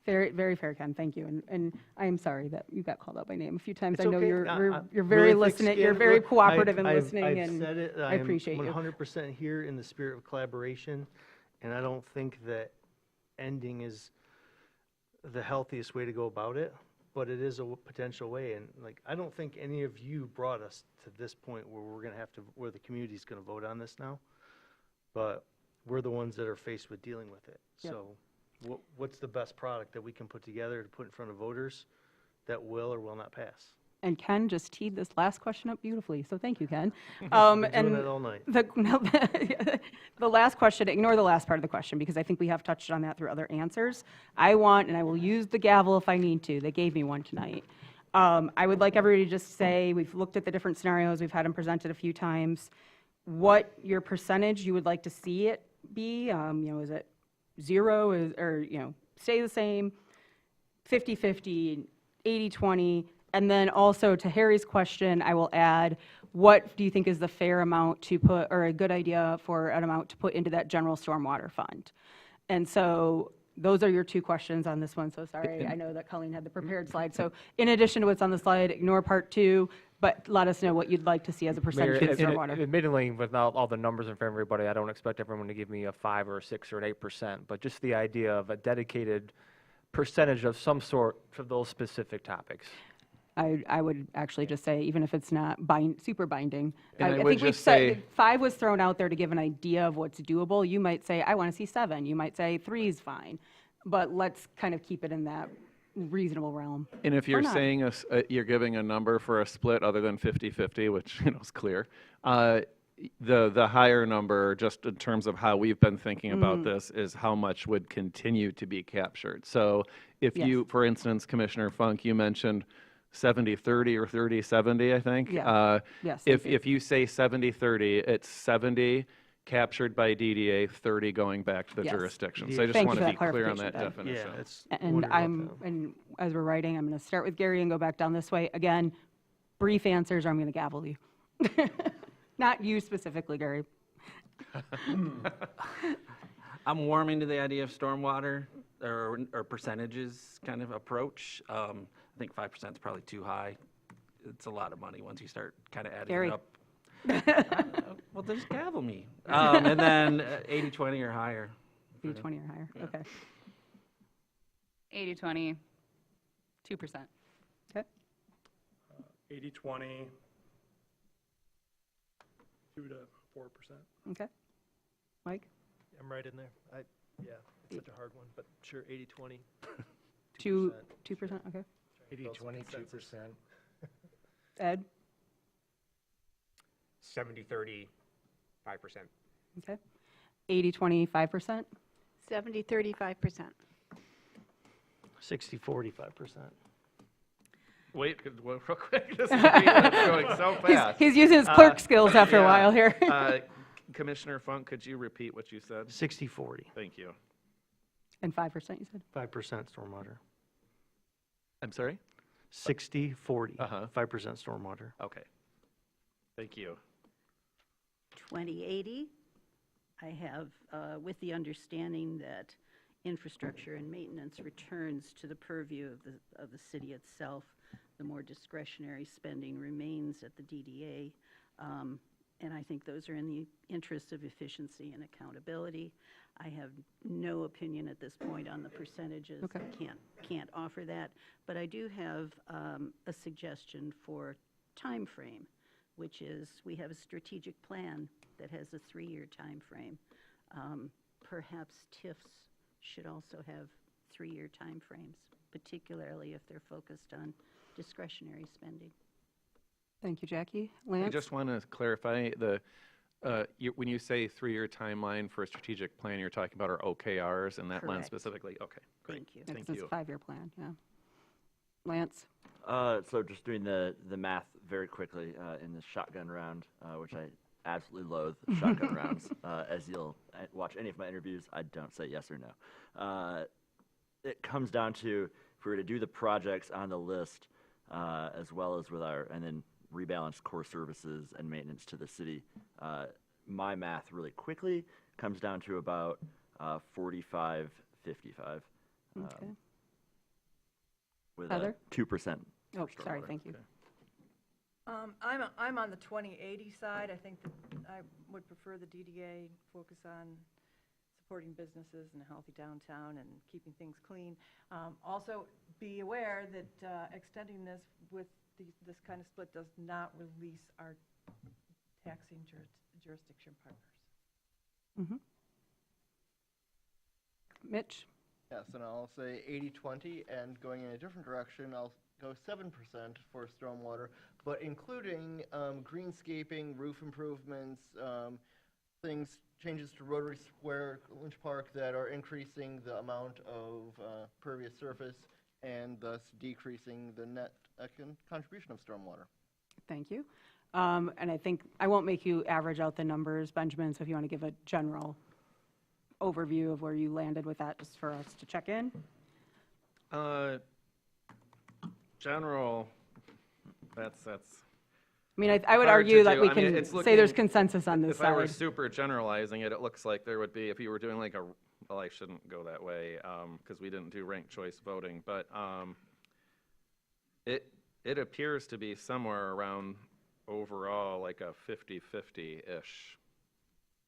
Very, very fair, Ken. Thank you. And I am sorry that you got called out by name a few times. It's I know okay. you're very Really listening. thick-skinned. You're very Look, cooperative in I've listening, and said it. I appreciate you. I'm 100% here in the spirit of collaboration, and I don't think that ending is the healthiest way to go about it, but it is a potential way. And like, I don't think any of you brought us to this point where we're going to have to, where the community's going to vote on this now, but we're the ones that are faced with dealing with it. Yep. So what's the best product that we can put together to put in front of voters that will or will not pass? And Ken just teed this last question up beautifully, so thank you, Ken. Been doing it all night. The last question, ignore the last part of the question, because I think we have touched on that through other answers. I want, and I will use the gavel if I need to, they gave me one tonight. I would like everybody to just say, we've looked at the different scenarios, we've had them presented a few times, what your percentage you would like to see it be. Is it 0, or stay the same, 50-50, 80-20, and then also to Harry's question, I will add, what do you think is the fair amount to put, or a good idea for an amount to put into that general stormwater fund? And so those are your 2 questions on this one, so sorry, I know that Colleen had the prepared slide. So in addition to what's on the slide, ignore part 2, but let us know what you'd like to see as a percentage of stormwater. Admittedly, without all the numbers in front of everybody, I don't expect everyone to give me a 5 or a 6 or an 8%, but just the idea of a dedicated percentage of some sort for those specific topics. I would actually just say, even if it's not super binding. And I would think we've just said say- 5 was thrown out there to give an idea of what's doable. You might say, I want to see 7. You might say 3 is fine. But let's kind of keep it in that reasonable realm. And if Or you're not. saying you're giving a number for a split other than 50-50, which is clear, the higher number, just in terms of how we've been thinking about this, is how much would continue to be captured. So if Yes. you, for instance, Commissioner Funk, you mentioned 70-30 or 30-70, I think. Yeah. Yes, thank you. If you say 70-30, it's 70 captured by DDA, 30 going back to the Yes. jurisdiction. So I just Thank you want for to that be clear on that clarification, Ben. definition. Yeah, it's. And and as we're writing, I'm going to start with Gary and go back down this way. Again, brief answers, or I'm going to gavel you. Not you specifically, Gary. I'm warming to the idea of stormwater or percentages kind of approach. I think 5% is probably too high. It's a lot of money once you start kind of adding Gary. it up. Well, just gavel me. And then 80-20 or higher. 20 or higher, okay. 80-20, 2%. Okay, 80-20, 2 to 4%. okay. Mike? I'm right in there. Yeah, it's such a hard one, but sure, 80-20. 2%, okay. 80-20, 2%. Ed? 70-30, 5%. Okay. 80-20, 5%? 70-30, 5%. 60-40, 5%. Wait, real quick, this is going so fast. He's using his clerk skills after a yeah. while here. Commissioner Funk, could you repeat what you said? 60-40, Thank you. And 5%, you said? 5% stormwater. I'm sorry? 60-40, Uh-huh. 5% stormwater. Okay. Thank you. 2080, I have, with the understanding that infrastructure and maintenance returns to the purview of the city itself, the more discretionary spending remains at the DDA. And I think those are in the interest of efficiency and accountability. I have no opinion at this point on the percentages. Okay. I can't offer that. But I do have a suggestion for time frame, which is we have a strategic plan that has a 3-year time frame. Perhaps TIFs should also have 3-year time frames, particularly if they're focused on discretionary spending. Thank you, Jackie. I Lance? just want to clarify, when you say 3-year timeline for a strategic plan, you're talking about our OKRs and that lens Correct. specifically? Okay, great. Thank you. Thank It's you. a 5-year plan, yeah. Lance? So just doing the math very quickly in the shotgun round, which I absolutely loathe shotgun rounds. As you'll watch any of my interviews, I don't say yes or no. It comes down to if we were to do the projects on the list, as well as with and then rebalance core services and maintenance to the city, my math really quickly comes down to about 45-55. Okay. With Heather? a 2%. Oh, for sorry, stormwater. thank you. I'm on the 2080 side. I think that I would prefer the DDA focus on supporting businesses and a healthy downtown and keeping things clean. Also, be aware that extending this with this kind of split does not release our taxing jurisdiction partners. Mitch? Yes, and I'll say 80-20, and going in a different direction, I'll go 7% for stormwater, but including greenscaping, roof improvements, changes to Rotary Square, Lynch Park that are increasing the amount of pervious surface and thus decreasing the net contribution of stormwater. Thank you. And I think, I won't make you average out the numbers, Benjamin, so if you want to give a general overview of where you landed with that, just for us to check in. General, that's. I mean, I would hard to argue that do. we I mean, can it's say there's looking- consensus on this If I were side. super generalizing it, it looks like there would be, if you were doing like well, I shouldn't go that way, because we didn't do ranked choice voting, but it appears to be somewhere around overall like a 50-50-ish.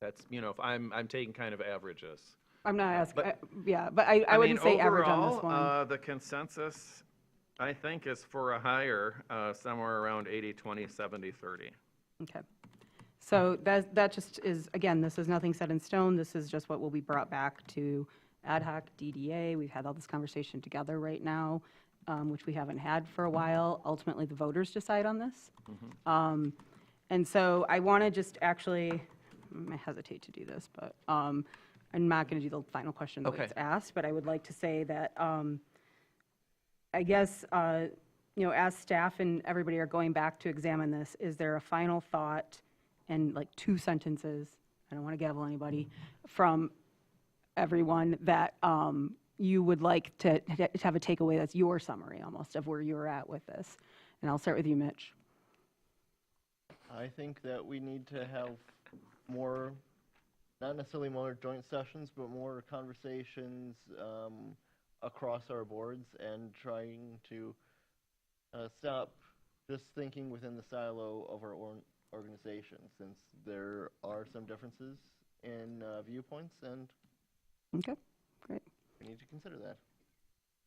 That's, if I'm taking kind of averages. I'm not asking, But- yeah, but I wouldn't say average on this overall, one. the consensus I think is for a hire, somewhere around 80-20, 70-30. Okay. So that just is, again, this is nothing set in stone. This is just what will be brought back to ad hoc DDA. We've had all this conversation together right now, which we haven't had for a while. Ultimately, the voters decide on this. And so I want to just actually, I hesitate to do this, but I'm not going to do the final question that was Okay. asked, but I would like to say that I guess, as staff and everybody are going back to examine this, is there a final thought and like 2 sentences, I don't want to gavel anybody, from everyone that you would like to have a takeaway that's your summary almost of where you're at with this? And I'll start with you, Mitch. I think that we need to have more, not necessarily more joint sessions, but more conversations across our boards and trying to stop just thinking within the silo of our own organization, since there are some differences in viewpoints, and Okay, great. we need to consider that.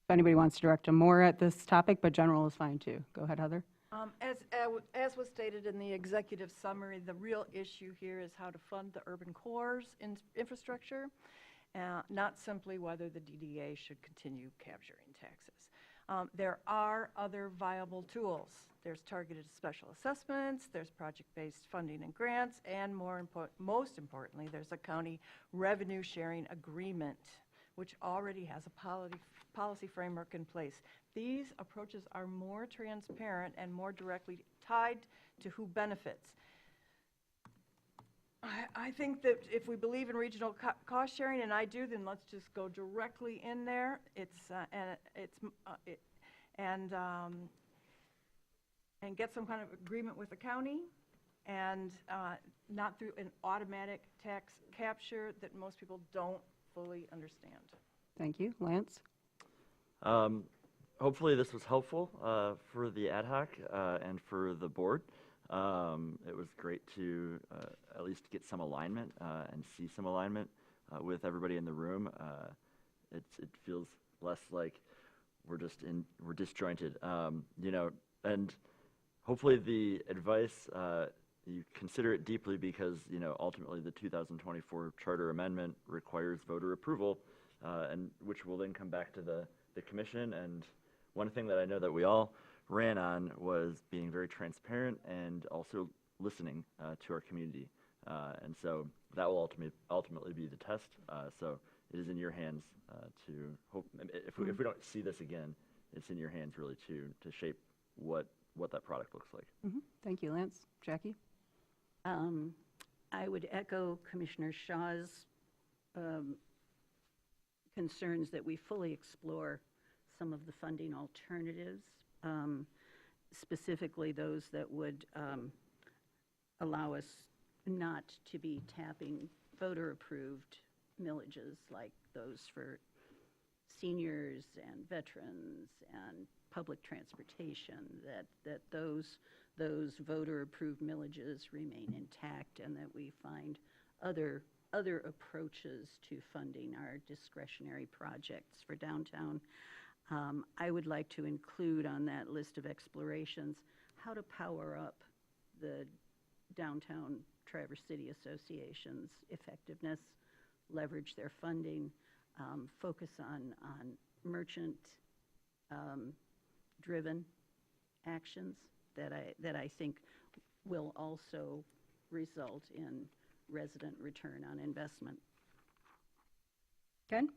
If anybody wants to direct them more at this topic, but general is fine too. Go ahead, Heather. As was stated in the executive summary, the real issue here is how to fund the urban cores infrastructure, not simply whether the DDA should continue capturing taxes. There are other viable tools. There's targeted special assessments, there's project-based funding and grants, and most importantly, there's a county revenue sharing agreement, which already has a policy framework in place. These approaches are more transparent and more directly tied to who benefits. I think that if we believe in regional cost sharing, and I do, then let's just go directly in there. And get some kind of agreement with the county, and not through an automatic tax capture that most people don't fully understand. Thank you. Lance? Hopefully this was helpful for the ad hoc and for the board. It was great to at least get some alignment and see some alignment with everybody in the room. It feels less like we're disjointed, and hopefully the advice, you consider it deeply, because ultimately the 2024 charter amendment requires voter approval, and which will then come back to the commission. And one thing that I know that we all ran on was being very transparent and also listening to our community, and so that will ultimately be the test. So it is in your hands to hope. If we don't see this again, it's in your hands really to shape what that product looks like. Thank you, Lance. Jackie? I would echo Commissioner Shaw's concerns that we fully explore some of the funding alternatives, specifically those that would allow us not to be tapping voter-approved millages like those for seniors and veterans and public transportation, that those voter-approved millages remain intact, and that we find other approaches to funding our discretionary projects for downtown. I would like to include on that list of explorations how to power up the downtown Traverse City Association's effectiveness, leverage their funding, focus on merchant driven actions that I think will also result in resident return on investment. Ken?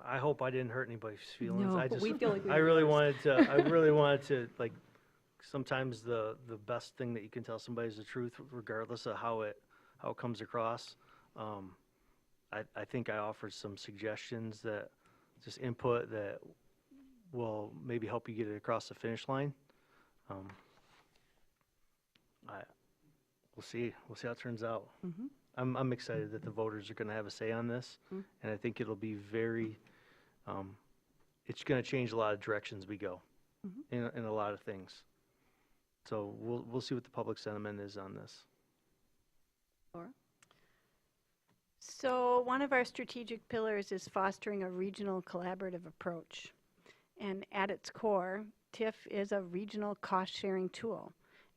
I hope I didn't hurt anybody's feelings. No, I just, we feel like we I really wanted to, like, sometimes the best thing that you can tell somebody is the truth, regardless of how it comes across. I think I offered some suggestions, that just input that will maybe help you get it across the finish line. We'll see how it turns out. I'm excited that the voters are going to have a say on this, and I think it'll be very, it's going to change a lot of directions we go in a lot of things. So we'll see what the public sentiment is on this. Laura? So one of our strategic pillars is fostering a regional collaborative approach. And at its core, TIF is a regional cost-sharing tool,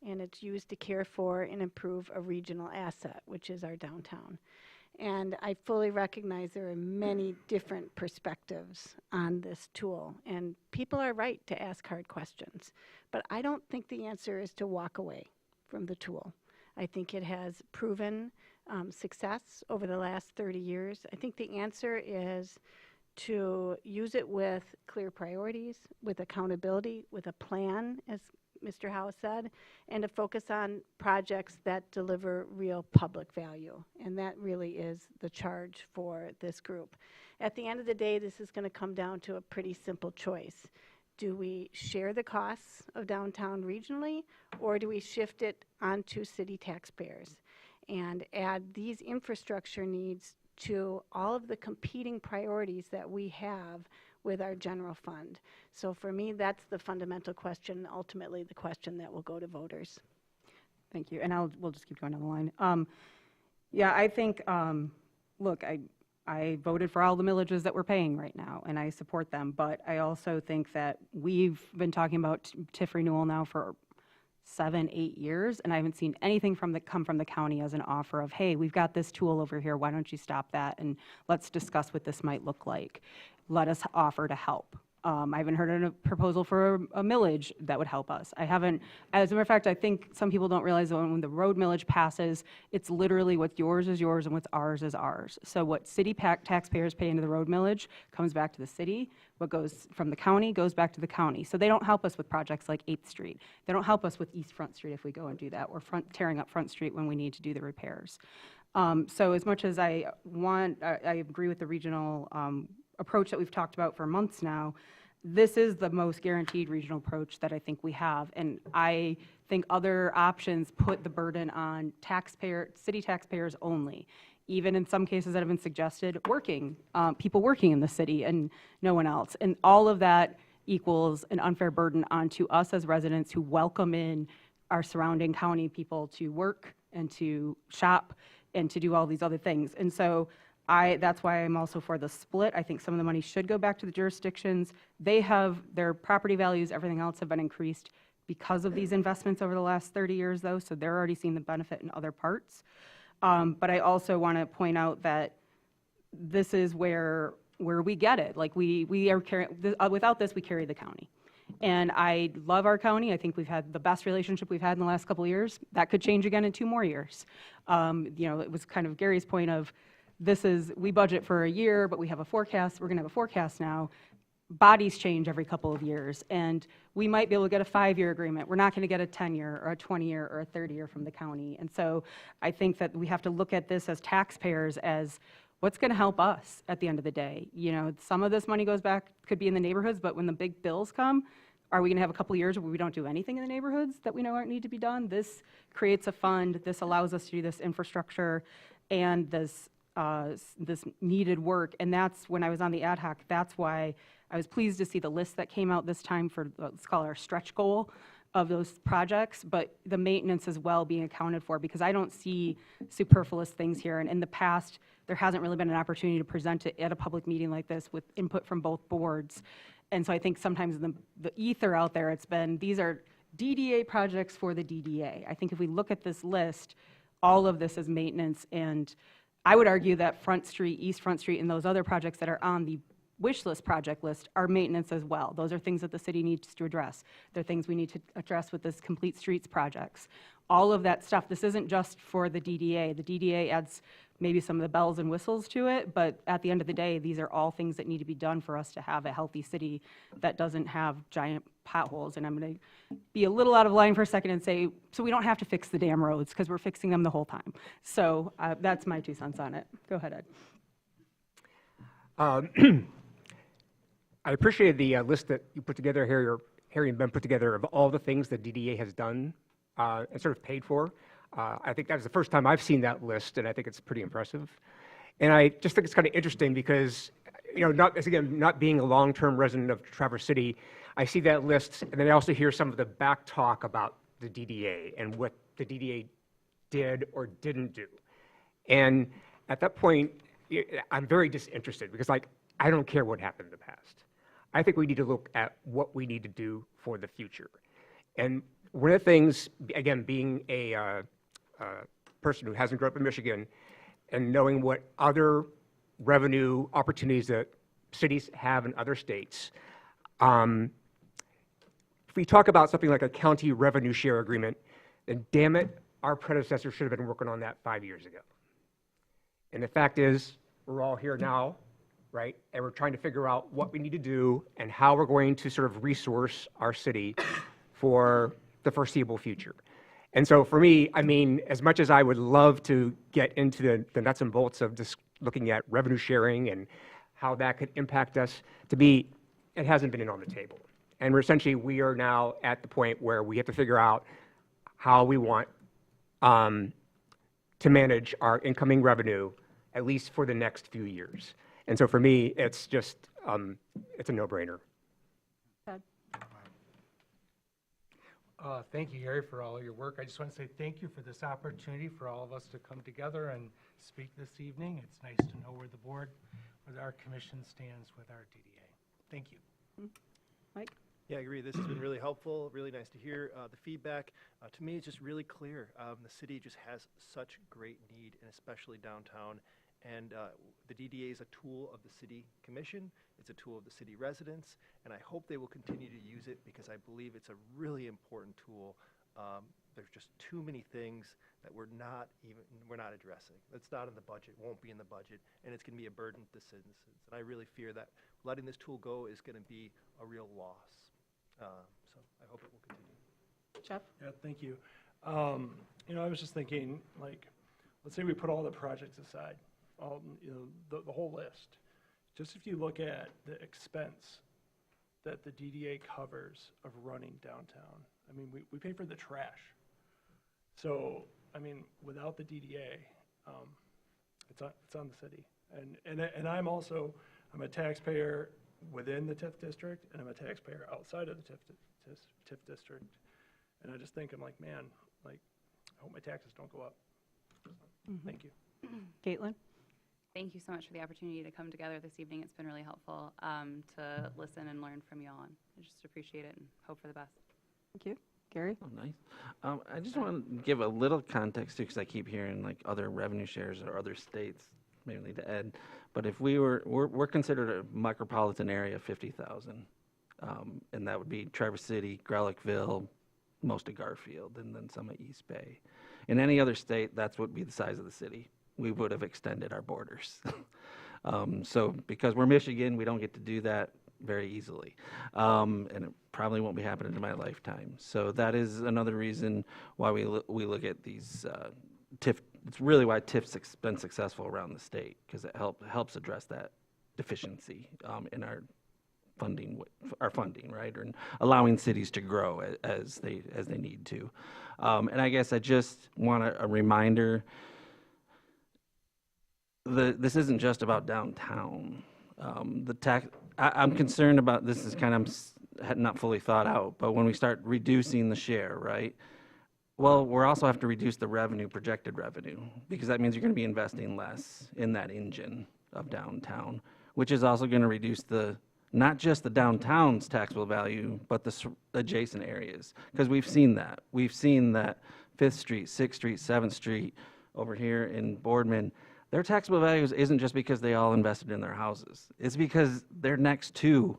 and it's used to care for and improve a regional asset, which is our downtown. And I fully recognize there are many different perspectives on this tool, and people are right to ask hard questions. But I don't think the answer is to walk away from the tool. I think it has proven success over the last 30 years. I think the answer is to use it with clear priorities, with accountability, with a plan, as Mr. Howe said, and to focus on projects that deliver real public value. And that really is the charge for this group. At the end of the day, this is going to come down to a pretty simple choice. Do we share the costs of downtown regionally, or do we shift it onto city taxpayers and add these infrastructure needs to all of the competing priorities that we have with our general fund? So for me, that's the fundamental question, ultimately the question that will go to voters. Thank you, and we'll just keep going down the line. Yeah, I think, look, I voted for all the millages that we're paying right now, and I support them, but I also think that we've been talking about TIF renewal now for 7, 8 years, and I haven't seen anything come from the county as an offer of, hey, we've got this tool over here, why don't you stop that, and let's discuss what this might look like. Let us offer to help. I haven't heard a proposal for a millage that would help us. I haven't, as a matter of fact, I think some people don't realize that when the road millage passes, it's literally what's yours is yours and what's ours is ours. So what city taxpayers pay into the road millage comes back to the city. What goes from the county goes back to the county. So they don't help us with projects like 8th Street. They don't help us with East Front Street if we go and do that, or tearing up Front Street when we need to do the repairs. So as much as I agree with the regional approach that we've talked about for months now, this is the most guaranteed regional approach that I think we have. And I think other options put the burden on city taxpayers only, even in some cases that have been suggested, people working in the city and no one else. And all of that equals an unfair burden onto us as residents who welcome in our surrounding county people to work and to shop and to do all these other things. And so that's why I'm also for the split. I think some of the money should go back to the jurisdictions. They have their property values, everything else have been increased because of these investments over the last 30 years, though, so they're already seeing the benefit in other parts. But I also want to point out that this is where we get it. Like we are without this, we carry the county. And I love our county. I think we've had the best relationship we've had in the last couple of years. That could change again in 2 more years. It was kind of Gary's point of, we budget for a year, but we have a forecast. We're going to have a forecast now. Bodies change every couple of years, and we might be able to get a 5-year agreement. We're not going to get a 10-year or a 20-year or a 30-year from the county. And so I think that we have to look at this as taxpayers as what's going to help us at the end of the day. Some of this money goes back, could be in the neighborhoods, but when the big bills come, are we going to have a couple of years where we don't do anything in the neighborhoods that we know aren't need to be done? This creates a fund. This allows us to do this infrastructure and this needed work, and that's when I was on the ad hoc. That's why I was pleased to see the list that came out this time for, let's call it our stretch goal of those projects, but the maintenance as well being accounted for, because I don't see superfluous things here. And in the past, there hasn't really been an opportunity to present it at a public meeting like this with input from both boards. And so I think sometimes in the ether out there, it's been, these are DDA projects for the DDA. I think if we look at this list, all of this is maintenance, and I would argue that Front Street, East Front Street, and those other projects that are on the wish list project list are maintenance as well. Those are things that the city needs to address. They're things we need to address with this Complete Streets projects. All of that stuff, this isn't just for the DDA. The DDA adds maybe some of the bells and whistles to it, but at the end of the day, these are all things that need to be done for us to have a healthy city that doesn't have giant potholes. And I'm going to be a little out of line for a second and say, so we don't have to fix the damn roads because we're fixing them the whole time. So that's my 2 cents on it. Go ahead, Ed. I appreciated the list that you put together here, or Harry and Ben put together, of all the things that DDA has done and sort of paid for. I think that was the first time I've seen that list, and I think it's pretty impressive. And I just think it's kind of interesting because, not being a long-term resident of Traverse City, I see that list, and then I also hear some of the back talk about the DDA and what the DDA did or didn't do. And at that point, I'm very disinterested because, I don't care what happened in the past. I think we need to look at what we need to do for the future. And one of the things, again, being a person who hasn't grown up in Michigan and knowing what other revenue opportunities that cities have in other states, if we talk about something like a county revenue share agreement, then damn it, our predecessor should have been working on that 5 years ago. And the fact is, we're all here now, right? And we're trying to figure out what we need to do and how we're going to sort of resource our city for the foreseeable future. And so for me, I mean, as much as I would love to get into the nuts and bolts of just looking at revenue sharing and how that could impact us, to me, it hasn't been on the table. And we are now at the point where we have to figure out how we want to manage our incoming revenue, at least for the next few years. And so for me, it's just, it's a no-brainer. Ted? Thank you, Harry, for all of your work. I just want to say thank you for this opportunity for all of us to come together and speak this evening. It's nice to know where the board, where our commission stands with our DDA. Thank you. Mike? Yeah, I agree. This has been really helpful, really nice to hear the feedback. To me, it's just really clear. The city just has such great need, and especially downtown. And the DDA is a tool of the city commission. It's a tool of the city residents, and I hope they will continue to use it because I believe it's a really important tool. There's just too many things that we're not addressing. That's not in the budget, won't be in the budget, and it's going to be a burden to citizens. And I really fear that letting this tool go is going to be a real loss. So I hope it will continue. Jeff? Yeah, thank you. You know, I was just thinking, like, let's say we put all the projects aside, you know, the whole list. Just if you look at the expense that the DDA covers of running downtown, I mean, we pay for the trash. So, I mean, without the DDA, it's on the city. And I'm a taxpayer within the TIF district, and I'm a taxpayer outside of the TIF district. And I just think, I'm like, man, like, I hope my taxes don't go up. Thank you. Caitlin? Thank you so much for the opportunity to come together this evening. It's been really helpful to listen and learn from you all. And I just appreciate it and hope for the best. Thank you. Gary? Oh, nice. I just want to give a little context too, because I keep hearing like other revenue shares or other states, mainly to Ed. But if we're considered a micropolitan area of 50,000, and that would be Traverse City, Grelikville, most of Garfield, and then some of East Bay. In any other state, that's what would be the size of the city. We would have extended our borders. So because we're Michigan, we don't get to do that very easily. And it probably won't be happening in my lifetime. So that is another reason why we look at these TIF. It's really why TIF's been successful around the state, because it helps address that deficiency in our funding, right, and allowing cities to grow as they need to. And I guess I just want a reminder. This isn't just about downtown. I'm concerned about this. Is kind of not fully thought out, but when we start reducing the share, right? Well, we're also have to reduce the projected revenue, because that means you're going to be investing less in that engine of downtown, which is also going to reduce not just the downtown's taxable value, but the adjacent areas, because we've seen that. We've seen that 5th Street, 6th Street, 7th Street over here in Boardman, their taxable values isn't just because they all invested in their houses. It's because they're next to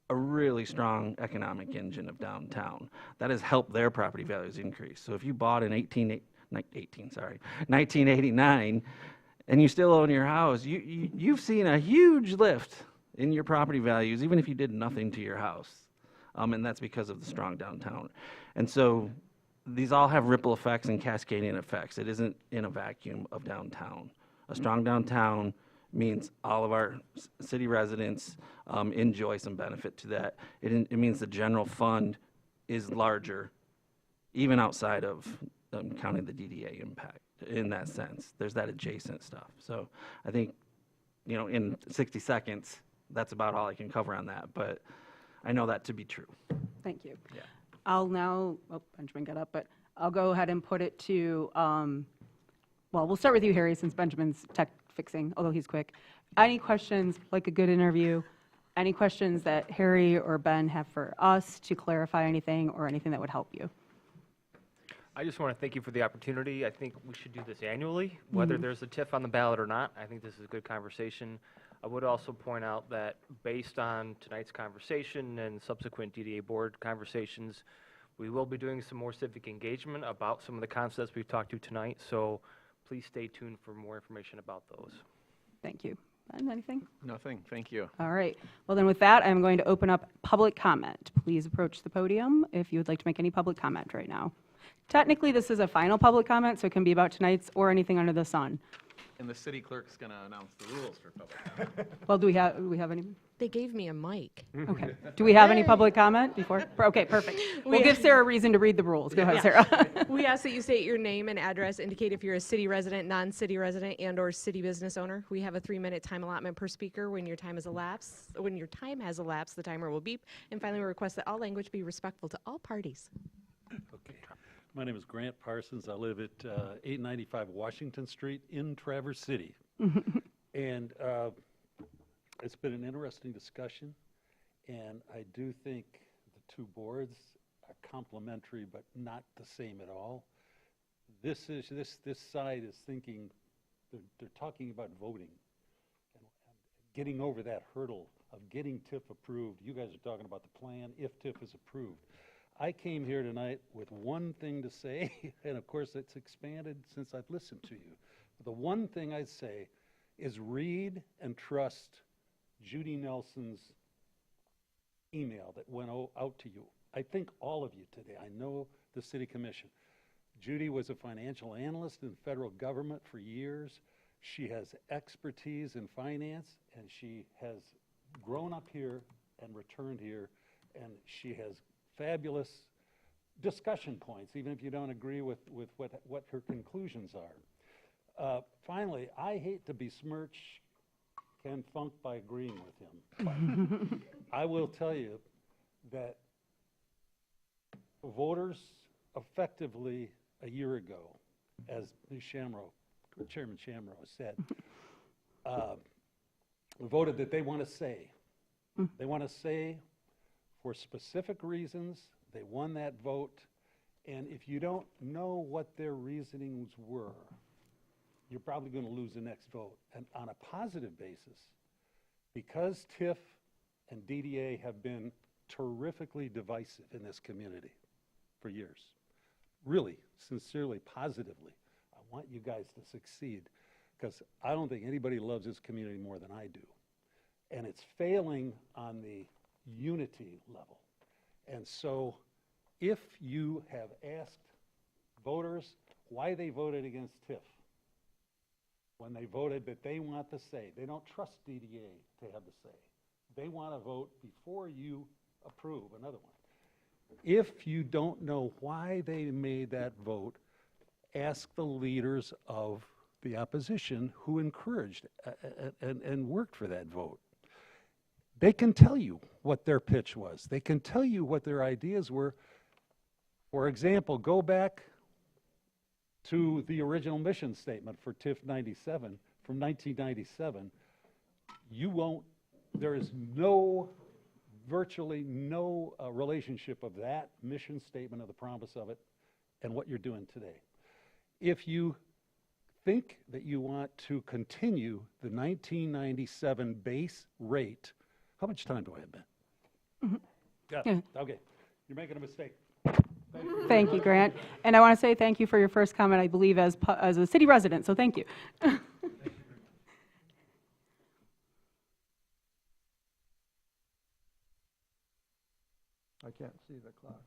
a really strong economic engine of downtown that has helped their property values increase. So if you bought in 1989 and you still own your house, you've seen a huge lift in your property values, even if you did nothing to your house. And that's because of the strong downtown. And so these all have ripple effects and cascading effects. It isn't in a vacuum of downtown. A strong downtown means all of our city residents enjoy some benefit to that. It means the general fund is larger, even outside of counting the DDA impact in that sense. There's that adjacent stuff. So I think, in 60 seconds, that's about all I can cover on that, but I know that to be true. Thank you. Yeah. I'll now, Benjamin got up, but I'll go ahead and put it to, well, we'll start with you, Harry, since Benjamin's tech fixing, although he's quick. Any questions, like a good interview, Any questions that Harry or Ben have for us to clarify anything or anything that would help you? I just want to thank you for the opportunity. I think we should do this annually, whether there's a TIF on the ballot or not. I think this is a good conversation. I would also point out that based on tonight's conversation and subsequent DDA board conversations, we will be doing some more civic engagement about some of the concepts we've talked to tonight, so please stay tuned for more information about those. Thank you. Ben, anything? Nothing, thank you. All right. Well, then with that, I'm going to open up public comment. Please approach the podium if you would like to make any public comment right now. Technically, this is a final public comment, so it can be about tonight's or anything under the sun. And the city clerk's going to announce the rules for public comment. Well, do we have any? They gave me a mic. Okay. Do we have any public comment before? Okay, perfect. We'll give Sarah a reason to read the rules. Go ahead, Sarah. We ask that you state your name and address, indicate if you're a city resident, non-city resident, and/or city business owner. We have a 3-minute time allotment per speaker. When your time has elapsed, the timer will beep. And finally, we request that all language be respectful to all parties. Okay. My name is Grant Parsons. I live at 895 Washington Street in Traverse City. And it's been an interesting discussion, and I do think the two boards are complementary but not the same at all. This side is thinking, they're talking about voting and getting over that hurdle of getting TIF approved. You guys are talking about the plan if TIF is approved. I came here tonight with one thing to say, and of course it's expanded since I've listened to you. But the one thing I'd say is read and trust Judy Nelson's email that went out to you. I think all of you today. I know the City Commission. Judy was a financial analyst in federal government for years. She has expertise in finance, and she has grown up here and returned here, and she has fabulous discussion points, even if you don't agree with what her conclusions are. Finally, I hate to besmirch Ken Funk by agreeing with him. I will tell you that voters effectively a year ago, as Chairman Shamrow said, voted that they want to say. They want to say for specific reasons. They won that vote. And if you don't know what their reasonings were, you're probably going to lose the next vote. And on a positive basis, because TIF and DDA have been terrifically divisive in this community for years, really, sincerely, positively, I want you guys to succeed, because I don't think anybody loves this community more than I do. And it's failing on the unity level. And so if you have asked voters why they voted against TIF, when they voted that they want the say, they don't trust DDA to have the say. They want to vote before you approve another one. If you don't know why they made that vote, ask the leaders of the opposition who encouraged and worked for that vote. They can tell you what their pitch was. They can tell you what their ideas were. For example, go back to the original mission statement for TIF 97 from 1997. There is virtually no relationship of that mission statement, of the promise of it, and what you're doing today. If you think that you want to continue the 1997 base rate, how much time do I have, Ben? Yeah. Okay. You're making a mistake. Thank you, Grant. And I want to say thank you for your first comment, I believe, as a city resident, so thank you. I can't see the clock.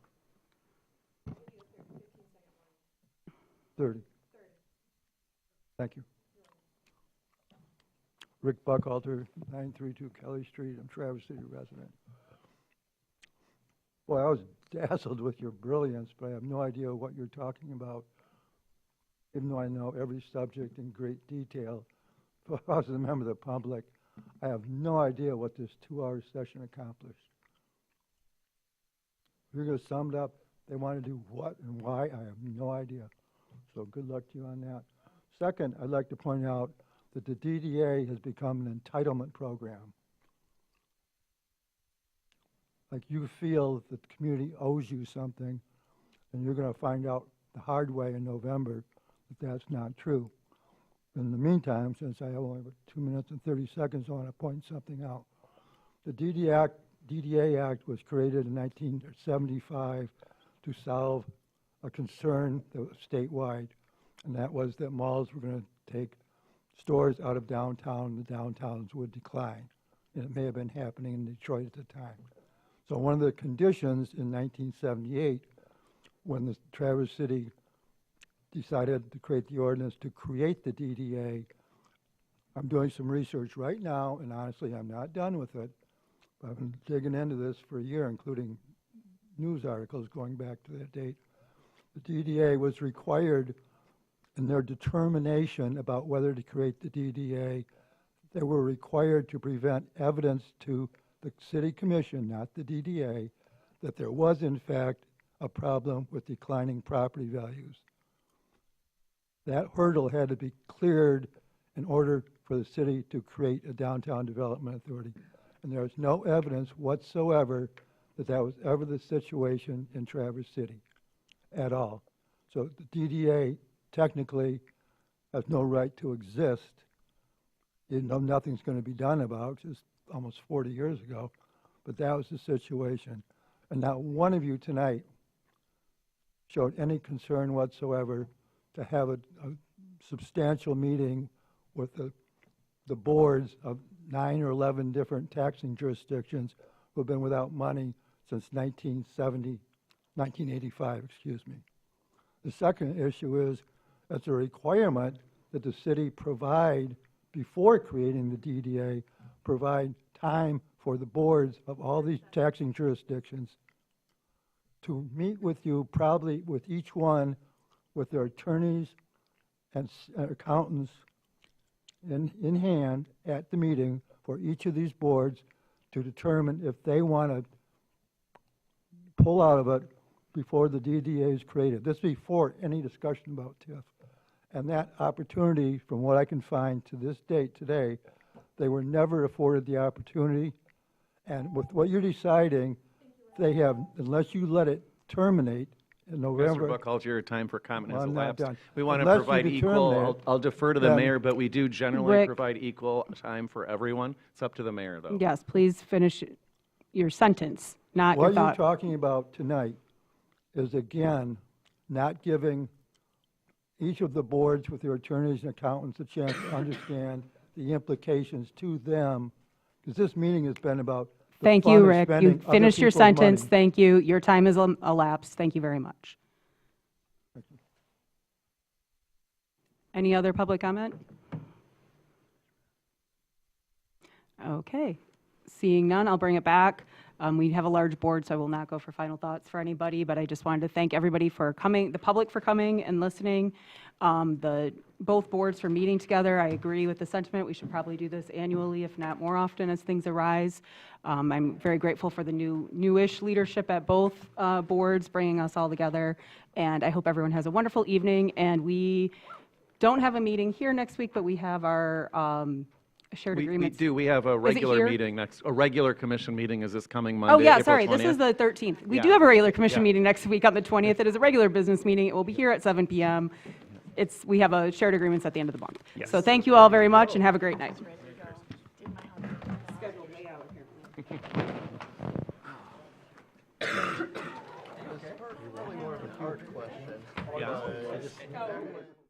30. Thank you. Rick Buckhalter, 932 Kelly Street. I'm Traverse City resident. Boy, I was dazzled with your brilliance, but I have no idea what you're talking about, even though I know every subject in great detail. If I was a member of the public, I have no idea what this 2-hour session accomplished. You're going to sum it up. They want to do what and why, I have no idea. So good luck to you on that. Second, I'd like to point out that the DDA has become an entitlement program. like you feel that the community owes you something, and you're going to find out the hard way in November that that's not true. In the meantime, since I have only about 2 minutes and 30 seconds, I want to point something out. The DDA Act was created in 1975 to solve a concern that was statewide, and that was that malls were going to take stores out of downtown, the downtowns would decline. And it may have been happening in Detroit at the time. So one of the conditions in 1978, when the Traverse City decided to create the ordinance to create the DDA, I'm doing some research right now, and honestly, I'm not done with it. But I've been digging into this for a year, including news articles going back to that date. The DDA was required in their determination about whether to create the DDA. They were required to present evidence to the city commission, not the DDA, that there was in fact a problem with declining property values. That hurdle had to be cleared in order for the city to create a downtown development authority. And there is no evidence whatsoever that that was ever the situation in Traverse City at all. So the DDA technically has no right to exist, even though nothing's going to be done about it, just almost 40 years ago. But that was the situation. And not one of you tonight showed any concern whatsoever to have a substantial meeting with the boards of 9 or 11 different taxing jurisdictions who have been without money since 1985, excuse me. The second issue is, it's a requirement that the city provide, before creating the DDA, provide time for the boards of all these taxing jurisdictions to meet with you, probably with each one, with their attorneys and accountants in hand at the meeting for each of these boards to determine if they want to pull out of it before the DDA is created. This before any discussion about TIF. And that opportunity, from what I can find to this date today, they were never afforded the opportunity. And with what you're deciding, they have, unless you let it terminate in November. Mr. Buckhalter, your time for comment Well, has I'm not elapsed. done. We want to Unless you provide determine equal, it, I'll defer to the then- mayor, but we do generally Rick. provide equal time for everyone. It's up to the mayor, though. Yes, please finish your sentence, not your What you're thought. talking about tonight is, again, not giving each of the boards with their attorneys and accountants a chance to understand the implications to them, because this meeting has been about the Thank fun you, of Rick. spending You other finished your people's sentence. money. Thank you. Your time has elapsed. Thank you very much. Any other public comment? Okay. Seeing none, I'll bring it back. We have a large board, so I will not go for final thoughts for anybody, but I just wanted to thank everybody for coming, the public for coming and listening, both boards for meeting together. I agree with the sentiment. We should probably do this annually, if not more often, as things arise. I'm very grateful for the newish leadership at both boards, bringing us all together, and I hope everyone has a wonderful evening. And we don't have a meeting here next week, but we have our shared We agreements. do. We have a it regular here? meeting a regular commission meeting is this coming Monday, Oh, yeah, April sorry, 20th. this is the 13th. We Yeah. do have a regular commission Yeah. meeting next week on the 20th. It is a regular business meeting. It will be here at 7 PM. We have a shared agreements at the end of the month. Yes. So thank you all very much and have a great night. Probably more of an art question. Yeah. but-